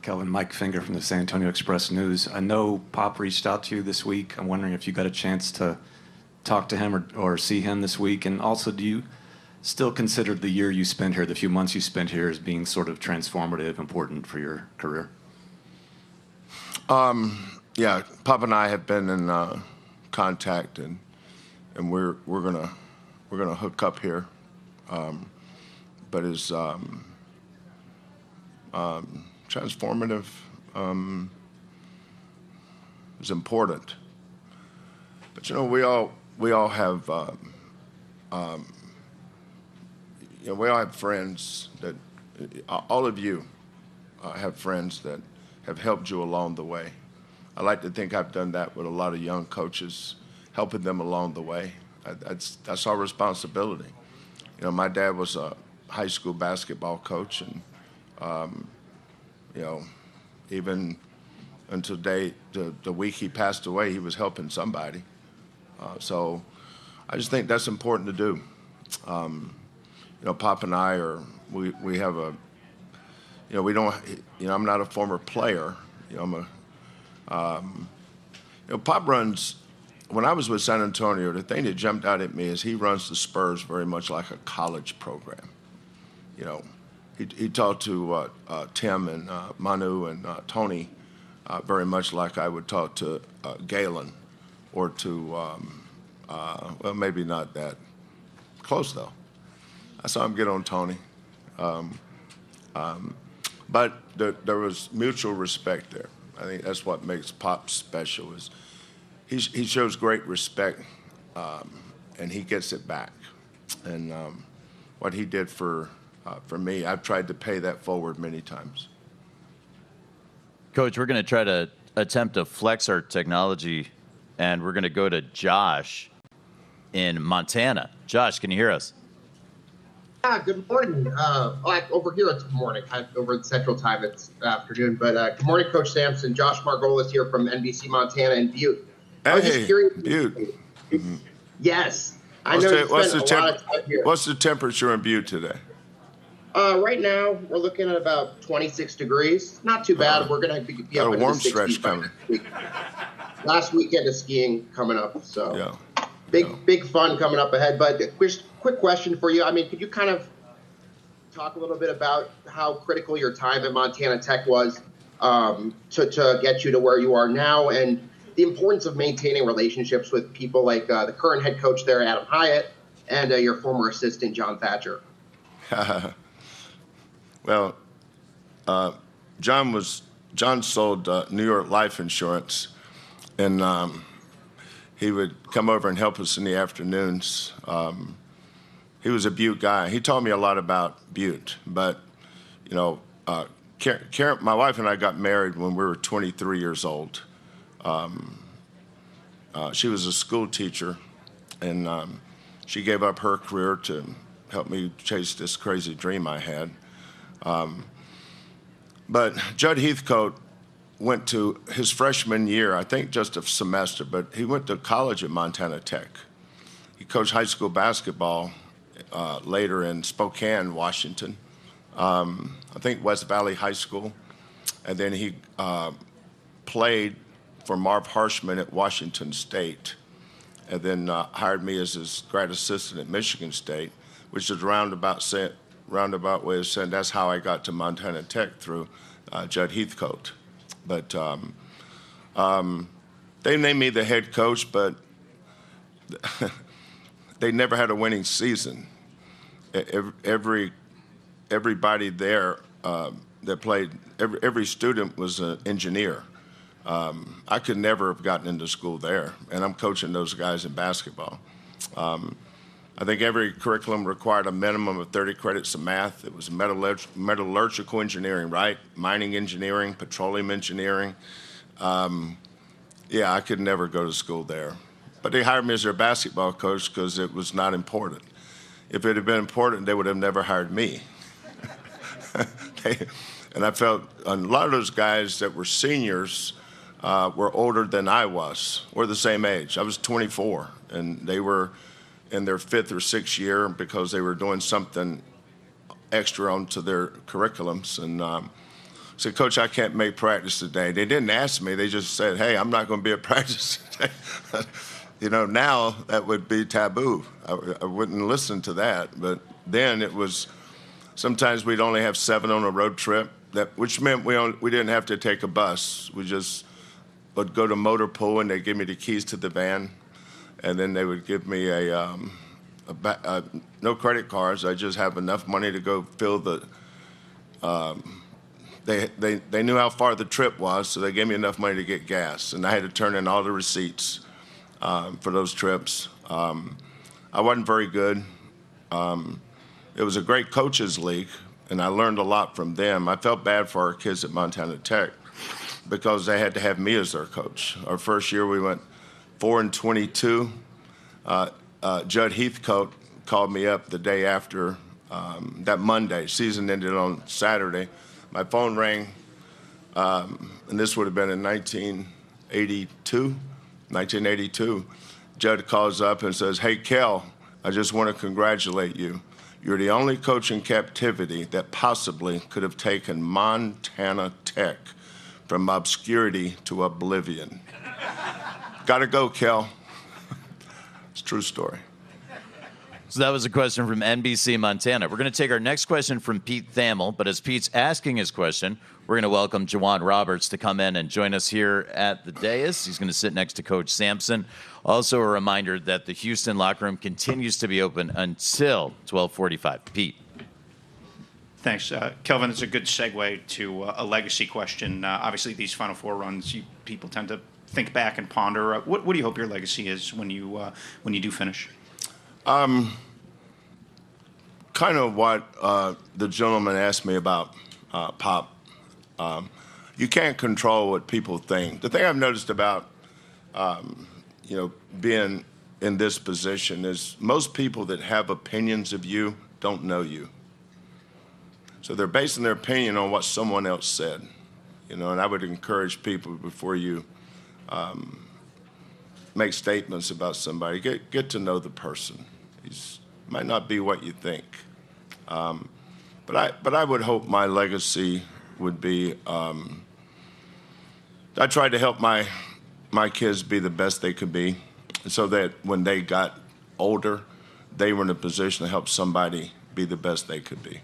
Kelvin, Mike Finger from the San Antonio Express News. I know Pop reached out to you this week. I'm wondering if you got a chance to talk to him or see him this week. And also, do you still consider the year you spent here, the few months you spent here, as being sort of transformative, important for your career? Yeah, Pop and I have been in contact, and we're gonna hook up here. But it's transformative. Is important. But we all have we all have friends that all of you have friends that have helped you along the way. I like to think I've done that with a lot of young coaches, helping them along the way. That's our responsibility. My dad was a high school basketball coach, and even until the week he passed away, he was helping somebody. So I just think that's important to do. Pop and I we have a, we don't, I'm not a former player. Pop runs, when I was with San Antonio, the thing that jumped out at me is he runs the Spurs very much like a college program. He talked to Tim and Manu and Tony very much like I would talk to Galen or to, well, maybe not that close, though. I saw him get on Tony. But there was mutual respect there. I think that's what makes Pop special is he shows great respect, and he gets it back. And what he did for me, I've tried to pay that forward many times. Coach, we're going to try to attempt to flex our technology, and we're going to go to Josh in Montana. Josh, can you hear us? Yeah, good morning. Over here it's morning. Over in Central Time it's afternoon. But good morning, Coach Sampson. Josh Margolis here from NBC Montana in Butte. I was just curious. Butte. Yes. I know you spent a lot of time here. What's the temperature in Butte today? Right now, we're looking at about 26 degrees. Not too bad. We're going to be up in the 60s by next week. Last weekend of skiing coming up. So yeah. Big fun coming up ahead. But quick question for you. I mean, could you kind of talk a little bit about how critical your time at Montana Tech was to get you to where you are now, and the importance of maintaining relationships with people like the current head coach there, Adam Hyatt, and your former assistant, John Thatcher? Well, John sold New York life insurance, and he would come over and help us in the afternoons. He was a Butte guy. He taught me a lot about Butte. But, Karen, my wife and I got married when we were 23 years old. She was a school teacher, and she gave up her career to help me chase this crazy dream I had. But Judd Heathcote went to his freshman year, I think just a semester, but he went to college at Montana Tech. He coached high school basketball later in Spokane, Washington, I think West Valley High School. And then he played for Marv Harshman at Washington State, and then hired me as his grad assistant at Michigan State, which is roundabout way of saying that's how I got to Montana Tech through Judd Heathcote. But they named me the head coach, but they never had a winning season. Everybody there that played, every student was an engineer. I could never have gotten into school there, and I'm coaching those guys in basketball. I think every curriculum required a minimum of 30 credits of math. It was metallurgical engineering, right? Mining engineering, petroleum engineering. Yeah, I could never go to school there. But they hired me as their basketball coach because it was not important. If it had been important, they would have never hired me. And I felt a lot of those guys that were seniors were older than I was. We're the same age. I was 24, and they were in their 5th or 6th year because they were doing something extra onto their curriculums. And said, Coach, I can't make practice today. They didn't ask me. They just said, hey, I'm not going to be at practice today. Now that would be taboo. I wouldn't listen to that. But then it was, sometimes we'd only have 7 on a road trip, which meant we didn't have to take a bus. We just would go to motor pool, and they'd give me the keys to the van. And then they would give me no credit cards. I just have enough money to go fill the they knew how far the trip was, so they gave me enough money to get gas, and I had to turn in all the receipts for those trips. I wasn't very good. It was a great coaches league, and I learned a lot from them. I felt bad for our kids at Montana Tech because they had to have me as their coach. Our first year we went 4-22. Judd Heathcote called me up the day after that Monday. Season ended on Saturday. My phone rang, and this would have been in 1982. Judd calls up and says, hey, Kel, I just want to congratulate you. You're the only coach in captivity that possibly could have taken Montana Tech from obscurity to oblivion. Gotta go, Kel. It's a true story. So that was a question from NBC Montana. We're going to take our next question from Pete Thamel, but as Pete's asking his question, we're going to welcome Juwan Roberts to come in and join us here at the dais. He's going to sit next to Coach Sampson. Also a reminder that the Houston locker room continues to be open until 12:45. Pete. Thanks. Kelvin, it's a good segue to a legacy question. Obviously, these Final Four runs, people tend to think back and ponder. What do you hope your legacy is when you do finish? Kind of what the gentleman asked me about Pop. You can't control what people think. The thing I've noticed about, being in this position is most people that have opinions of you don't know you. So they're basing their opinion on what someone else said, and I would encourage people before you make statements about somebody, get to know the person. Might not be what you think, but I would hope my legacy would be. I tried to help my kids be the best they could be, so that when they got older, they were in a position to help somebody be the best they could be.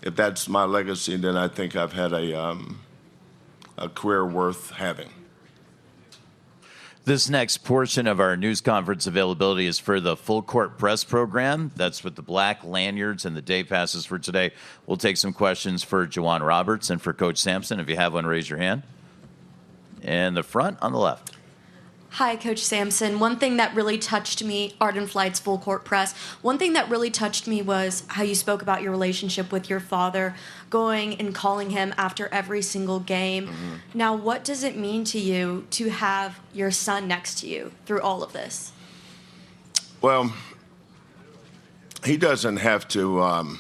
If that's my legacy, then I think I've had a career worth having. This next portion of our news conference availability is for the full court press program. That's with the black lanyards and the day passes for today. We'll take some questions for Juwan Roberts and for Coach Sampson. If you have one, raise your hand. In the front on the left. Hi, Coach Sampson. One thing that really touched me, Arden Flight's full court press, one thing that really touched me was how you spoke about your relationship with your father, going and calling him after every single game. Mm-hmm. Now, what does it mean to you to have your son next to you through all of this? Well, he doesn't have to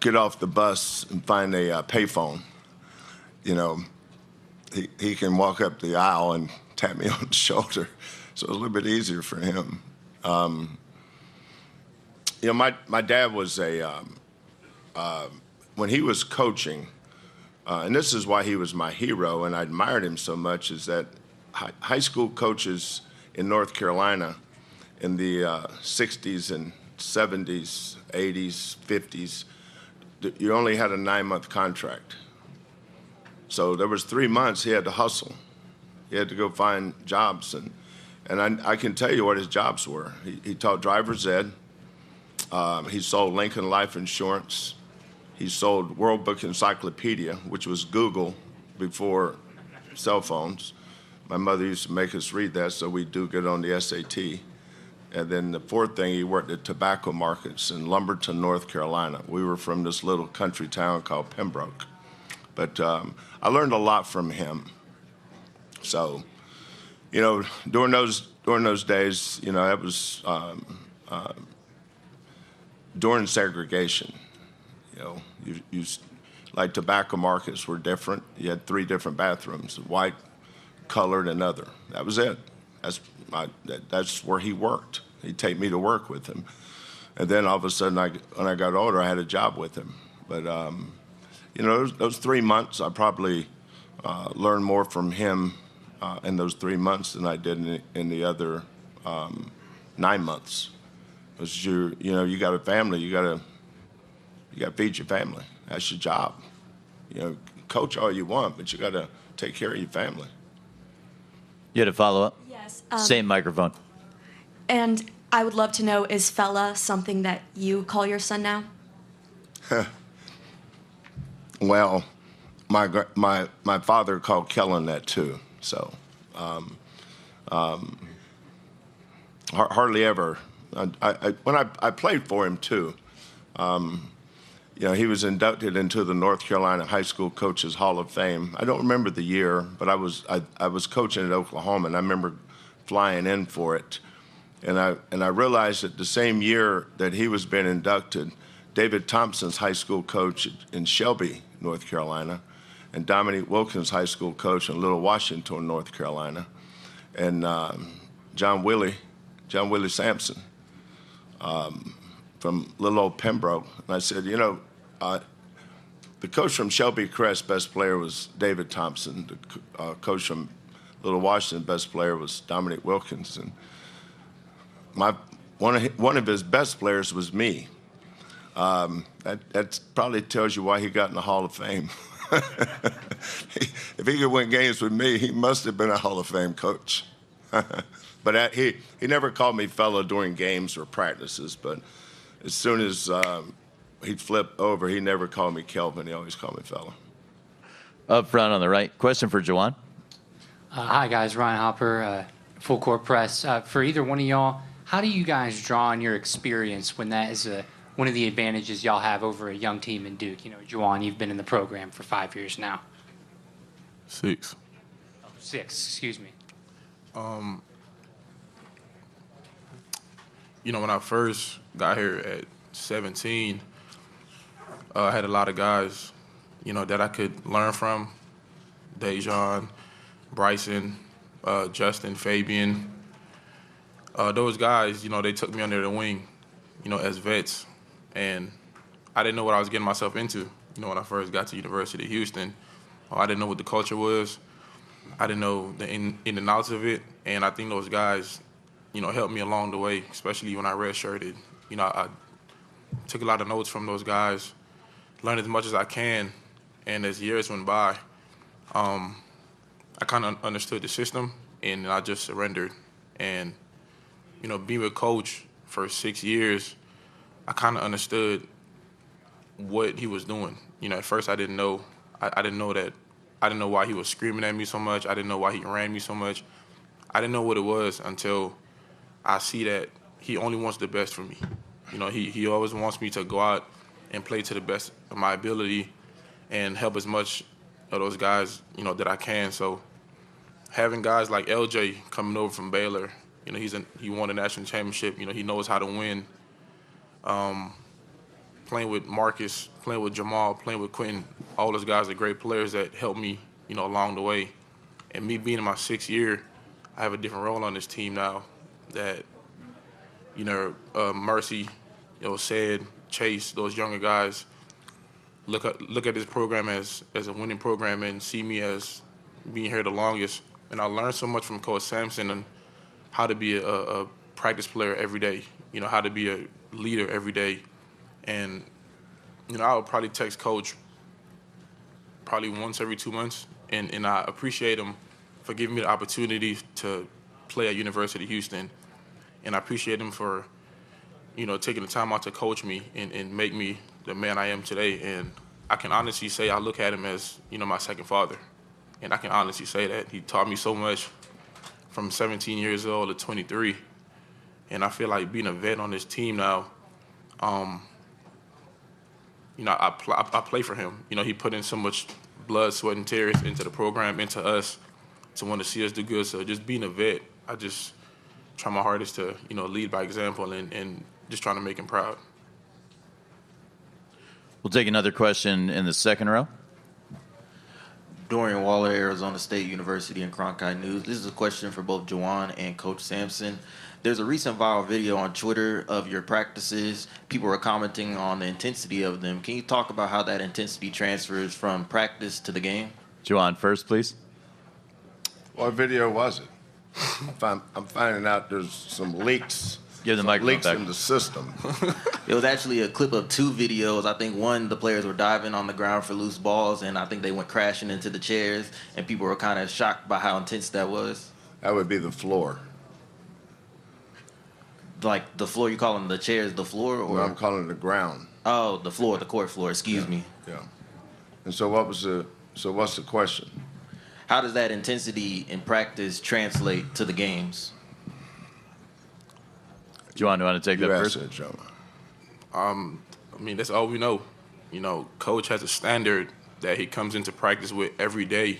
get off the bus and find a payphone. He can walk up the aisle and tap me on the shoulder, so it's a little bit easier for him. My dad was when he was coaching, and this is why he was my hero, and I admired him so much, is that high school coaches in North Carolina in the 60s and 70s, 80s, 50s, you only had a 9-month contract. So there was 3 months he had to hustle. He had to go find jobs, and I can tell you what his jobs were. He taught driver's ed. He sold Lincoln Life Insurance. He sold World Book Encyclopedia, which was Google before cell phones. My mother used to make us read that, so we do get on the SAT. And then the fourth thing, he worked at tobacco markets in Lumberton, North Carolina. We were from this little country town called Pembroke. But I learned a lot from him. So, during those days, that was during segregation. You like tobacco markets were different. You had 3 different bathrooms: white, colored, and other. That was it. That's where he worked. He'd take me to work with him, and then all of a sudden, when I got older, I had a job with him. But those 3 months, I probably learned more from him in those 3 months than I did in the other 9 months. Because you got a family, you got to feed your family. That's your job. Coach all you want, but you got to take care of your family. You had a follow-up? Yes. Same microphone. And I would love to know, is fella something that you call your son now? Well, my father called Kellen that too. So hardly ever. When I played for him too. He was inducted into the North Carolina High School Coaches Hall of Fame. I don't remember the year, but I was coaching at Oklahoma, and I remember flying in for it. And I realized that the same year that he was being inducted, David Thompson's high school coach in Shelby, North Carolina, and Dominique Wilkins' high school coach in Little Washington, North Carolina, and John Willie Sampson from little old Pembroke. And I said, the coach from Shelby Crest, best player was David Thompson. The coach from Little Washington, best player was Dominique Wilkins. And one of his best players was me. That probably tells you why he got in the Hall of Fame. If he could win games with me, he must have been a Hall of Fame coach. But he never called me fella during games or practices. But as soon as he'd flip over, he never called me Kelvin. He always called me fella. Up front on the right. Question for Jawan. Hi, guys. Ryan Hopper, Full Court Press. For either one of y'all, how do you guys draw on your experience when that is one of the advantages y'all have over a young team in Duke? Jawan, you've been in the program for 5 years now. 6. Oh, 6, excuse me. When I first got here at 17, I had a lot of guys, that I could learn from. Dejan, Bryson, Justin, Fabian. Those guys, they took me under the wing, as vets. And I didn't know what I was getting myself into, when I first got to University of Houston. I didn't know what the culture was. I didn't know the in and outs of it. And I think those guys, helped me along the way, especially when I redshirted. I took a lot of notes from those guys, learned as much as I can. And as years went by, I kind of understood the system, and I just surrendered. And, being with Coach for 6 years, I kind of understood what he was doing. At first I didn't know. I didn't know why he was screaming at me so much. I didn't know why he ran me so much. I didn't know what it was until I see that he only wants the best for me. He always wants me to go out and play to the best of my ability and help as much of those guys, that I can. So having guys like LJ coming over from Baylor, he won a national championship. He knows how to win. Playing with Marcus, playing with Jamal, playing with Quentin, all those guys are great players that helped me, along the way. And me being in my 6th year, I have a different role on this team now that, Mercy, Said, Chase, those younger guys look at this program as a winning program and see me as being here the longest. And I learned so much from Coach Sampson and how to be a practice player every day, how to be a leader every day. And, I would probably text Coach probably once every 2 months, and I appreciate him for giving me the opportunity to play at University of Houston. And I appreciate him for, taking the time out to coach me and make me the man I am today. And I can honestly say I look at him as, my second father. And I can honestly say that. He taught me so much from 17 years old to 23. And I feel like being a vet on this team now, I play for him. He put in so much blood, sweat, and tears into the program, into us, to want to see us do good. So just being a vet, I just try my hardest to, lead by example and just trying to make him proud. We'll take another question in the second row. Dorian Waller, Arizona State University and Cronkite News. This is a question for both Juwan and Coach Sampson. There's a recent viral video on Twitter of your practices. People are commenting on the intensity of them. Can you talk about how that intensity transfers from practice to the game? Juwan, first, please. What video was it? I'm finding out there's some leaks. Give the microphone leaks back. in the system. It was actually a clip of 2 videos. I think one, the players were diving on the ground for loose balls, and I think they went crashing into the chairs, and people were kind of shocked by how intense that was. That would be the floor. Like the floor, you calling the chairs the floor? Or? No, I'm calling it the ground. Oh, the floor, the court floor, excuse me. Yeah. And so what's the question? How does that intensity in practice translate to the games? Juwan, you want to take that first? It, Joe. I mean, that's all we know. You know, coach has a standard that he comes into practice with every day,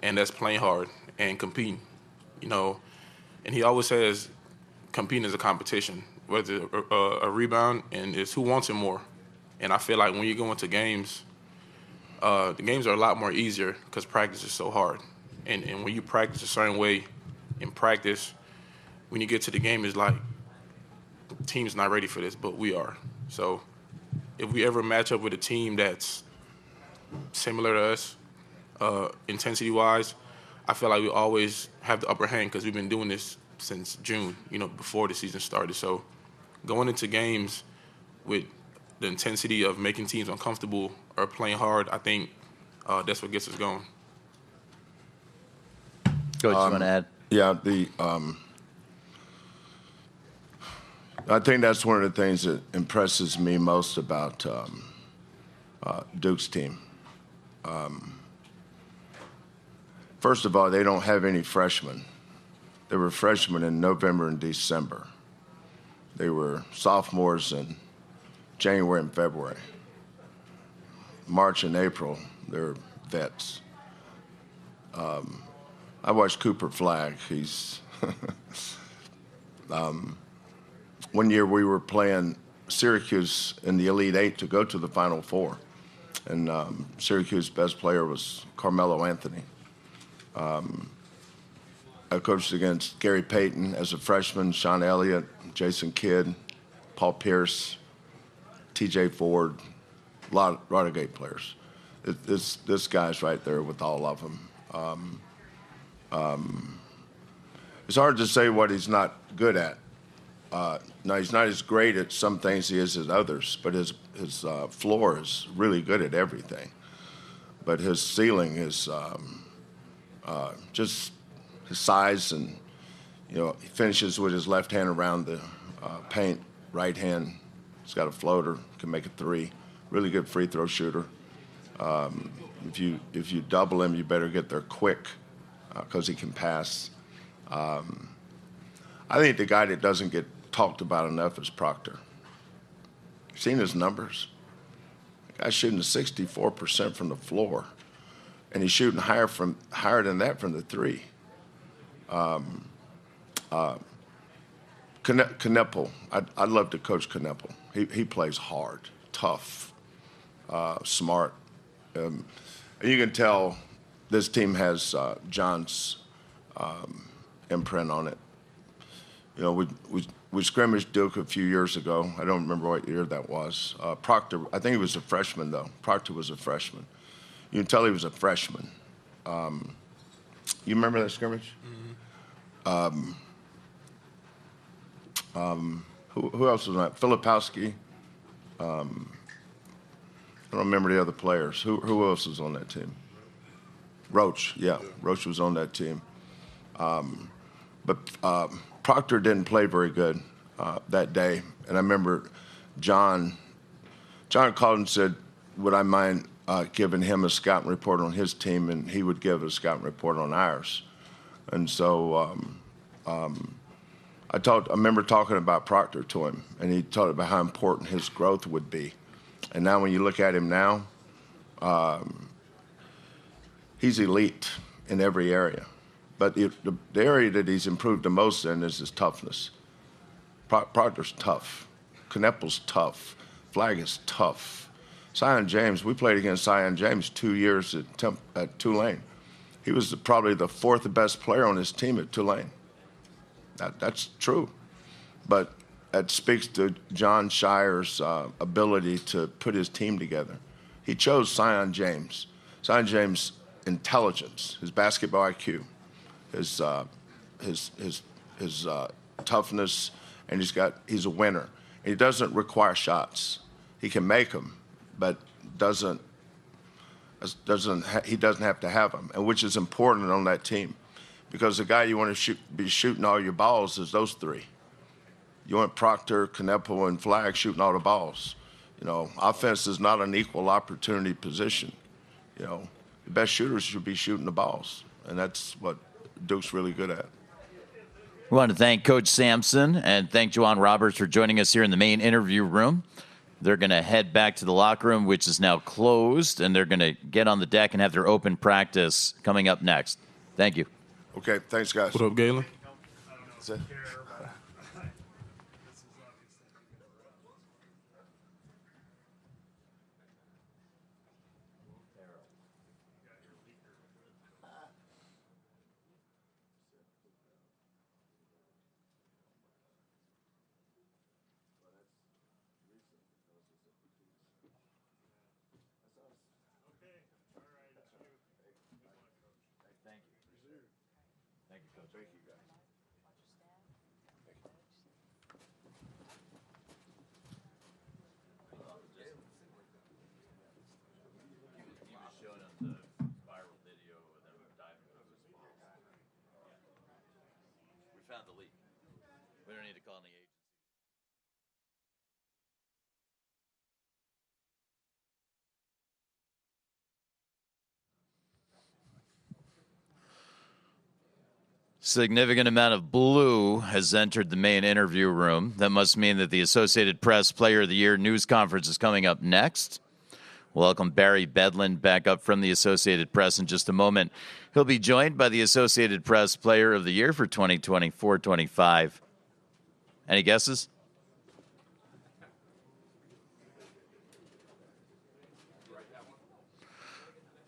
and that's playing hard and competing. You know, and he always says competing is a competition, whether it's a rebound, and it's who wants it more. And I feel like when you go into games, the games are a lot more easier because practice is so hard. And when you practice a certain way in practice, when you get to the game, it's like the team's not ready for this, but we are. So if we ever match up with a team that's similar to us, intensity-wise, I feel like we always have the upper hand because we've been doing this since June, you know, before the season started. So going into games with the intensity of making teams uncomfortable or playing hard, I think that's what gets us going. Coach, you want to add? Yeah, I think that's one of the things that impresses me most about Duke's team. First of all, they don't have any freshmen. They were freshmen in November and December. They were sophomores in January and February. March and April, they're vets. I watched Cooper Flagg. He's one year we were playing Syracuse in the Elite Eight to go to the Final Four, and Syracuse's best player was Carmelo Anthony. I coached against Gary Payton as a freshman, Sean Elliott, Jason Kidd, Paul Pierce, T.J. Ford, a lot of great players. This guy's right there with all of them. It's hard to say what he's not good at. Now, he's not as great at some things he is at others, but his floor is really good at everything. But his ceiling is just his size, and you know, he finishes with his left hand around the paint, right hand. He's got a floater, can make a 3. Really good free throw shooter. If you double him, you better get there quick because he can pass. I think the guy that doesn't get talked about enough is Proctor. You've seen his numbers. The guy's shooting 64% from the floor, and he's shooting higher than that from the 3. Kneppel, I'd love to coach Kneppel. He plays hard, tough, smart. And you can tell this team has John's imprint on it. You know, we scrimmaged Duke a few years ago. I don't remember what year that was. Proctor, I think he was a freshman, though. Proctor was a freshman. You can tell he was a freshman. You remember that scrimmage? Mm-hmm. Who else was on that? Filipowski. I don't remember the other players. Who else was on that team? Roach, yeah. Roach was on that team. But Proctor didn't play very good that day. And I remember John called and said, would I mind giving him a scouting report on his team, and he would give a scouting report on ours. And so I remember talking about Proctor to him, and he talked about how important his growth would be. And now when you look at him now, he's elite in every area. But the area that he's improved the most in is his toughness. Proctor's tough. Kneppel's tough. Flagg is tough. Zion James, we played against Zion James 2 years at Tulane. He was probably the fourth best player on his team at Tulane. That's true. But that speaks to John Shire's ability to put his team together. He chose Zion James. Zion James' intelligence, his basketball IQ, his toughness, and he's a winner. And he doesn't require shots. He can make them, but he doesn't have to have them, and which is important on that team, because the guy you want to be shooting all your balls is those three. You want Proctor, Kneppel, and Flagg shooting all the balls. Offense is not an equal opportunity position. The best shooters should be shooting the balls, and that's what Duke's really good at. We want to thank Coach Sampson and thank Juwan Roberts for joining us here in the main interview room. They're going to head back to the locker room, which is now closed, and they're going to get on the deck and have their open practice coming up next. Thank you. Okay, thanks, guys. What up, Galen? That's it. We don't need to call any agent. Significant amount of blue has entered the main interview room. That must mean that the Associated Press Player of the Year news conference is coming up next. Welcome Barry Bedlin back up from the Associated Press in just a moment. He'll be joined by the Associated Press Player of the Year for 2024-25. Any guesses?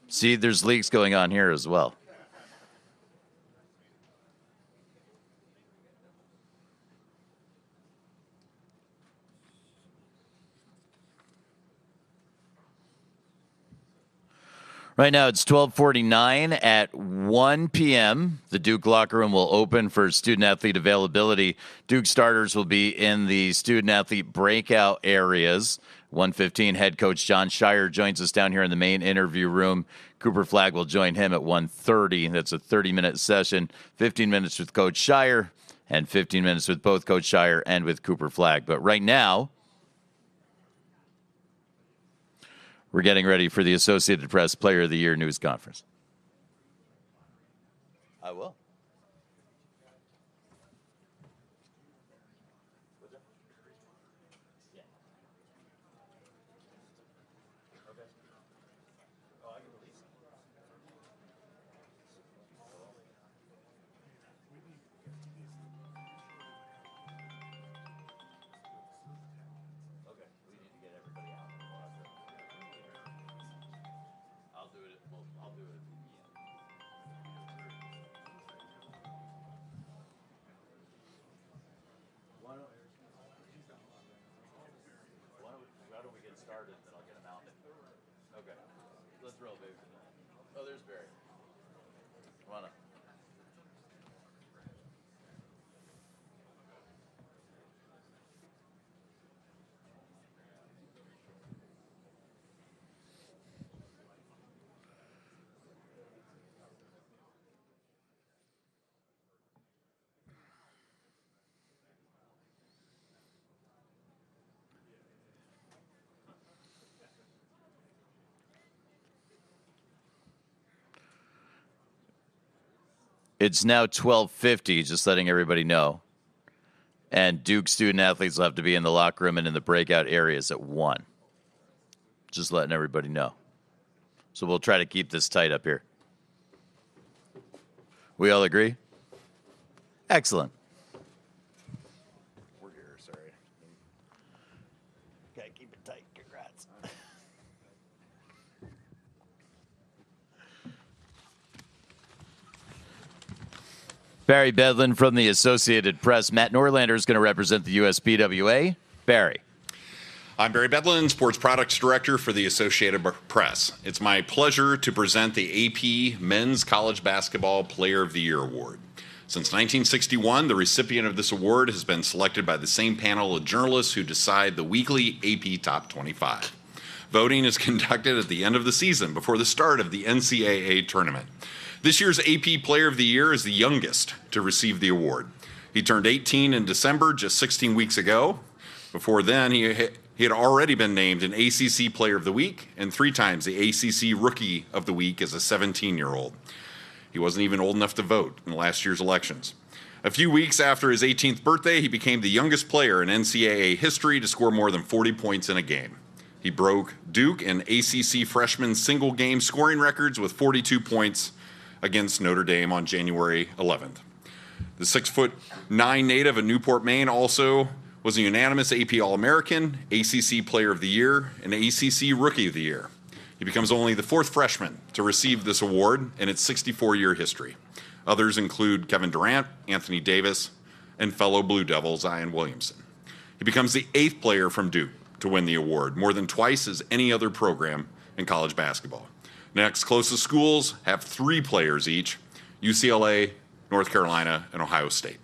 See, there's leaks going on here as well. Right now it's 12:49 at 1 p.m. The Duke locker room will open for student-athlete availability. Duke starters will be in the student-athlete breakout areas. 1:15, head coach John Shire joins us down here in the main interview room. Cooper Flagg will join him at 1:30. That's a 30-minute session, 15 minutes with Coach Shire and 15 minutes with both Coach Shire and with Cooper Flagg. But right now, we're getting ready for the Associated Press Player of the Year news conference. I will. Why don't we get started, then I'll get them out. Okay. Let's roll, baby. Oh, there's Barry. Come on up. It's now 12:50, just letting everybody know. And Duke student athletes will have to be in the locker room and in the breakout areas at 1. Just letting everybody know. So we'll try to keep this tight up here. We all agree? Excellent. We're here, sorry. Gotta keep it tight. Congrats. Barry Bedlin from the Associated Press. Matt Norlander is going to represent the USPWA. Barry. I'm Barry Bedlin, Sports Products Director for the Associated Press. It's my pleasure to present the AP Men's College Basketball Player of the Year Award. Since 1961, the recipient of this award has been selected by the same panel of journalists who decide the weekly AP Top 25. Voting is conducted at the end of the season before the start of the NCAA tournament. This year's AP Player of the Year is the youngest to receive the award. He turned 18 in December, just 16 weeks ago. Before then, he had already been named an ACC Player of the Week and 3 times the ACC Rookie of the Week as a 17-year-old. He wasn't even old enough to vote in last year's elections. A few weeks after his 18th birthday, he became the youngest player in NCAA history to score more than 40 points in a game. He broke Duke and ACC freshman single-game scoring records with 42 points against Notre Dame on January 11th. The 6'9" native of Newport, Maine also was a unanimous AP All-American, ACC Player of the Year, and ACC Rookie of the Year. He becomes only the 4th freshman to receive this award in its 64-year history. Others include Kevin Durant, Anthony Davis, and fellow Blue Devil Zion Williamson. He becomes the 8th player from Duke to win the award, more than twice as any other program in college basketball. Next closest schools have 3 players each: UCLA, North Carolina, and Ohio State.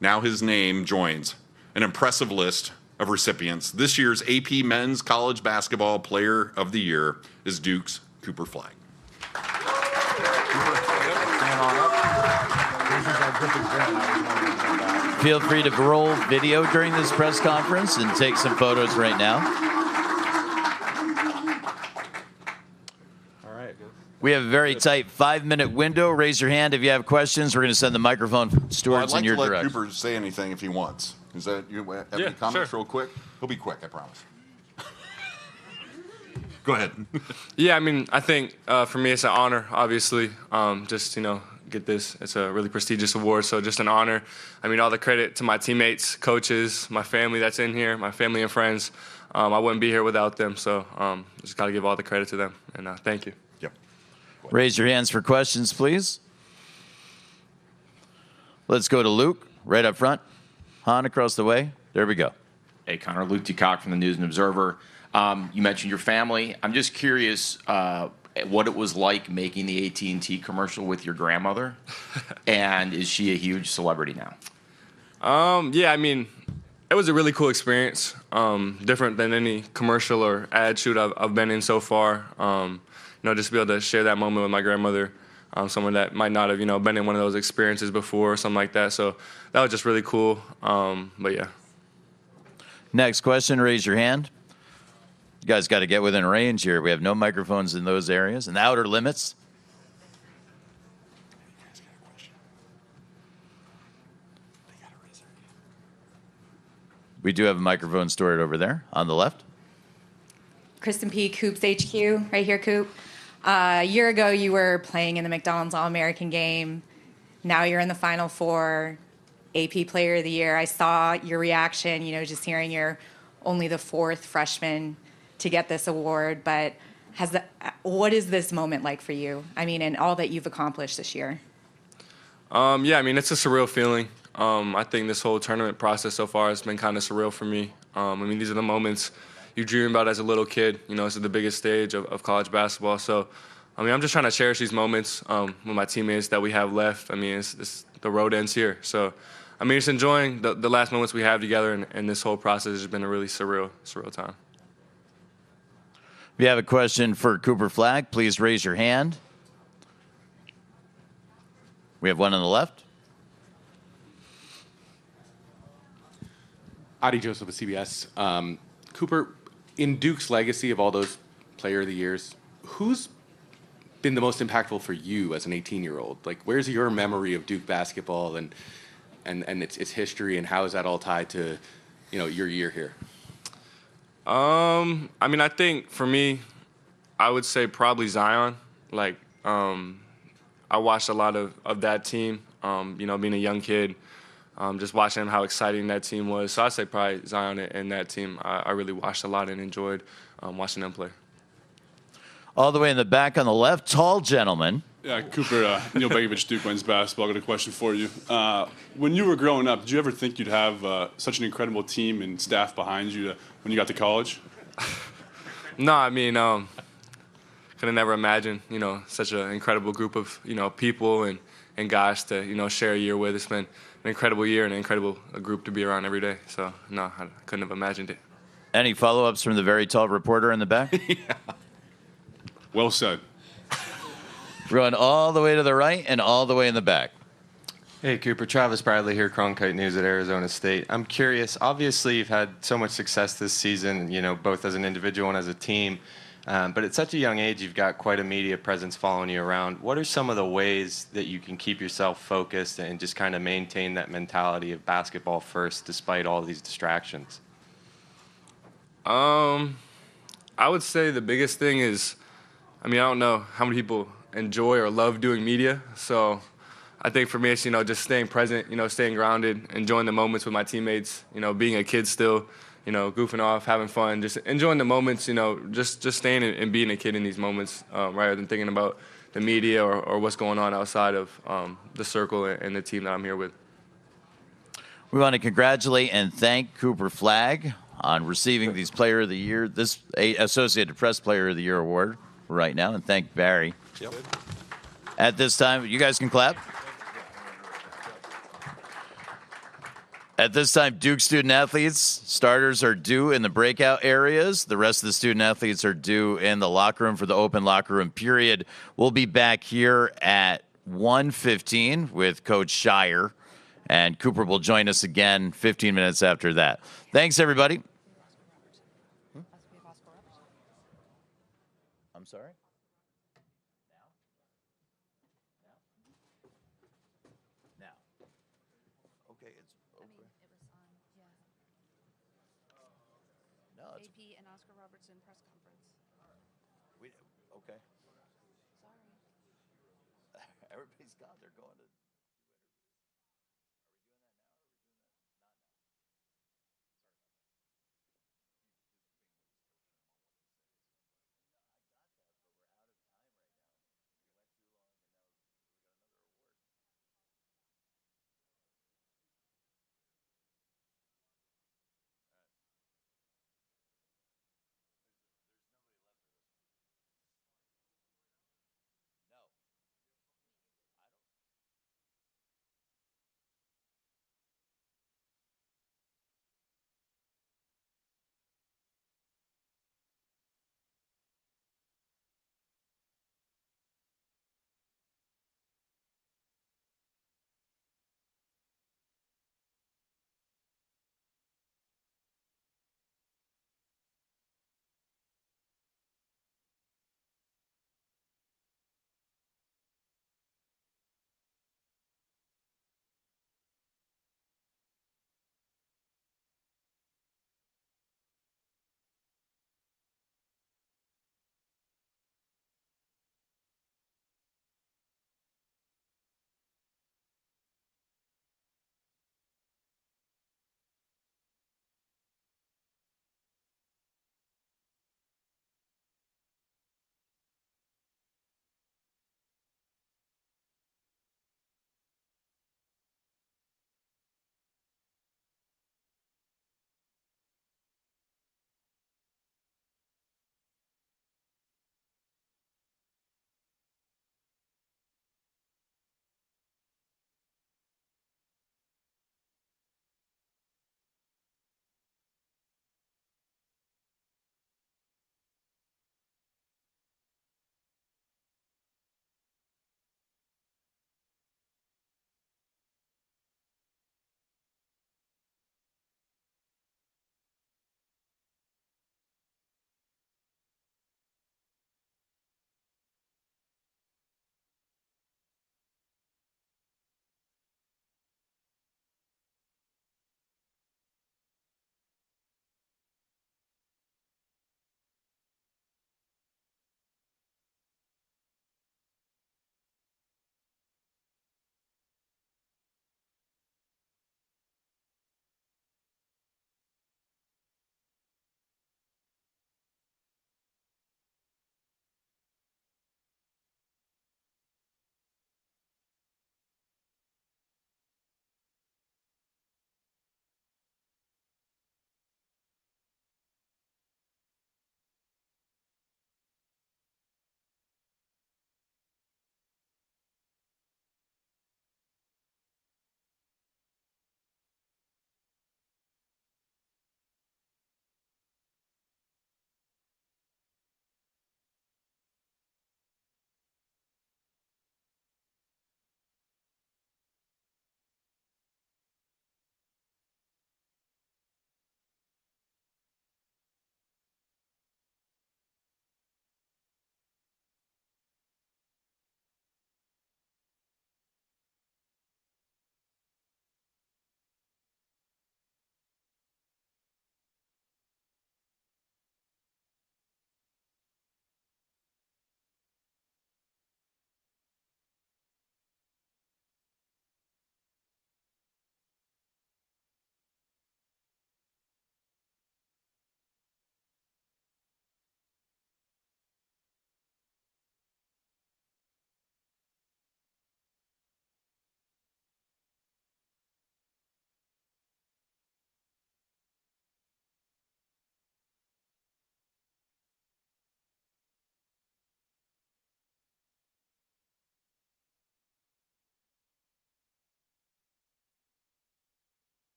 Now his name joins an impressive list of recipients. This year's AP Men's College Basketball Player of the Year is Duke's Cooper Flagg. Feel free to roll video during this press conference and take some photos right now. All right. We have a very tight 5-minute window. Raise your hand if you have questions. We're going to send the microphone stewards I'd like in your to let direction. Cooper say anything if he wants. Is that you have any comments real quick? He'll be quick, I promise. Go ahead. Yeah, I mean, I think for me it's an honor, obviously. Just, get this. It's a really prestigious award, so just an honor. I mean, all the credit to my teammates, coaches, my family that's in here, my family and friends. I wouldn't be here without them, so just got to give all the credit to them, and thank you. Yep. Raise your hands for questions, please. Let's go to Luke, right up front. Han across the way. There we go. Hey, Connor. Luke Ducock from the News and Observer. You mentioned your family. I'm just curious what it was like making the AT&T commercial with your grandmother, and is she a huge celebrity now? Yeah, I mean, it was a really cool experience. Different than any commercial or ad shoot I've been in so far. Just be able to share that moment with my grandmother. Someone that might not have, been in one of those experiences before or something like that. So that was just really cool. But yeah. Next question, raise your hand. You guys got to get within range here. We have no microphones in those areas. In the outer limits. We do have a microphone stored over there on the left. Kristen Peak, Hoops HQ, right here, Coop. A year ago, you were playing in the McDonald's All-American game. Now you're in the Final Four, AP Player of the Year. I saw your reaction, just hearing you're only the 4th freshman to get this award. But what is this moment like for you? I mean, and all that you've accomplished this year. Yeah, I mean, it's a surreal feeling. I think this whole tournament process so far has been kind of surreal for me. I mean, these are the moments you dream about as a little kid. This is the biggest stage of college basketball. So, I mean, I'm just trying to cherish these moments with my teammates that we have left. I mean, the road ends here. So, I mean, just enjoying the last moments we have together, and this whole process has been a really surreal time. If you have a question for Cooper Flagg, please raise your hand. We have one on the left. Adi Joseph with CBS. Cooper, in Duke's legacy of all those Player of the Years, who's been the most impactful for you as an 18-year-old? Like, where's your memory of Duke basketball and its history, and how is that all tied to, your year here? I mean, I think for me, I would say probably Zion. Like, I watched a lot of that team, being a young kid, just watching how exciting that team was. So I'd say probably Zion and that team. I really watched a lot and enjoyed watching them play. All the way in the back on the left, tall gentleman Yeah, Cooper, Neil Begovic, Duke Men's Basketball. Got a question for you. When you were growing up, did you ever think you'd have such an incredible team and staff behind you when you got to college? No, I mean, could have never imagined, such an incredible group of, people and guys to, share a year with. It's been an incredible year and an incredible group to be around every day. So, no, I couldn't have imagined it. Any follow-ups from the very tall reporter in the back? Yeah. Well said. Run all the way to the right and all the way in the back. Hey, Cooper. Travis Bradley here, Cronkite News at Arizona State. I'm curious. Obviously, you've had so much success this season, both as an individual and as a team. But at such a young age, you've got quite a media presence following you around. What are some of the ways that you can keep yourself focused and just kind of maintain that mentality of basketball first despite all these distractions? I would say the biggest thing is, I don't know how many people enjoy or love doing media. So I think for me, it's, just staying present, staying grounded, enjoying the moments with my teammates, being a kid still, goofing off, having fun, just enjoying the moments, just staying and being a kid in these moments rather than thinking about the media or what's going on outside of the circle and the team that I'm here with. We want to congratulate and thank Cooper Flagg on receiving this Associated Press Player of the Year award right now, and thank Barry. Yep. At this time, you guys can clap. At this time, Duke student athletes, starters are due in the breakout areas. The rest of the student athletes are due in the locker room for the open locker room period. We'll be back here at 1:15 with Coach Shire, and Cooper will join us again 15 minutes after that. Thanks, everybody. I'm sorry? AP and Oscar Robertson press conference. Okay. Everybody's gone. They're going to.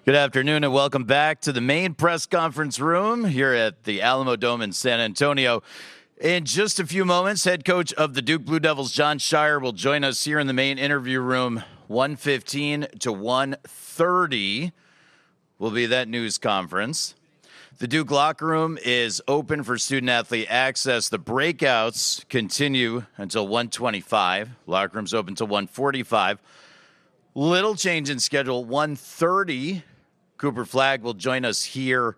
Good afternoon and welcome back to the main press conference room here at the Alamo Dome in San Antonio. In just a few moments, head coach of the Duke Blue Devils, Jon Scheyer, will join us here in the main interview room. 1:15 to 1:30 will be that news conference. The Duke locker room is open for student-athlete access. The breakouts continue until 1:25. Locker room's open until 1:45. Little change in schedule. 1:30, Cooper Flagg will join us here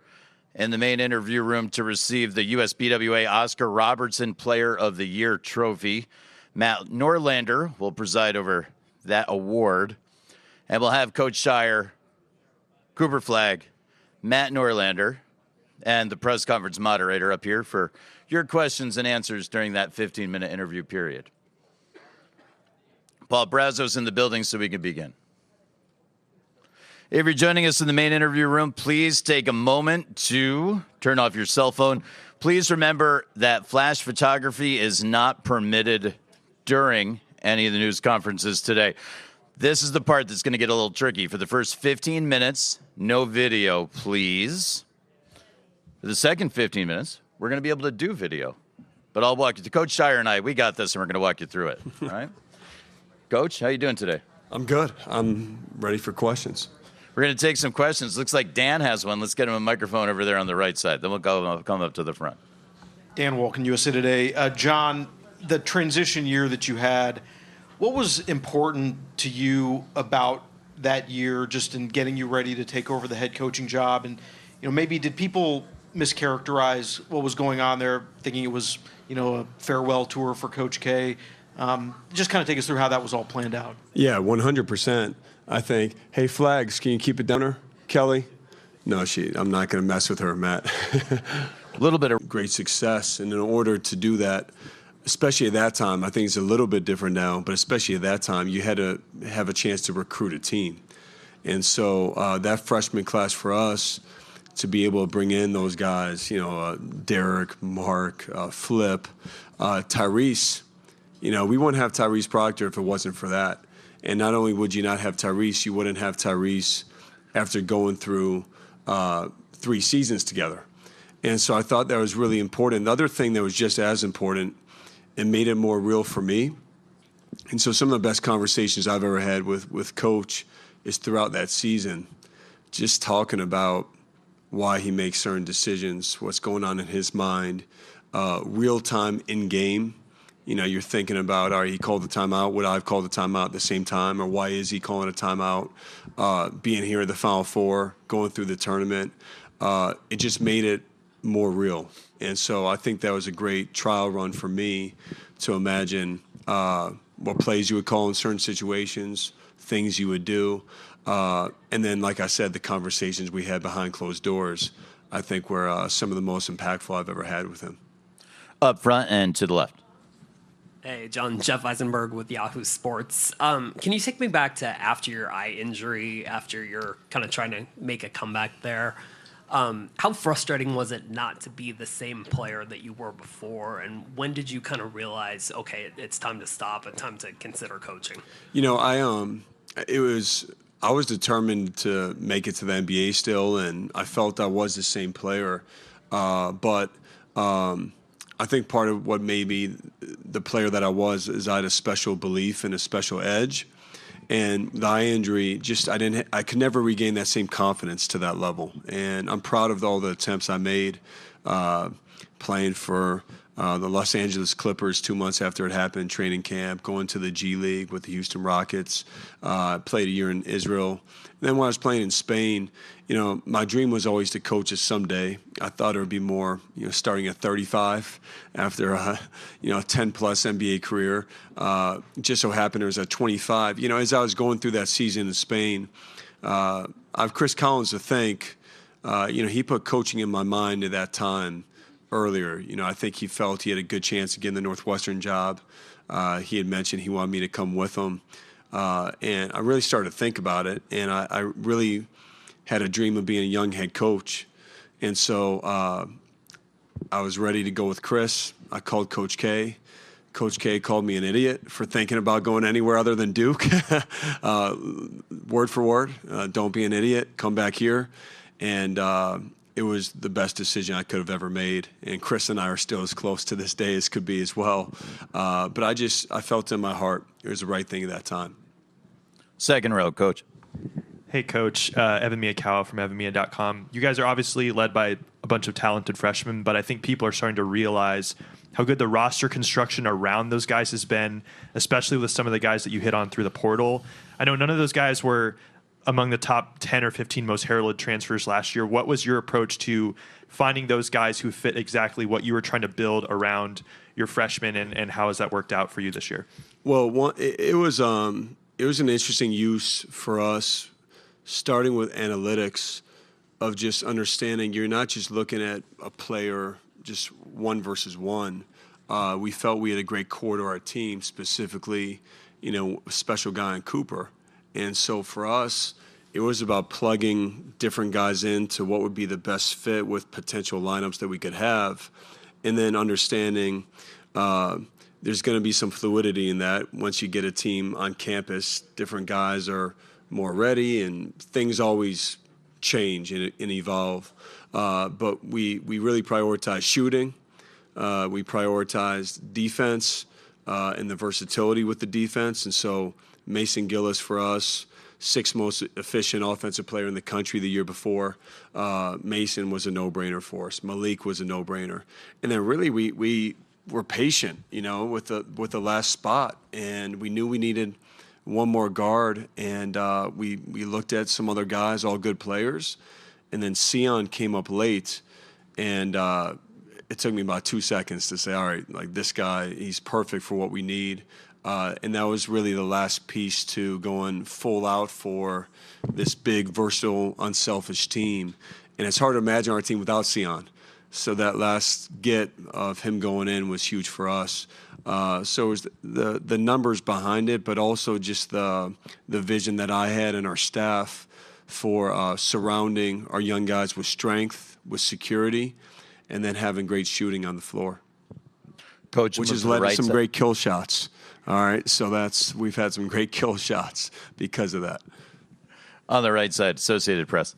in the main interview room to receive the USBWA Oscar Robertson Player of the Year trophy. Matt Norlander will preside over that award. And we'll have Coach Scheyer, Cooper Flagg, Matt Norlander, and the press conference moderator up here for your questions and answers during that 15-minute interview period. Paul Brazo's in the building, so we can begin. If you're joining us in the main interview room, please take a moment to turn off your cell phone. Please remember that flash photography is not permitted during any of the news conferences today. This is the part that's going to get a little tricky. For the first 15 minutes, no video, please. For the second 15 minutes, we're going to be able to do video. But I'll walk you through. Coach Scheyer and I, we got this, and we're going to walk you through it. All right? Coach, how you doing today? I'm good. I'm ready for questions. We're going to take some questions. Looks like Dan has one. Let's get him a microphone over there on the right side. Then we'll come up to the front. Dan Walken, USA Today. John, the transition year that you had, what was important to you about that year just in getting you ready to take over the head coaching job? And, maybe did people mischaracterize what was going on there, thinking it was, a farewell tour for Coach K? Just kind of take us through how that was all planned out. Yeah, 100%. I think, hey, Flags, can you keep it down her? Kelly? No, I'm not going to mess with her, Matt. A little bit of great success. And in order to do that, especially at that time, I think it's a little bit different now, but especially at that time, you had to have a chance to recruit a team. And so that freshman class for us, to be able to bring in those guys, Derek, Mark, Flip, Tyrese, we wouldn't have Tyrese Proctor if it wasn't for that. And not only would you not have Tyrese, you wouldn't have Tyrese after going through 3 seasons together. And so I thought that was really important. The other thing that was just as important and made it more real for me, and so some of the best conversations I've ever had with Coach is throughout that season, just talking about why he makes certain decisions, what's going on in his mind, real time in game. You're thinking about, all right, he called the timeout. Would I have called the timeout at the same time? Or why is he calling a timeout? Being here at the Final Four, going through the tournament, it just made it more real. And so I think that was a great trial run for me to imagine what plays you would call in certain situations, things you would do. And then, like I said, the conversations we had behind closed doors, I think were some of the most impactful I've ever had with him. Up front and to the left. Hey, John, Jeff Eisenberg with Yahoo Sports. Can you take me back to after your eye injury, after you're kind of trying to make a comeback there? How frustrating was it not to be the same player that you were before? And when did you kind of realize, okay, it's time to stop and time to consider coaching? I was determined to make it to the NBA still, and I felt I was the same player. But I think part of what made me the player that I was is I had a special belief and a special edge. And the eye injury, I could never regain that same confidence to that level. And I'm proud of all the attempts I made playing for the Los Angeles Clippers 2 months after it happened, training camp, going to the G League with the Houston Rockets, played a year in Israel. And then when I was playing in Spain, my dream was always to coach us someday. I thought it would be more, starting at 35 after a 10-plus NBA career. Just so happened it was at 25. As I was going through that season in Spain, I have Chris Collins to thank. He put coaching in my mind at that time earlier. I think he felt he had a good chance of getting the Northwestern job. He had mentioned he wanted me to come with him. And I really started to think about it, and I really had a dream of being a young head coach. And so I was ready to go with Chris. I called Coach K, Coach K called me an idiot for thinking about going anywhere other than Duke. Word for word, don't be an idiot, come back here. And it was the best decision I could have ever made. And Chris and I are still as close to this day as could be as well. But I felt in my heart it was the right thing at that time. Second row, Coach. Hey, Coach. Evan Miyakawa from evanmia.com. You guys are obviously led by a bunch of talented freshmen, but I think people are starting to realize how good the roster construction around those guys has been, especially with some of the guys that you hit on through the portal. I know none of those guys were among the top 10 or 15 most heralded transfers last year. What was your approach to finding those guys who fit exactly what you were trying to build around your freshmen, and how has that worked out for you this year? Well, it was an interesting use for us, starting with analytics of just understanding you're not just looking at a player just one versus one. We felt we had a great core to our team, specifically, a special guy in Cooper. And so for us, it was about plugging different guys into what would be the best fit with potential lineups that we could have, and then understanding there's going to be some fluidity in that. Once you get a team on campus, different guys are more ready, and things always change and evolve. But we really prioritize shooting. We prioritize defense and the versatility with the defense. And so Mason Gillis for us, 6th most efficient offensive player in the country the year before. Mason was a no-brainer for us. Malik was a no-brainer. And then really we were patient, with the last spot. And we knew we needed one more guard. And we looked at some other guys, all good players. And then Sion came up late, and it took me about 2 seconds to say, all right, like this guy, he's perfect for what we need. And that was really the last piece to going full out for this big, versatile, unselfish team. And it's hard to imagine our team without Sion. So that last get of him going in was huge for us. So it was the numbers behind it, but also just the vision that I had and our staff for surrounding our young guys with strength, with security, and then having great shooting on the floor. Coach, which has led to some great kill shots. All right, so we've had some great kill shots because of that. On the right side, Associated Press.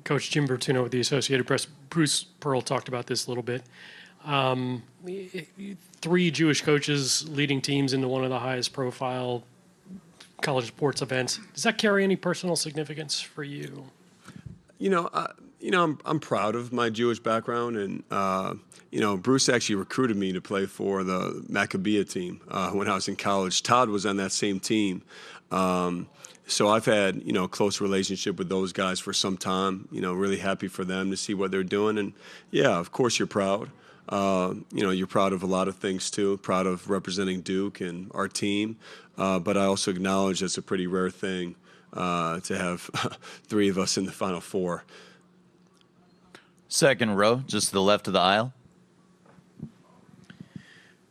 Coach Jim Pitino with the Associated Press. Bruce Pearl talked about this a little bit. 3 Jewish coaches leading teams into one of the highest profile college sports events. Does that carry any personal significance for you? I'm proud of my Jewish background, and Bruce actually recruited me to play for the Maccabiah team when I was in college. Todd was on that same team, so I've had a close relationship with those guys for some time. Really happy for them to see what they're doing, and yeah, of course you're proud. You're proud of a lot of things too. Proud of representing Duke and our team, but I also acknowledge it's a pretty rare thing to have 3 of us in the Final Four. Second row, just to the left of the aisle.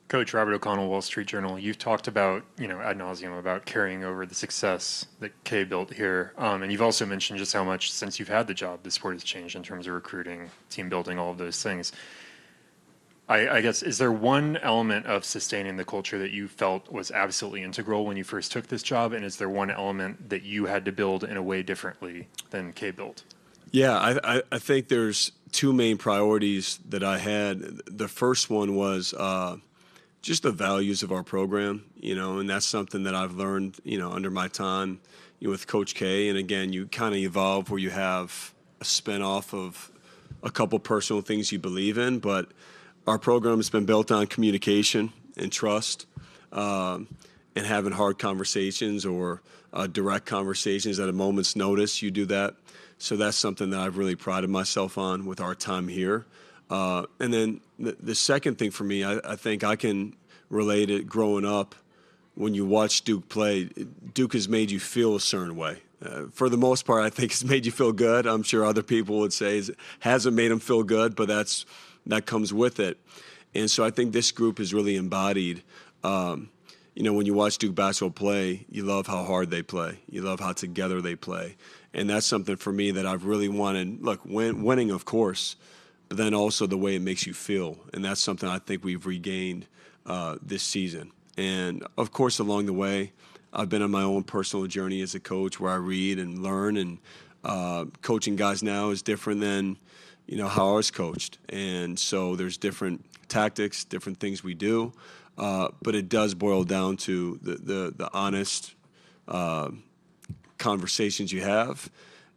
Coach Robert O'Connell, Wall Street Journal. You've talked about, ad nauseum about carrying over the success that Kay built here. And you've also mentioned just how much, since you've had the job, the sport has changed in terms of recruiting, team building, all of those things. I guess, is there one element of sustaining the culture that you felt was absolutely integral when you first took this job? And is there one element that you had to build in a way differently than Kay built? Yeah, I think there's 2 main priorities that I had. The first one was just the values of our program, and that's something that I've learned, under my time with Coach K. And again, you kind of evolve where you have a spinoff of a couple personal things you believe in, but our program has been built on communication and trust, and having hard conversations or direct conversations at a moment's notice. You do that. So that's something that I've really prided myself on with our time here. And then the second thing for me, I think I can relate it growing up. When you watch Duke play, Duke has made you feel a certain way. For the most part, I think it's made you feel good. I'm sure other people would say it hasn't made them feel good, but that comes with it. And so I think this group is really embodied. When you watch Duke basketball play, you love how hard they play. You love how together they play. And that's something for me that I've really wanted. Look, winning, of course, but but then also the way it makes you feel. And that's something I think we've regained this season. And, of course, along the way, I've been on my own personal journey as a coach where I read and learn, and coaching guys now is different than, how I was coached. And so there's different tactics, different things we do, but it does boil down to the honest conversations you have,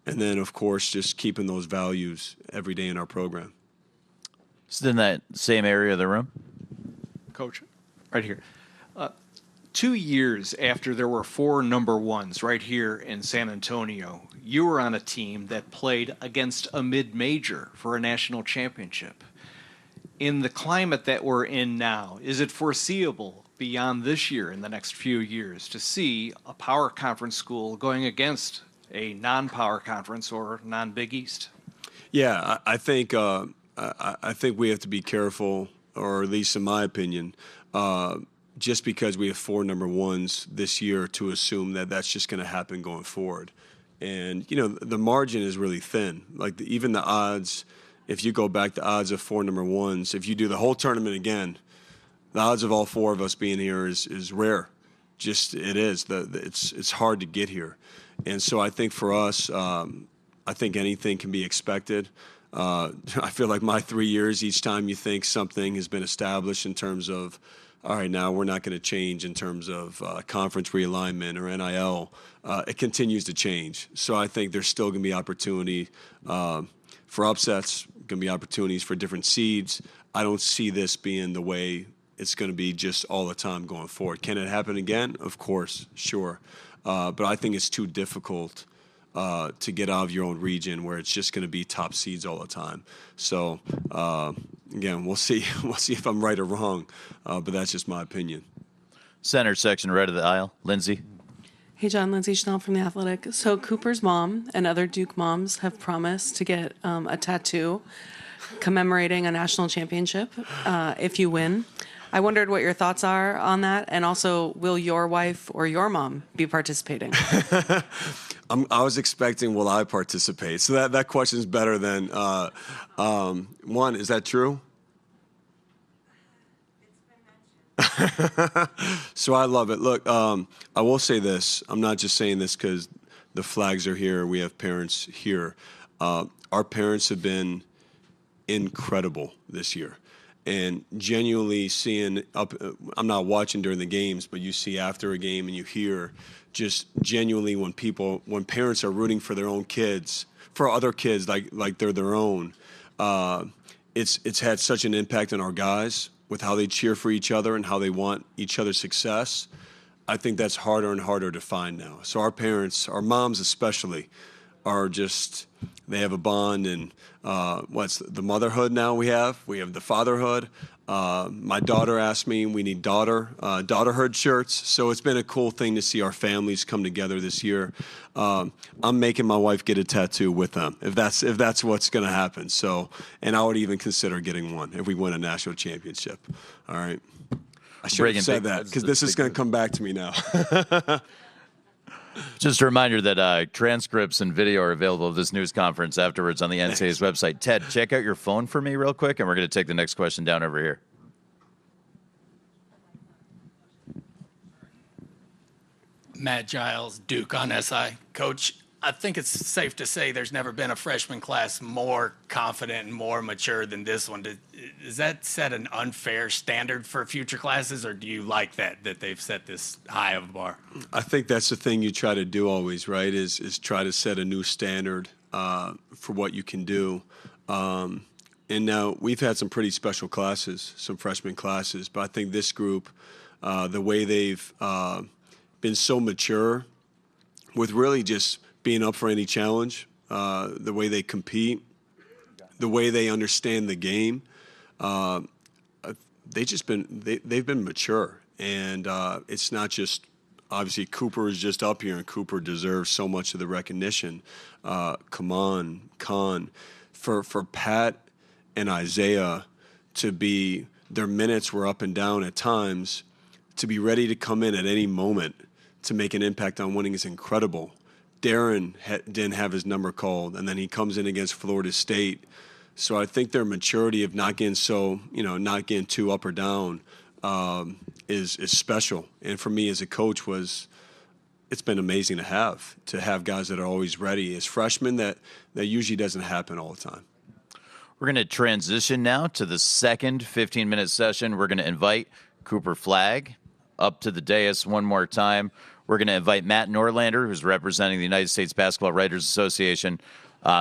and then, of course, just keeping those values every day in our program. Just in that same area of the room. Coach, right here. 2 years after there were 4 number ones right here in San Antonio, you were on a team that played against a mid-major for a national championship. In the climate that we're in now, is it foreseeable beyond this year, in the next few years, to see a power conference school going against a non-power conference or non-Big East? Yeah, I think we have to be careful, or at least in my opinion, just because we have 4 number ones this year, to assume that that's just going to happen going forward. And, the margin is really thin. Like even the odds, if you go back, the odds of 4 number ones, if you do the whole tournament again, the odds of all 4 of us being here is rare. Just it is. It's hard to get here. And so I think for us, I think anything can be expected. I feel like my 3 years, each time you think something has been established in terms of, all right, now we're not going to change in terms of conference realignment or NIL, it continues to change. So I think there's still going to be opportunity for upsets, going to be opportunities for different seeds. I don't see this being the way it's going to be just all the time going forward. Can it happen again? Of course, sure. But I think it's too difficult to get out of your own region where it's just going to be top seeds all the time. So, again, we'll see. We'll see if I'm right or wrong, but that's just my opinion. Center section, right of the aisle. Lindsay. Hey, John, Lindsay Schnell from The Athletic. So Cooper's mom and other Duke moms have promised to get a tattoo commemorating a national championship if you win. I wondered what your thoughts are on that, and also, will your wife or your mom be participating? I was expecting, will I participate? So that question is better than one. Is that true? So I love it. Look, I will say this. I'm not just saying this because the flags are here. We have parents here. Our parents have been incredible this year. And genuinely seeing I'm not watching during the games, but you see after a game and you hear just genuinely when parents are rooting for their own kids, for other kids like they're their own, it's had such an impact on our guys with how they cheer for each other and how they want each other's success. I think that's harder and harder to find now. So our parents, our moms especially, are just, they have a bond, and what's the motherhood now we have? We have the fatherhood. My daughter asked me, we need daughterhood shirts. So it's been a cool thing to see our families come together this year. I'm making my wife get a tattoo with them, if that's what's going to happen. So, and I would even consider getting one if we win a national championship. All right. I should have said that because this is going to come back to me now. Just a reminder that transcripts and video are available of this news conference afterwards on the NCAA's website. Ted, check out your phone for me real quick, and we're going to take the next question down over here. Matt Giles, Duke on SI. Coach, I think it's safe to say there's never been a freshman class more confident and more mature than this one. Does that set an unfair standard for future classes, or do you like that they've set this high of a bar? I think that's the thing you try to do always, right, is try to set a new standard for what you can do. And now we've had some pretty special classes, some freshman classes, but I think this group, the way they've been so mature with really just being up for any challenge, the way they compete, the way they understand the game, they've been mature, and it's not just obviously Cooper is just up here, and Cooper deserves so much of the recognition. Come on, Con, for Pat and Isaiah to be, their minutes were up and down at times, to be ready to come in at any moment to make an impact on winning is incredible. Darren didn't have his number called, and then he comes in against Florida State, So I think their maturity of not getting not getting too up or down is special. And for me as a coach it's been amazing to have guys that are always ready. As freshmen, that usually doesn't happen all the time. We're going to transition now to the second 15-minute session. We're going to invite Cooper Flagg up to the dais one more time. We're going to invite Matt Norlander, who's representing the United States Basketball Writers Association.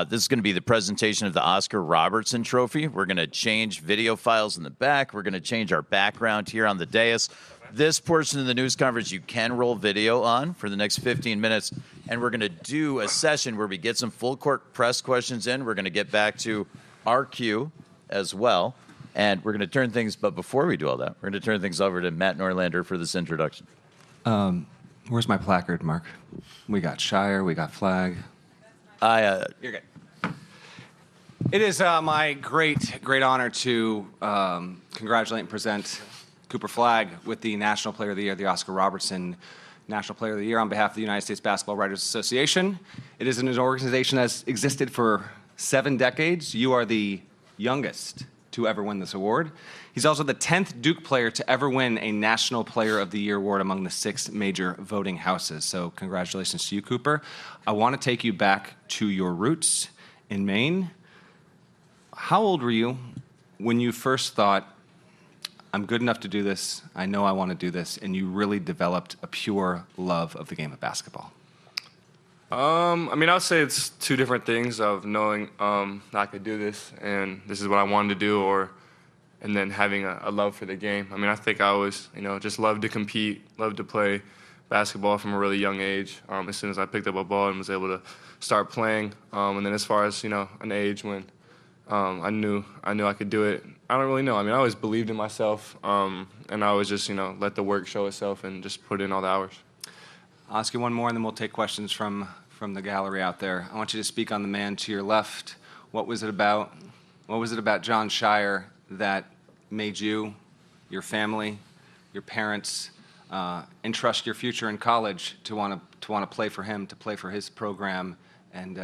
This is going to be the presentation of the Oscar Robertson Trophy. We're going to change video files in the back. We're going to change our background here on the dais. This portion of the news conference you can roll video on for the next 15 minutes, and we're going to do a session where we get some full-court press questions in. We're going to get back to our cue as well, and we're going to turn things, but before we do all that, we're going to turn things over to Matt Norlander for this introduction. Where's my placard, Mark? We got Shire, we got Flagg. You're good. It is my great honor to congratulate and present Cooper Flagg with the National Player of the Year, the Oscar Robertson National Player of the Year on behalf of the United States Basketball Writers Association. It is an organization that's existed for 7 decades. You are the youngest to ever win this award. He's also the 10th Duke player to ever win a National Player of the Year award among the 6 major voting houses. So congratulations to you, Cooper. I want to take you back to your roots in Maine. How old were you when you first thought, I'm good enough to do this, I know I want to do this, and you really developed a pure love of the game of basketball? I'll say it's 2 different things of knowing that I could do this and this is what I wanted to do, and then having a love for the game. I think I always, just loved to compete, loved to play basketball from a really young age. As soon as I picked up a ball and was able to start playing, and then as far as an age when I knew I could do it. I don't really know. I always believed in myself, and I always just let the work show itself and just put in all the hours. I'll ask you one more, and then we'll take questions from the gallery out there. I want you to speak on the man to your left. What was it about John Shire that made you, your family, your parents, entrust your future in college to want to play for him, to play for his program, and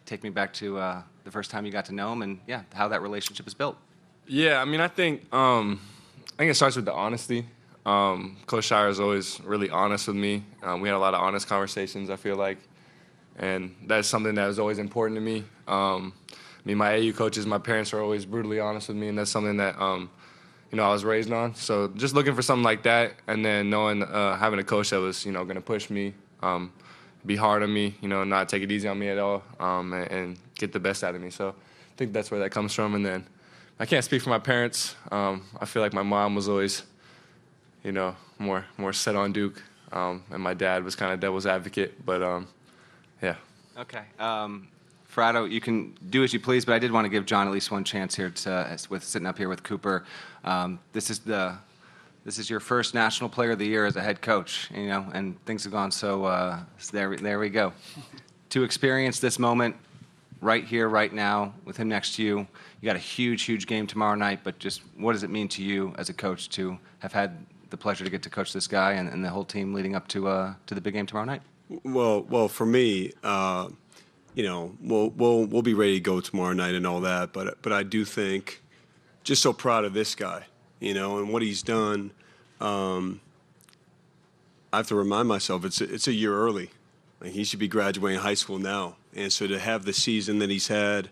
take me back to the first time you got to know him, and how that relationship is built? Yeah, I think it starts with the honesty. Coach Shire is always really honest with me. We had a lot of honest conversations, I feel like, and that's something that was always important to me. My AU coaches, my parents are always brutally honest with me, and that's something that I was raised on. So just looking for something like that, and then knowing having a coach that was going to push me, be hard on me, not take it easy on me at all, and get the best out of me. So I think that's where that comes from. And then I can't speak for my parents. I feel like my mom was always, more set on Duke, and my dad was kind of devil's advocate. But yeah. Okay. Frado, you can do as you please, but I did want to give John at least one chance here with sitting up here with Cooper. This is your first National Player of the Year as a head coach, and things have gone so there we go. To experience this moment right here, right now, with him next to you, you got a huge game tomorrow night, but just what does it mean to you as a coach to have had the pleasure to get to coach this guy and the whole team leading up to the big game tomorrow night? Well, for me, we'll be ready to go tomorrow night and all that, but I do think just so proud of this guy, and what he's done. I have to remind myself it's a year early. Like, he should be graduating high school now, and so to have the season that he's had, I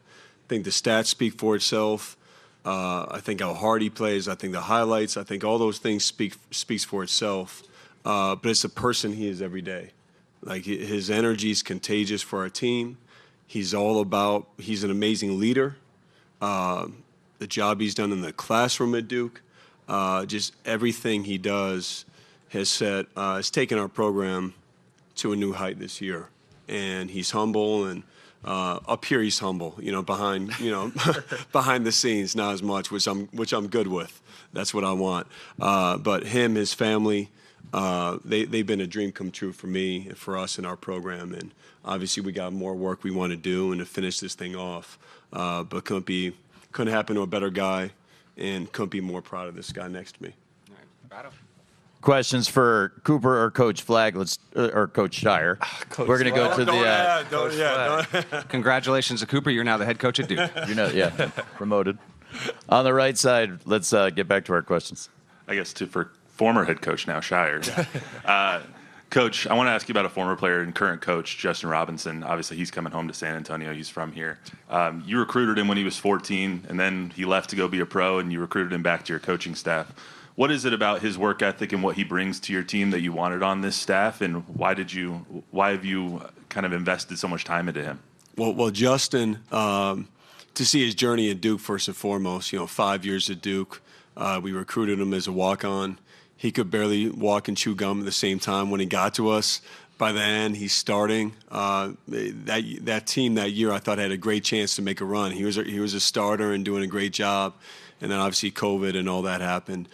think the stats speak for itself. I think how hard he plays. I think the highlights. I think all those things speaks for itself. But it's the person he is every day. Like, his energy is contagious for our team. He's an amazing leader. The job he's done in the classroom at Duke, just everything he does has taken our program to a new height this year. And he's humble, and up here he's humble. Behind behind the scenes not as much, which I'm good with. That's what I want. But him, his family, they've been a dream come true for me and for us in our program. And obviously we got more work we want to do and to finish this thing off. But couldn't happen to a better guy, and couldn't be more proud of this guy next to me. All right, Questions for Cooper or Coach Flagg? Or Coach Shire. We're going to go to the. Congratulations to Cooper. You're now the head coach at Duke. Promoted. On the right side, let's get back to our questions. I guess for former head coach now, Shire. Coach, I want to ask you about a former player and current coach, Justin Robinson. Obviously, he's coming home to San Antonio. He's from here. You recruited him when he was 14, and then he left to go be a pro, and you recruited him back to your coaching staff. What is it about his work ethic and what he brings to your team that you wanted on this staff, and why have you kind of invested so much time into him? Well, Justin, to see his journey at Duke first and foremost, 5 years at Duke, we recruited him as a walk-on. He could barely walk and chew gum at the same time when he got to us. By the end, he's starting. That team that year, I thought had a great chance to make a run. He was a starter and doing a great job. And then obviously COVID and all that happened.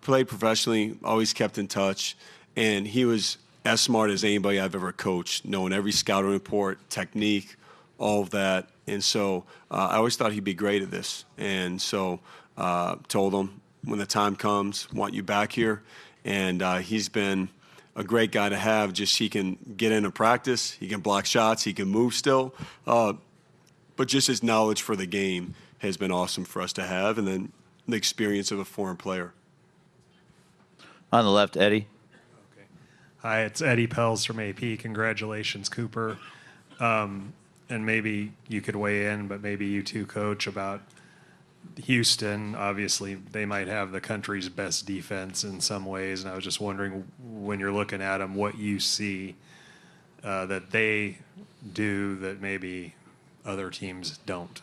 Played professionally, always kept in touch, and he was as smart as anybody I've ever coached, knowing every scouting report, technique, all of that. And so I always thought he'd be great at this. And so told him, when the time comes, want you back here. And he's been a great guy to have. Just he can get into practice, he can block shots, he can move still. But just his knowledge for the game has been awesome for us to have, and then the experience of a foreign player. On the left, Eddie. Hi, it's Eddie Pels from AP. Congratulations, Cooper. And maybe you could weigh in, but maybe you too, Coach, about Houston. Obviously, they might have the country's best defense in some ways, and I was just wondering, when you're looking at them, what you see that they do that maybe other teams don't.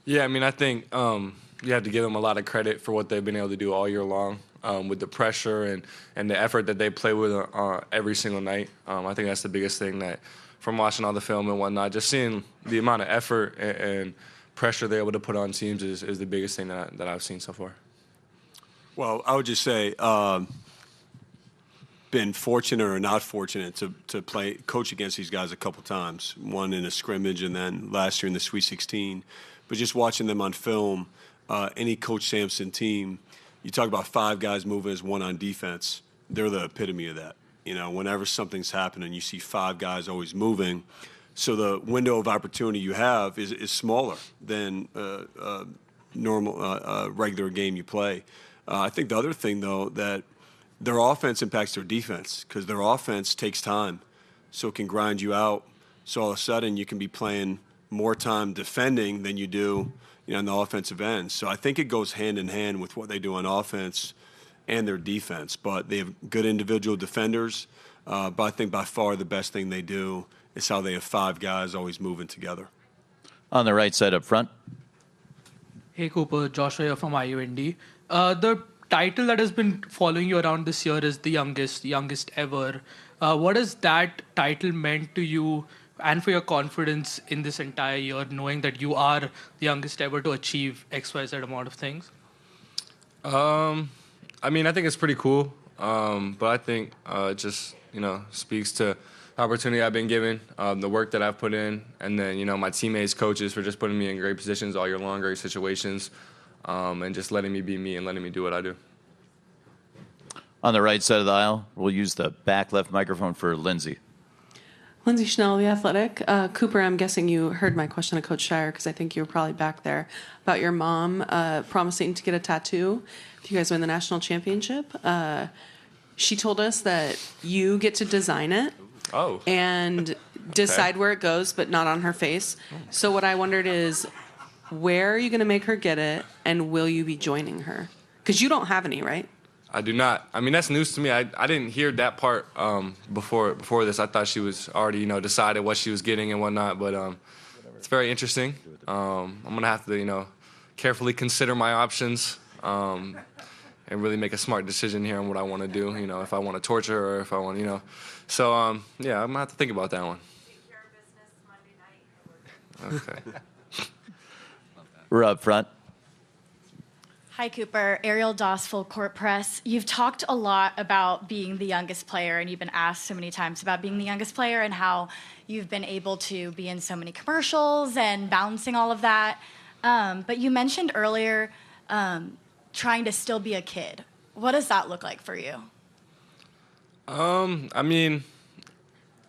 Yeah, I mean, I think you have to give them a lot of credit for what they've been able to do all year long with the pressure and the effort that they play with every single night. I think that's the biggest thing that, from watching all the film and whatnot, just seeing the amount of effort and pressure they're able to put on teams is the biggest thing that I've seen so far. Well, I would just say, been fortunate or not fortunate to coach against these guys a couple times. One in a scrimmage, and then last year in the Sweet 16. But just watching them on film, any Coach Sampson team, you talk about 5 guys moving as one on defense. They're the epitome of that. Whenever something's happening, you see 5 guys always moving. So the window of opportunity you have is smaller than normal regular game you play. I think the other thing, though, that their offense impacts their defense, because their offense takes time, so it can grind you out. So all of a sudden you can be playing more time defending than you do on the offensive end. So I think it goes hand in hand with what they do on offense and their defense. But they have good individual defenders. But I think by far the best thing they do is how they have 5 guys always moving together. On the right side up front. Hey, Cooper, Joshua here from IUND. The title that has been following you around this year is the youngest ever. What has that title meant to you and for your confidence in this entire year, knowing that you are the youngest ever to achieve XYZ amount of things? I mean, I think it's pretty cool, but I think it just speaks to the opportunity I've been given, the work that I've put in, and then my teammates, coaches for just putting me in great positions all year long, great situations, and just letting me be me and letting me do what I do. On the right side of the aisle, we'll use the back left microphone for Lindsay. Lindsay Schnell, The Athletic. Cooper, I'm guessing you heard my question to Coach Shire, because I think you were probably back there, about your mom promising to get a tattoo if you guys win the national championship. She told us that you get to design it and decide where it goes, but not on her face. So what I wondered is, where are you going to make her get it, and will you be joining her? Because you don't have any, right? I do not. I mean, that's news to me. I didn't hear that part before this. I thought she was already, decided what she was getting and whatnot. But it's very interesting. I'm gonna have to, carefully consider my options and really make a smart decision here on what I want to do. If I want to torture her or if I want, So yeah, I'm gonna have to think about that one. Okay. We're up front. Hi, Cooper. Ariel Doss, Full Court Press. You've talked a lot about being the youngest player, and you've been asked so many times about being the youngest player and how you've been able to be in so many commercials and balancing all of that. But you mentioned earlier trying to still be a kid. What does that look like for you? I mean,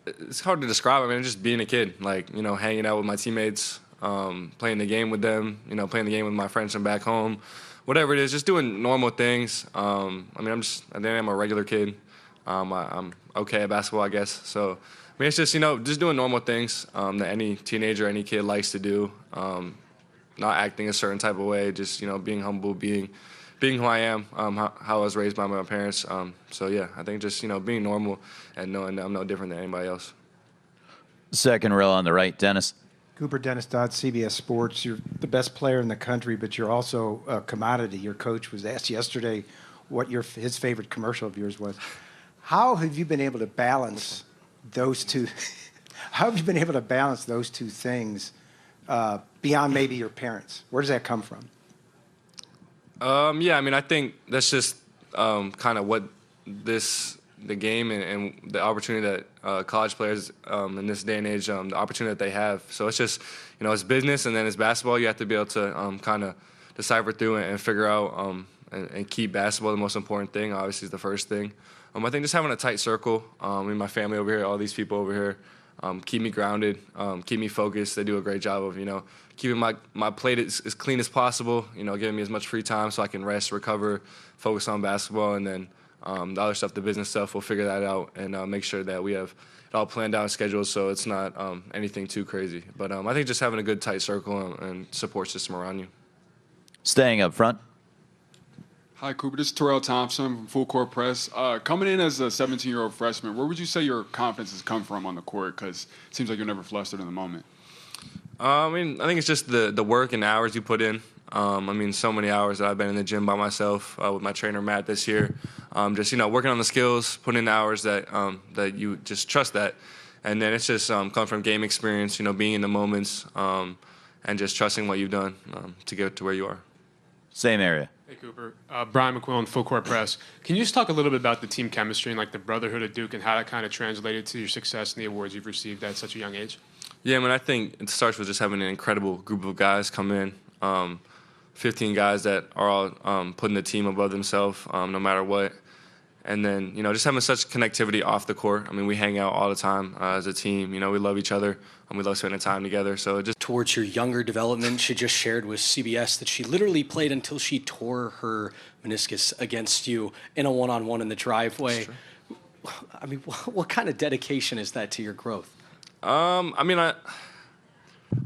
it's hard to describe. I mean, just being a kid, like, hanging out with my teammates, playing the game with them, playing the game with my friends from back home, whatever it is, just doing normal things. I mean, I'm a regular kid. I'm okay at basketball, I guess. So, I mean, it's just, just doing normal things that any teenager, any kid likes to do. Not acting a certain type of way, just, being humble, being who I am, how I was raised by my parents. So, yeah, I think just, being normal and knowing that I'm no different than anybody else. Second row on the right, Dennis. Cooper, Dennis Dodd, CBS Sports. You're the best player in the country, but you're also a commodity. Your coach was asked yesterday what his favorite commercial of yours was. How have you been able to balance those two? How have you been able to balance those two things beyond maybe your parents? Where does that come from? Yeah, I mean, I think that's just kind of what the game and the opportunity that college players in this day and age, the opportunity that they have. So it's just, it's business and then it's basketball. You have to be able to kind of decipher through and figure out and keep basketball the most important thing. Obviously, is the first thing. I think just having a tight circle. My family over here, all these people over here, keep me grounded, keep me focused. They do a great job of, keeping my plate as clean as possible, giving me as much free time so I can rest, recover, focus on basketball, and then the other stuff, the business stuff, we'll figure that out and make sure that we have it all planned out and scheduled so it's not anything too crazy. But I think just having a good tight circle and support system around you. Staying up front. Hi, Cooper. This is Terrell Thompson from Full Court Press. Coming in as a 17-year-old freshman, where would you say your confidence has come from on the court? Because it seems like you're never flustered in the moment. I think it's just the work and hours you put in. So many hours that I've been in the gym by myself with my trainer, Matt, this year. Just, working on the skills, putting in the hours that you just trust that. And then it's just come from game experience, being in the moments and just trusting what you've done to get to where you are. Same area. Hey, Cooper. Brian McQuillan, Full Court Press. Can you just talk a little bit about the team chemistry and like the brotherhood of Duke and how that kind of translated to your success and the awards you've received at such a young age? Yeah, I think it starts with just having an incredible group of guys come in. 15 guys that are all putting the team above themselves no matter what. And then, just having such connectivity off the court. We hang out all the time as a team. We love each other and we love spending time together. So it just towards your younger development, she just shared with CBS that she literally played until she tore her meniscus against you in a one-on-one in the driveway. What kind of dedication is that to your growth? I'll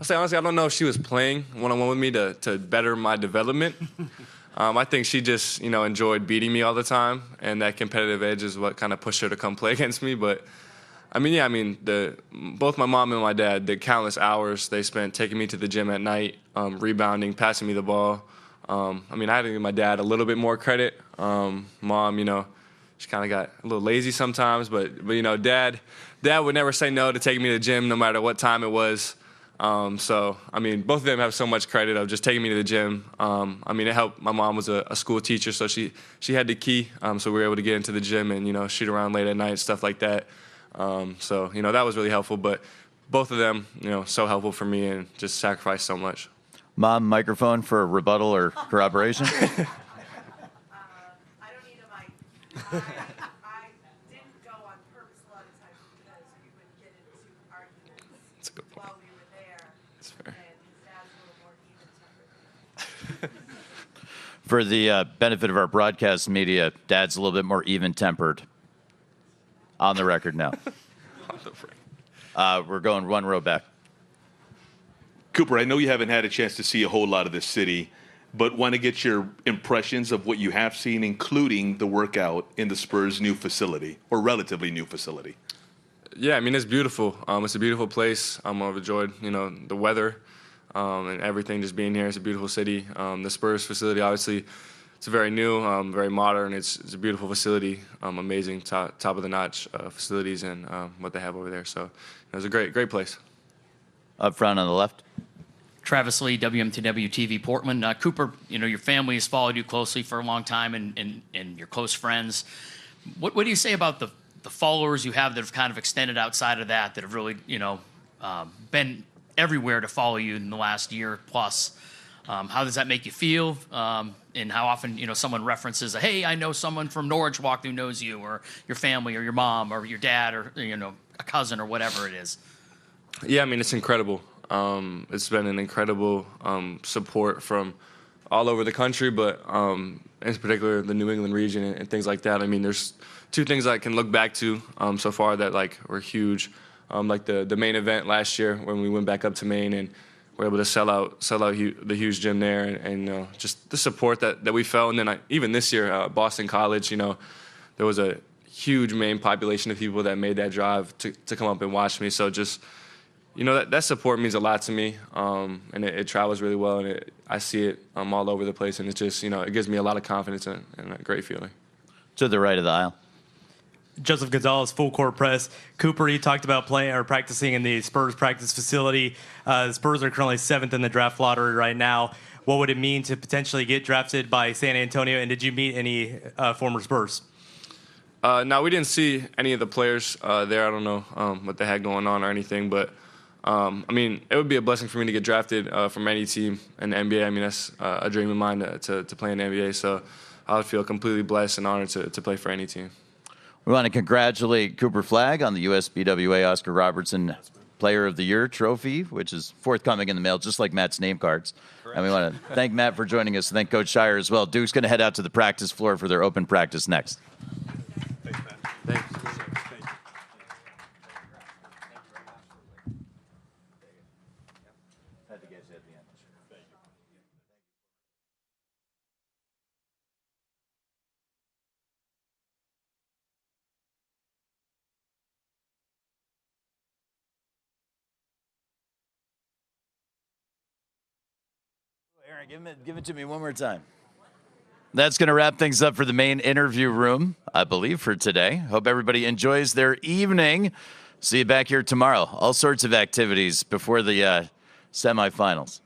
say honestly, I don't know if she was playing one-on-one with me to better my development. I think she just, enjoyed beating me all the time, and that competitive edge is what kind of pushed her to come play against me. But, both my mom and my dad, the countless hours they spent taking me to the gym at night, rebounding, passing me the ball. I had to give my dad a little bit more credit. Mom, she kind of got a little lazy sometimes, but Dad would never say no to taking me to the gym no matter what time it was. Both of them have so much credit of just taking me to the gym. It helped. My mom was a school teacher, so she had the key. So we were able to get into the gym and, shoot around late at night, stuff like that. That was really helpful. But both of them, so helpful for me and just sacrificed so much. Mom, microphone for rebuttal or corroboration. I don't need a mic. I didn't go on purpose a lot of times because we would get into arguments That's a good point. while we were there. That's fair. And his dad's a little more even-tempered. For the benefit of our broadcast media, Dad's a little bit more even-tempered. On the record now. We're going one row back. Cooper, I know you haven't had a chance to see a whole lot of this city, but want to get your impressions of what you have seen, including the workout in the Spurs' new facility, or relatively new facility. Yeah, it's beautiful. It's a beautiful place. I've enjoyed, the weather and everything, just being here. It's a beautiful city. The Spurs facility, obviously, it's very new, very modern. It's a beautiful facility, amazing top of the notch facilities and what they have over there. So it was a great place. Up front on the left. Travis Lee, WMTW TV Portland. Cooper, your family has followed you closely for a long time and your close friends. What do you say about the followers you have that have kind of extended outside of that have really, been everywhere to follow you in the last year plus? How does that make you feel? And how often, someone references, hey, I know someone from Norwich walked who knows you, or your family, or your mom, or your dad, or, a cousin, or whatever it is. Yeah, I mean, it's incredible. It's been an incredible support from all over the country, but in particular the New England region and things like that. I mean, there's two things I can look back to so far that were huge, like the main event last year when we went back up to Maine and were able to sell out the huge gym there, and just the support that we felt. And then even this year, Boston College, there was a huge Maine population of people that made that drive to come up and watch me. So just that support means a lot to me, and it travels really well, and I see it all over the place, and it just it gives me a lot of confidence and a great feeling. To the right of the aisle. Joseph Gonzalez, full court press. Cooper, you talked about playing or practicing in the Spurs practice facility. The Spurs are currently 7th in the draft lottery right now. What would it mean to potentially get drafted by San Antonio, and did you meet any former Spurs? No, we didn't see any of the players there. I don't know what they had going on or anything, but I mean, it would be a blessing for me to get drafted from any team in the NBA. I mean, that's a dream of mine to play in the NBA, so I would feel completely blessed and honored to play for any team. We want to congratulate Cooper Flagg on the USBWA Oscar Robertson Player of the Year trophy, which is forthcoming in the mail, just like Matt's name cards. Correct. And we want to thank Matt for joining us. Thank Coach Shire as well. Duke's going to head out to the practice floor for their open practice next. Thanks, Matt. Thanks. Aaron, give it to me one more time. That's going to wrap things up for the main interview room, I believe, for today. Hope everybody enjoys their evening. See you back here tomorrow. All sorts of activities before the semifinals.